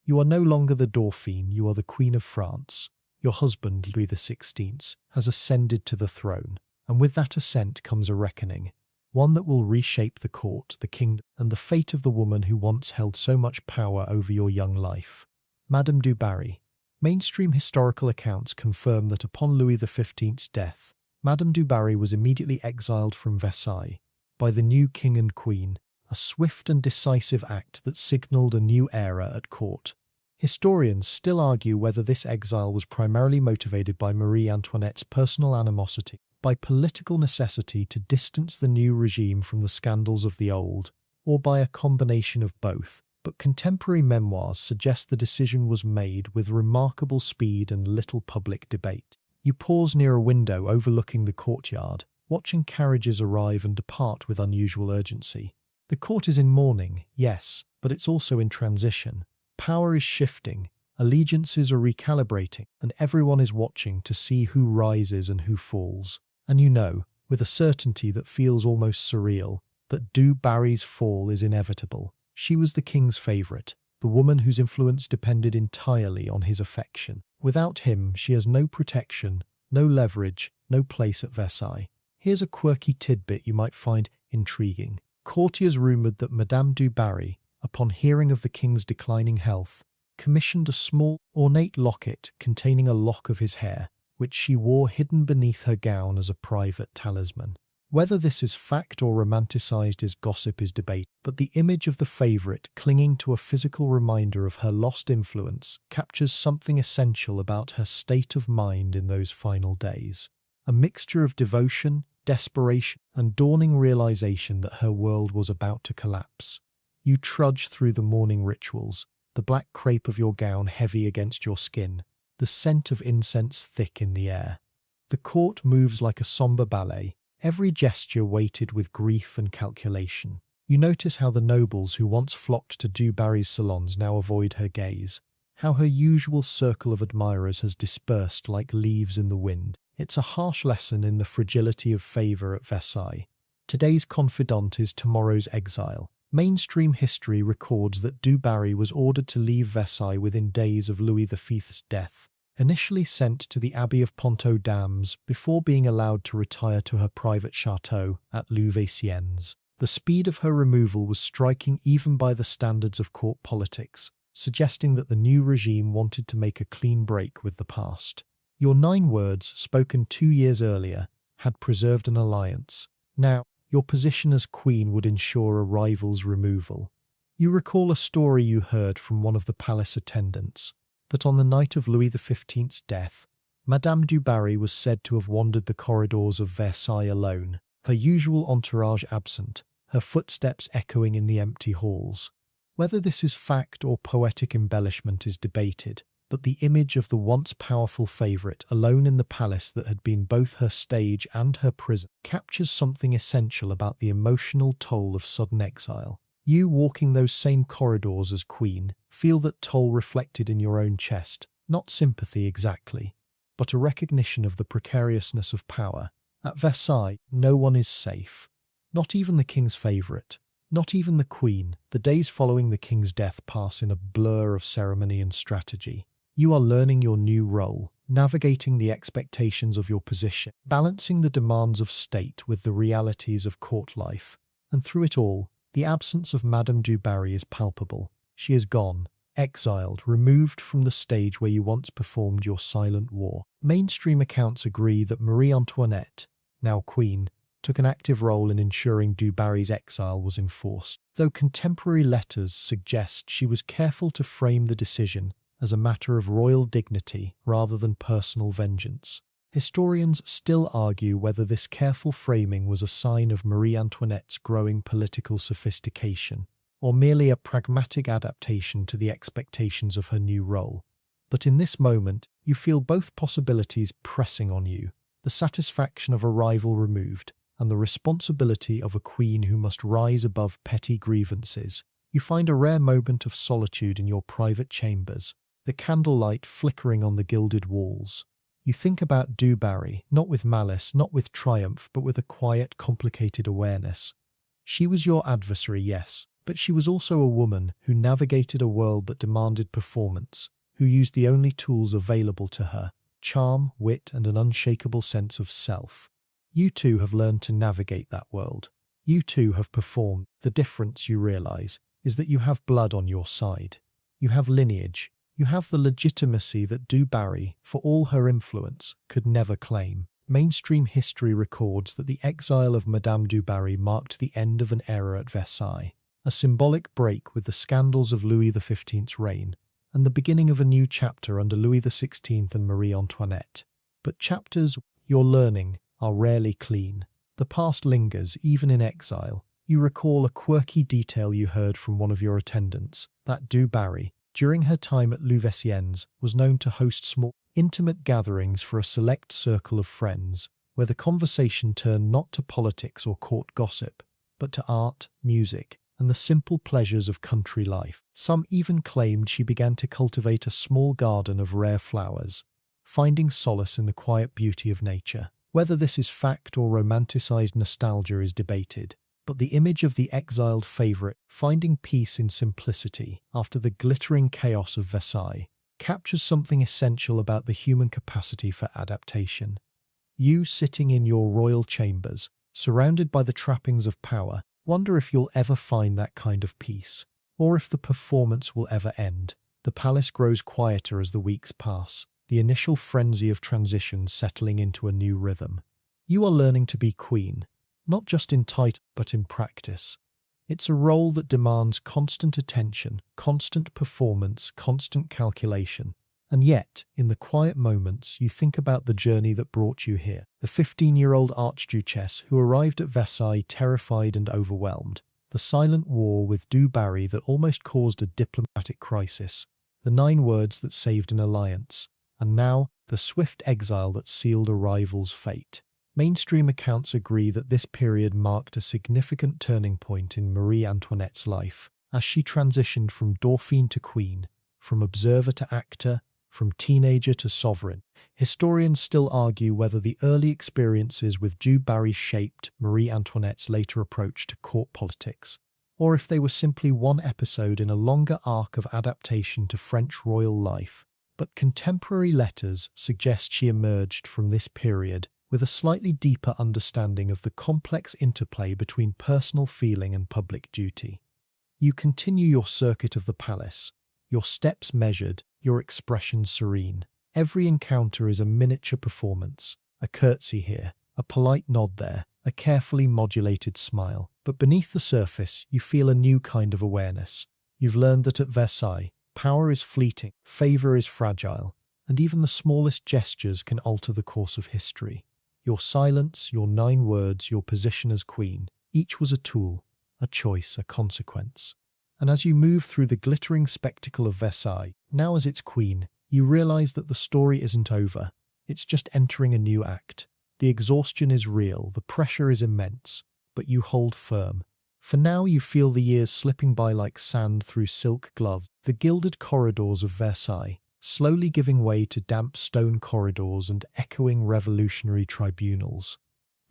You are no longer the Dauphine, you are the Queen of France. Your husband, Louis XVI, has ascended to the throne, and with that ascent comes a reckoning, one that will reshape the court, the kingdom, and the fate of the woman who once held so much power over your young life. Madame du Barry. Mainstream historical accounts confirm that upon Louis XV's death, Madame du Barry was immediately exiled from Versailles by the new king and queen, a swift and decisive act that signalled a new era at court. Historians still argue whether this exile was primarily motivated by Marie Antoinette's personal animosity, by political necessity to distance the new regime from the scandals of the old, or by a combination of both. But contemporary memoirs suggest the decision was made with remarkable speed and little public debate. You pause near a window overlooking the courtyard, watching carriages arrive and depart with unusual urgency. The court is in mourning, yes, but it's also in transition. Power is shifting, allegiances are recalibrating, and everyone is watching to see who rises and who falls. And you know, with a certainty that feels almost surreal, that Du Barry's fall is inevitable. She was the king's favourite, the woman whose influence depended entirely on his affection. Without him, she has no protection, no leverage, no place at Versailles. Here's a quirky tidbit you might find intriguing. Courtiers rumoured that Madame du Barry, upon hearing of the king's declining health, commissioned a small, ornate locket containing a lock of his hair, which she wore hidden beneath her gown as a private talisman. Whether this is fact or romanticised as gossip is debate, but the image of the favourite clinging to a physical reminder of her lost influence captures something essential about her state of mind in those final days. A mixture of devotion, desperation, and dawning realisation that her world was about to collapse. You trudge through the morning rituals, the black crepe of your gown heavy against your skin, the scent of incense thick in the air. The court moves like a sombre ballet, every gesture weighted with grief and calculation. You notice how the nobles who once flocked to du Barry's salons now avoid her gaze, how her usual circle of admirers has dispersed like leaves in the wind. It's a harsh lesson in the fragility of favour at Versailles. Today's confidant is tomorrow's exile. Mainstream history records that du Barry was ordered to leave Versailles within days of Louis V's death, initially sent to the Abbey of Pont-aux-Dames before being allowed to retire to her private chateau at Louveciennes. The speed of her removal was striking even by the standards of court politics, suggesting that the new regime wanted to make a clean break with the past. Your 9 words, spoken 2 years earlier, had preserved an alliance. Now, your position as queen would ensure a rival's removal. You recall a story you heard from one of the palace attendants, that on the night of Louis XV's death, Madame du Barry was said to have wandered the corridors of Versailles alone, her usual entourage absent, her footsteps echoing in the empty halls. Whether this is fact or poetic embellishment is debated, but the image of the once powerful favourite alone in the palace that had been both her stage and her prison captures something essential about the emotional toll of sudden exile. You, walking those same corridors as queen, feel that toll reflected in your own chest, not sympathy exactly, but a recognition of the precariousness of power. At Versailles, no one is safe. Not even the king's favourite. Not even the queen. The days following the king's death pass in a blur of ceremony and strategy. You are learning your new role, navigating the expectations of your position, balancing the demands of state with the realities of court life. And through it all, the absence of Madame du Barry is palpable. She is gone, exiled, removed from the stage where you once performed your silent war. Mainstream accounts agree that Marie Antoinette, now queen, took an active role in ensuring du Barry's exile was enforced, though contemporary letters suggest she was careful to frame the decision as a matter of royal dignity rather than personal vengeance. Historians still argue whether this careful framing was a sign of Marie Antoinette's growing political sophistication, or merely a pragmatic adaptation to the expectations of her new role. But in this moment, you feel both possibilities pressing on you, the satisfaction of a rival removed, and the responsibility of a queen who must rise above petty grievances. You find a rare moment of solitude in your private chambers, the candlelight flickering on the gilded walls. You think about du Barry, not with malice, not with triumph, but with a quiet, complicated awareness. She was your adversary, yes, but she was also a woman who navigated a world that demanded performance, who used the only tools available to her, charm, wit, and an unshakable sense of self. You too have learned to navigate that world. You too have performed. The difference, you realize, is that you have blood on your side. You have lineage. You have the legitimacy that du Barry, for all her influence, could never claim. Mainstream history records that the exile of Madame du Barry marked the end of an era at Versailles, a symbolic break with the scandals of Louis XV's reign, and the beginning of a new chapter under Louis XVI and Marie Antoinette. But chapters, you're learning, are rarely clean. The past lingers, even in exile. You recall a quirky detail you heard from one of your attendants, that du Barry, during her time at Louveciennes, was known to host small, intimate gatherings for a select circle of friends, where the conversation turned not to politics or court gossip, but to art, music, and the simple pleasures of country life. Some even claimed she began to cultivate a small garden of rare flowers, finding solace in the quiet beauty of nature. Whether this is fact or romanticized nostalgia is debated, but the image of the exiled favourite finding peace in simplicity after the glittering chaos of Versailles captures something essential about the human capacity for adaptation. You, sitting in your royal chambers, surrounded by the trappings of power, wonder if you'll ever find that kind of peace, or if the performance will ever end. The palace grows quieter as the weeks pass, the initial frenzy of transition settling into a new rhythm. You are learning to be queen, not just in title but in practice. It's a role that demands constant attention, constant performance, constant calculation. And yet, in the quiet moments, you think about the journey that brought you here. The 15-year-old archduchess who arrived at Versailles terrified and overwhelmed. The silent war with Du Barry that almost caused a diplomatic crisis. The 9 words that saved an alliance. And now, the swift exile that sealed a rival's fate. Mainstream accounts agree that this period marked a significant turning point in Marie Antoinette's life, as she transitioned from Dauphine to queen, from observer to actor, from teenager to sovereign. Historians still argue whether the early experiences with Du Barry shaped Marie Antoinette's later approach to court politics, or if they were simply one episode in a longer arc of adaptation to French royal life. But contemporary letters suggest she emerged from this period with a slightly deeper understanding of the complex interplay between personal feeling and public duty. You continue your circuit of the palace, your steps measured, your expressions serene. Every encounter is a miniature performance, a curtsy here, a polite nod there, a carefully modulated smile. But beneath the surface, you feel a new kind of awareness. You've learned that at Versailles, power is fleeting, favor is fragile, and even the smallest gestures can alter the course of history. Your silence, your 9 words, your position as queen, each was a tool, a choice, a consequence. And as you move through the glittering spectacle of Versailles, now as its queen, you realize that the story isn't over. It's just entering a new act. The exhaustion is real, the pressure is immense, but you hold firm. For now you feel the years slipping by like sand through silk gloves, the gilded corridors of Versailles, slowly giving way to damp stone corridors and echoing revolutionary tribunals.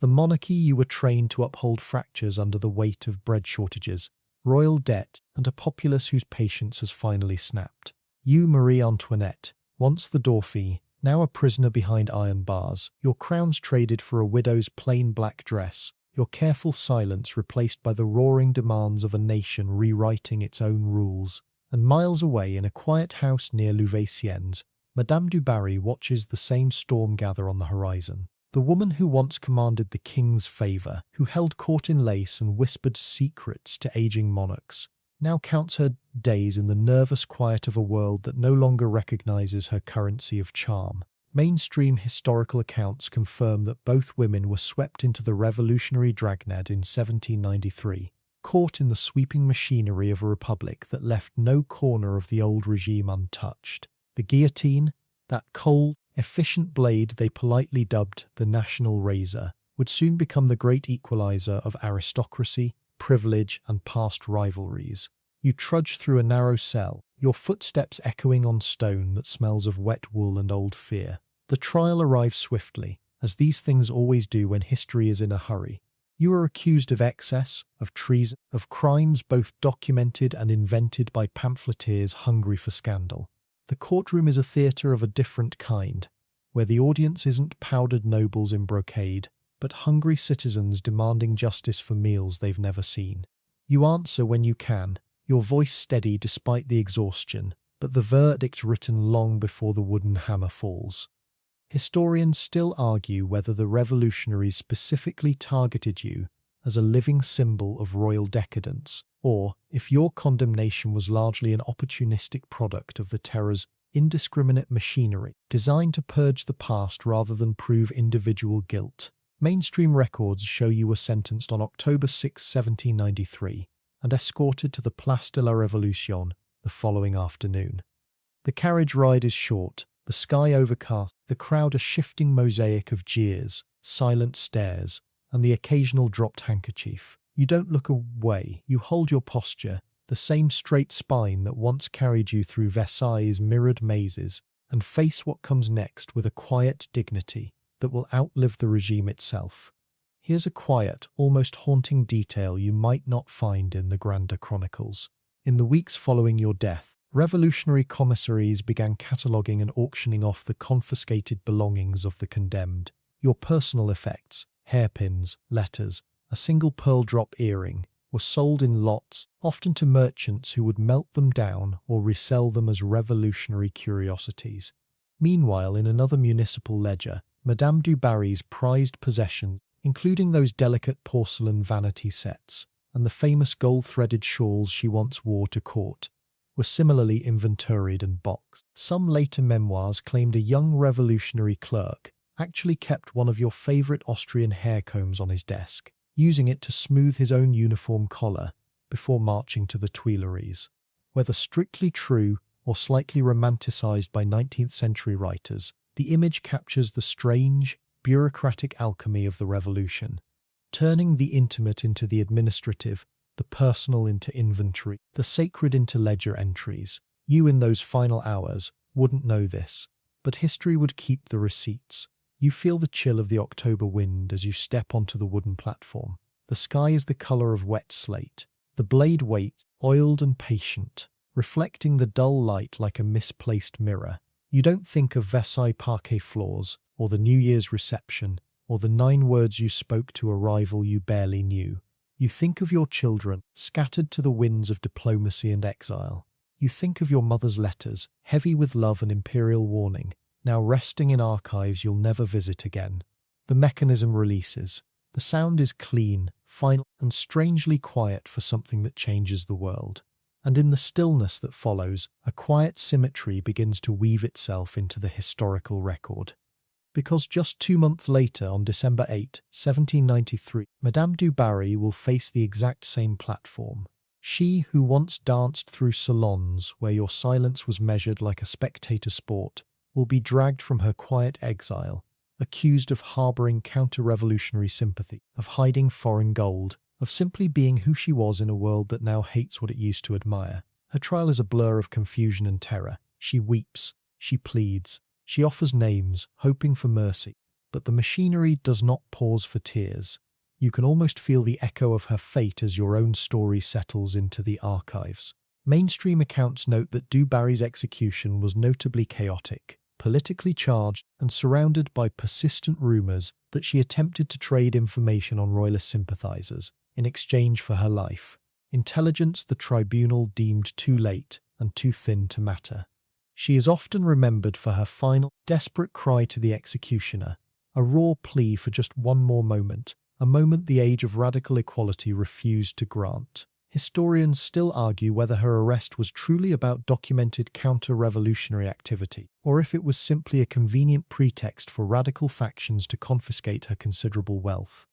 The monarchy you were trained to uphold fractures under the weight of bread shortages, royal debt, and a populace whose patience has finally snapped. You, Marie Antoinette, once the Dauphine, now a prisoner behind iron bars, your crowns traded for a widow's plain black dress, your careful silence replaced by the roaring demands of a nation rewriting its own rules. And miles away in a quiet house near Louveciennes, Madame du Barry watches the same storm gather on the horizon. The woman who once commanded the king's favour, who held court in lace and whispered secrets to aging monarchs, now counts her days in the nervous quiet of a world that no longer recognises her currency of charm. Mainstream historical accounts confirm that both women were swept into the revolutionary dragnet in 1793. Caught in the sweeping machinery of a republic that left no corner of the old regime untouched. The guillotine, that cold, efficient blade they politely dubbed the national razor, would soon become the great equalizer of aristocracy, privilege, and past rivalries. You trudge through a narrow cell, your footsteps echoing on stone that smells of wet wool and old fear. The trial arrives swiftly, as these things always do when history is in a hurry. You are accused of excess, of treason, of crimes both documented and invented by pamphleteers hungry for scandal. The courtroom is a theatre of a different kind, where the audience isn't powdered nobles in brocade, but hungry citizens demanding justice for meals they've never seen. You answer when you can, your voice steady despite the exhaustion, but the verdict written long before the wooden hammer falls. Historians still argue whether the revolutionaries specifically targeted you as a living symbol of royal decadence, or if your condemnation was largely an opportunistic product of the terror's indiscriminate machinery, designed to purge the past rather than prove individual guilt. Mainstream records show you were sentenced on October 6, 1793, and escorted to the Place de la Révolution the following afternoon. The carriage ride is short, the sky overcast, the crowd a shifting mosaic of jeers, silent stares, and the occasional dropped handkerchief. You don't look away, you hold your posture, the same straight spine that once carried you through Versailles' mirrored mazes, and face what comes next with a quiet dignity that will outlive the regime itself. Here's a quiet, almost haunting detail you might not find in the grander chronicles. In the weeks following your death, Revolutionary commissaries began cataloguing and auctioning off the confiscated belongings of the condemned. Your personal effects, hairpins, letters, a single pearl drop earring, were sold in lots, often to merchants who would melt them down or resell them as revolutionary curiosities. Meanwhile, in another municipal ledger, Madame du Barry's prized possessions, including those delicate porcelain vanity sets and the famous gold-threaded shawls she once wore to court, were similarly inventoried and boxed. Some later memoirs claimed a young revolutionary clerk actually kept one of your favourite Austrian hair combs on his desk, using it to smooth his own uniform collar before marching to the Tuileries. Whether strictly true or slightly romanticised by 19th century writers, the image captures the strange, bureaucratic alchemy of the revolution, turning the intimate into the administrative, the personal into inventory, the sacred into ledger entries. You in those final hours wouldn't know this, but history would keep the receipts. You feel the chill of the October wind as you step onto the wooden platform. The sky is the colour of wet slate. The blade waits, oiled and patient, reflecting the dull light like a misplaced mirror. You don't think of Versailles parquet floors, or the New Year's reception, or the 9 words you spoke to a rival you barely knew. You think of your children, scattered to the winds of diplomacy and exile. You think of your mother's letters, heavy with love and imperial warning, now resting in archives you'll never visit again. The mechanism releases. The sound is clean, final, and strangely quiet for something that changes the world. And in the stillness that follows, a quiet symmetry begins to weave itself into the historical record. Because just 2 months later, on December 8, 1793, Madame du Barry will face the exact same platform. She who once danced through salons where your silence was measured like a spectator sport will be dragged from her quiet exile, accused of harbouring counter-revolutionary sympathy, of hiding foreign gold, of simply being who she was in a world that now hates what it used to admire. Her trial is a blur of confusion and terror. She weeps, she pleads, she offers names, hoping for mercy. But the machinery does not pause for tears. You can almost feel the echo of her fate as your own story settles into the archives. Mainstream accounts note that du Barry's execution was notably chaotic, politically charged, and surrounded by persistent rumours that she attempted to trade information on royalist sympathisers in exchange for her life. Intelligence the tribunal deemed too late and too thin to matter. She is often remembered for her final, desperate cry to the executioner, a raw plea for just one more moment, a moment the age of radical equality refused to grant. Historians still argue whether her arrest was truly about documented counter-revolutionary activity, or if it was simply a convenient pretext for radical factions to confiscate her considerable wealth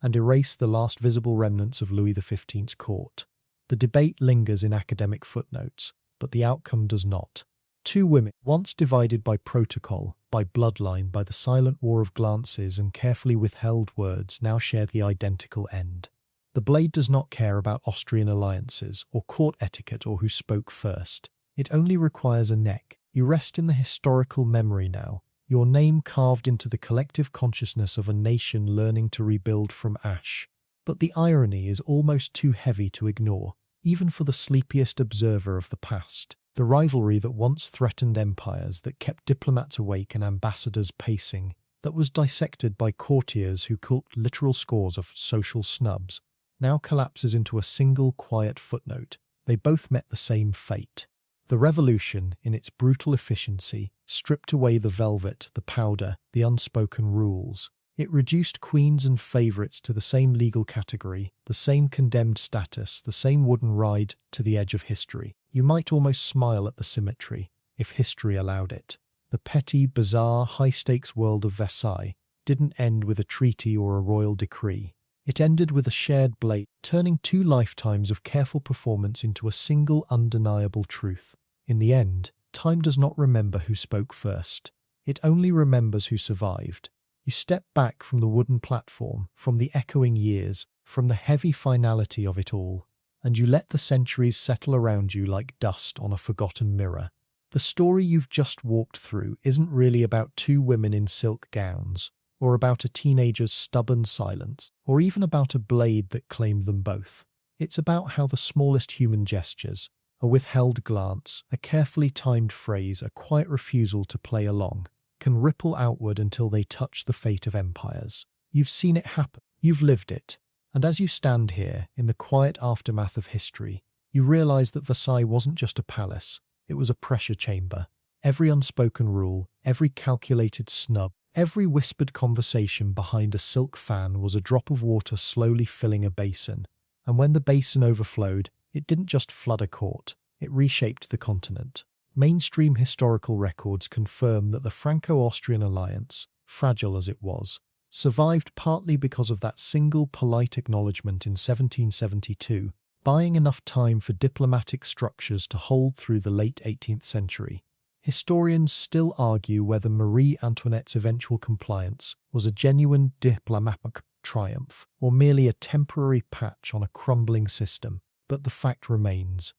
and erase the last visible remnants of Louis XV's court. The debate lingers in academic footnotes, but the outcome does not. 2 women, once divided by protocol, by bloodline, by the silent war of glances and carefully withheld words, now share the identical end. The blade does not care about Austrian alliances or court etiquette or who spoke first. It only requires a neck. You rest in the historical memory now, your name carved into the collective consciousness of a nation learning to rebuild from ash. But the irony is almost too heavy to ignore, even for the sleepiest observer of the past. The rivalry that once threatened empires, that kept diplomats awake and ambassadors pacing, that was dissected by courtiers who cooked literal scores of social snubs, now collapses into a single quiet footnote. They both met the same fate. The revolution, in its brutal efficiency, stripped away the velvet, the powder, the unspoken rules. It reduced queens and favourites to the same legal category, the same condemned status, the same wooden ride to the edge of history. You might almost smile at the symmetry, if history allowed it. The petty, bizarre, high-stakes world of Versailles didn't end with a treaty or a royal decree. It ended with a shared blade, turning 2 lifetimes of careful performance into a single undeniable truth. In the end, time does not remember who spoke first. It only remembers who survived. You step back from the wooden platform, from the echoing years, from the heavy finality of it all, and you let the centuries settle around you like dust on a forgotten mirror. The story you've just walked through isn't really about 2 women in silk gowns, or about a teenager's stubborn silence, or even about a blade that claimed them both. It's about how the smallest human gestures, A withheld glance, a carefully timed phrase, a quiet refusal to play along, can ripple outward until they touch the fate of empires. You've seen it happen. You've lived it. And as you stand here, in the quiet aftermath of history, you realize that Versailles wasn't just a palace, it was a pressure chamber. Every unspoken rule, every calculated snub, every whispered conversation behind a silk fan was a drop of water slowly filling a basin. And when the basin overflowed, it didn't just flood a court, it reshaped the continent. Mainstream historical records confirm that the Franco-Austrian alliance, fragile as it was, survived partly because of that single polite acknowledgement in 1772, buying enough time for diplomatic structures to hold through the late 18th century. Historians still argue whether Marie Antoinette's eventual compliance was a genuine diplomatic triumph or merely a temporary patch on a crumbling system, but the fact remains.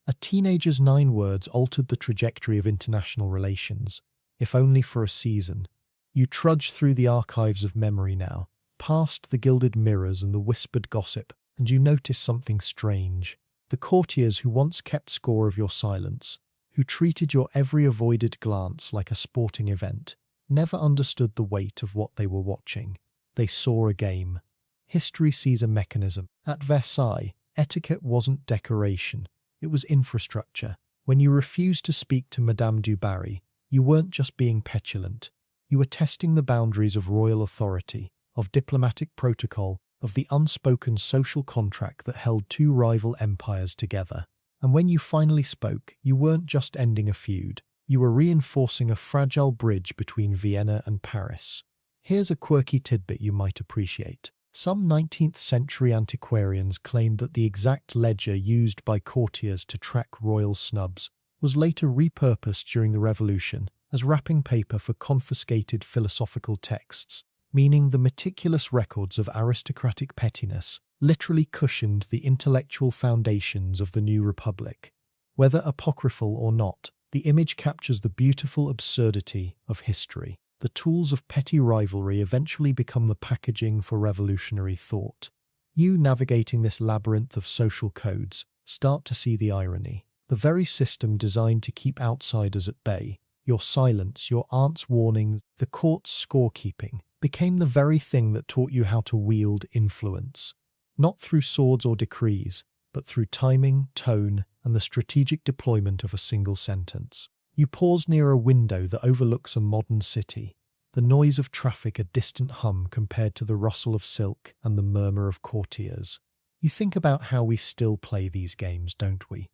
A teenager's 9 words altered the trajectory of international relations, if only for a season. You trudge through the archives of memory now, past the gilded mirrors and the whispered gossip, and you notice something strange. The courtiers who once kept score of your silence, who treated your every avoided glance like a sporting event, never understood the weight of what they were watching. They saw a game. History sees a mechanism. At Versailles, etiquette wasn't decoration, it was infrastructure. When you refused to speak to Madame du Barry, you weren't just being petulant. You were testing the boundaries of royal authority, of diplomatic protocol, of the unspoken social contract that held 2 rival empires together. And when you finally spoke, you weren't just ending a feud, you were reinforcing a fragile bridge between Vienna and Paris. Here's a quirky tidbit you might appreciate. Some 19th century antiquarians claimed that the exact ledger used by courtiers to track royal snubs was later repurposed during the Revolution as wrapping paper for confiscated philosophical texts, meaning the meticulous records of aristocratic pettiness literally cushioned the intellectual foundations of the new republic. Whether apocryphal or not, the image captures the beautiful absurdity of history. The tools of petty rivalry eventually become the packaging for revolutionary thought. You, navigating this labyrinth of social codes, start to see the irony. The very system designed to keep outsiders at bay, your silence, your aunt's warnings, the court's scorekeeping, became the very thing that taught you how to wield influence. Not through swords or decrees, but through timing, tone, and the strategic deployment of a single sentence. You pause near a window that overlooks a modern city, the noise of traffic a distant hum compared to the rustle of silk and the murmur of courtiers. You think about how we still play these games, don't we?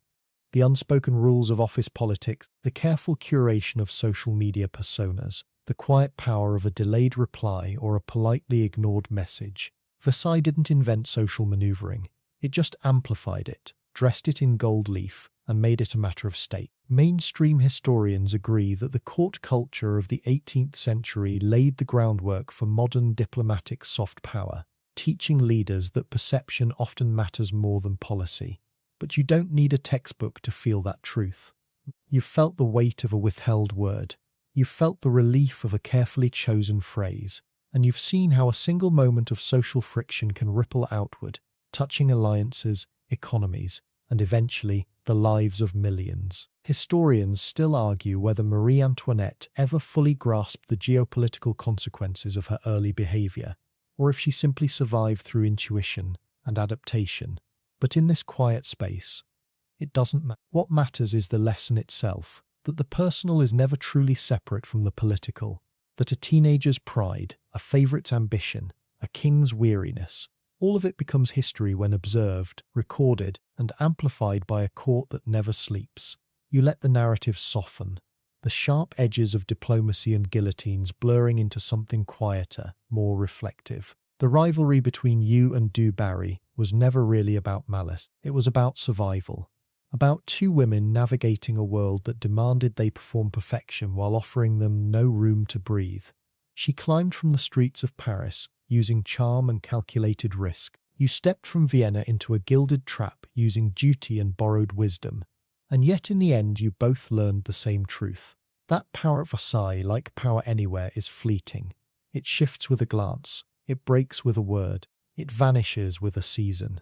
The unspoken rules of office politics, the careful curation of social media personas, the quiet power of a delayed reply or a politely ignored message. Versailles didn't invent social maneuvering. It just amplified it, dressed it in gold leaf, and made it a matter of state. Mainstream historians agree that the court culture of the 18th century laid the groundwork for modern diplomatic soft power, teaching leaders that perception often matters more than policy. But you don't need a textbook to feel that truth. You've felt the weight of a withheld word. You've felt the relief of a carefully chosen phrase. And you've seen how a single moment of social friction can ripple outward, touching alliances, economies, and eventually the lives of millions. Historians still argue whether Marie Antoinette ever fully grasped the geopolitical consequences of her early behavior, or if she simply survived through intuition and adaptation. But in this quiet space, it doesn't matter. What matters is the lesson itself, that the personal is never truly separate from the political, that a teenager's pride, a favourite's ambition, a king's weariness, all of it becomes history when observed, recorded, and amplified by a court that never sleeps. You let the narrative soften, the sharp edges of diplomacy and guillotines blurring into something quieter, more reflective. The rivalry between you and Du Barry was never really about malice. It was about survival. About 2 women navigating a world that demanded they perform perfection while offering them no room to breathe. She climbed from the streets of Paris, using charm and calculated risk. You stepped from Vienna into a gilded trap, using duty and borrowed wisdom. And yet in the end you both learned the same truth. That power at Versailles, like power anywhere, is fleeting. It shifts with a glance. It breaks with a word. It vanishes with a season.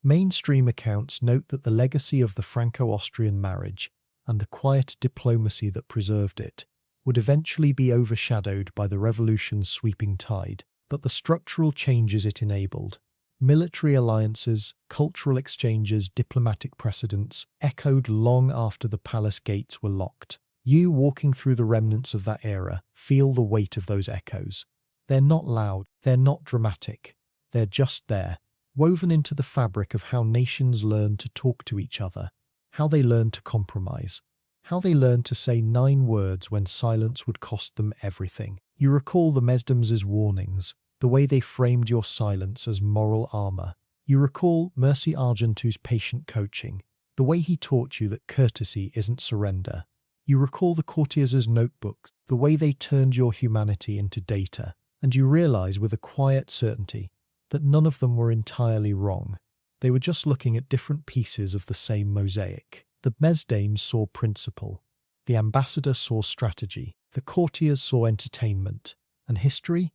Mainstream accounts note that the legacy of the Franco-Austrian marriage and the quiet diplomacy that preserved it would eventually be overshadowed by the revolution's sweeping tide, but the structural changes it enabled, military alliances, cultural exchanges, diplomatic precedents, echoed long after the palace gates were locked. You, walking through the remnants of that era, feel the weight of those echoes. They're not loud, they're not dramatic, they're just there, woven into the fabric of how nations learn to talk to each other, how they learn to compromise, how they learn to say 9 words when silence would cost them everything. You recall the Mesdames' warnings, the way they framed your silence as moral armor. You recall Mercy Argento's patient coaching, the way he taught you that courtesy isn't surrender. You recall the courtiers' notebooks, the way they turned your humanity into data, and you realize with a quiet certainty that none of them were entirely wrong. They were just looking at different pieces of the same mosaic. The mesdames saw principle, the ambassador saw strategy, the courtiers saw entertainment, and history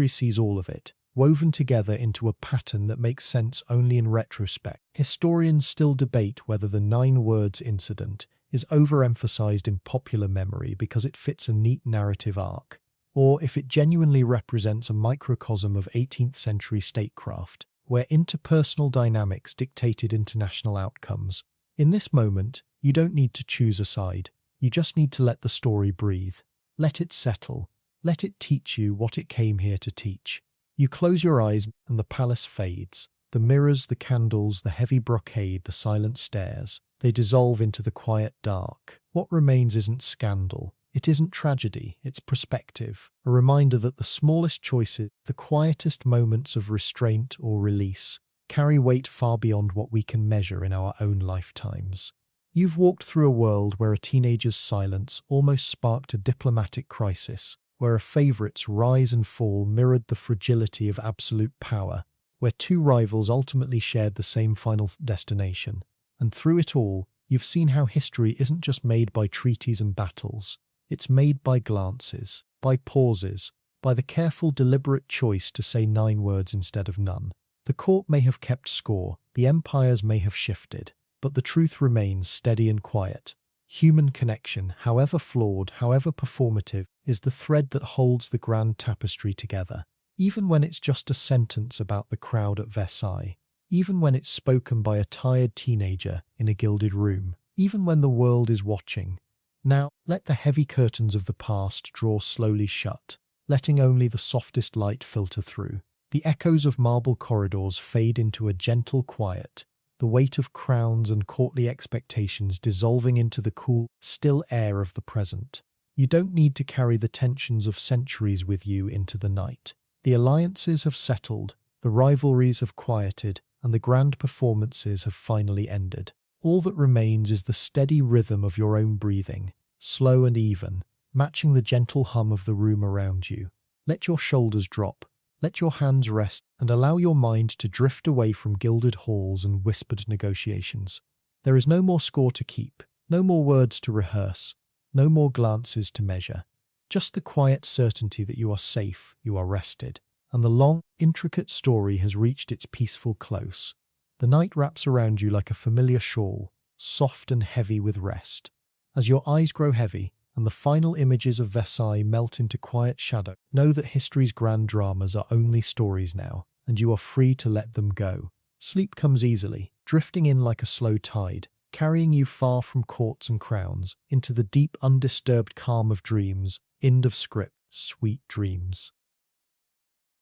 sees all of it, woven together into a pattern that makes sense only in retrospect. Historians still debate whether the 9 words incident is overemphasized in popular memory because it fits a neat narrative arc, or if it genuinely represents a microcosm of 18th century statecraft, where interpersonal dynamics dictated international outcomes. In this moment, you don't need to choose a side. You just need to let the story breathe. Let it settle. Let it teach you what it came here to teach. You close your eyes and the palace fades. The mirrors, the candles, the heavy brocade, the silent stairs, they dissolve into the quiet dark. What remains isn't scandal. It isn't tragedy, it's perspective, a reminder that the smallest choices, the quietest moments of restraint or release, carry weight far beyond what we can measure in our own lifetimes. You've walked through a world where a teenager's silence almost sparked a diplomatic crisis, where a favorite's rise and fall mirrored the fragility of absolute power, where 2 rivals ultimately shared the same final destination. And through it all, you've seen how history isn't just made by treaties and battles. It's made by glances, by pauses, by the careful, deliberate choice to say 9 words instead of none. The court may have kept score, the empires may have shifted, but the truth remains steady and quiet. Human connection, however flawed, however performative, is the thread that holds the grand tapestry together. Even when it's just a sentence about the crowd at Versailles, even when it's spoken by a tired teenager in a gilded room, even when the world is watching. Now, let the heavy curtains of the past draw slowly shut, letting only the softest light filter through. The echoes of marble corridors fade into a gentle quiet, the weight of crowns and courtly expectations dissolving into the cool, still air of the present. You don't need to carry the tensions of centuries with you into the night. The alliances have settled, the rivalries have quieted, and the grand performances have finally ended. All that remains is the steady rhythm of your own breathing, slow and even, matching the gentle hum of the room around you. Let your shoulders drop, let your hands rest, and allow your mind to drift away from gilded halls and whispered negotiations. There is no more score to keep, no more words to rehearse, no more glances to measure. Just the quiet certainty that you are safe, you are rested, and the long, intricate story has reached its peaceful close. The night wraps around you like a familiar shawl, soft and heavy with rest. As your eyes grow heavy and the final images of Versailles melt into quiet shadow, know that history's grand dramas are only stories now, and you are free to let them go. Sleep comes easily, drifting in like a slow tide, carrying you far from courts and crowns, into the deep, undisturbed calm of dreams. End of script. Sweet dreams.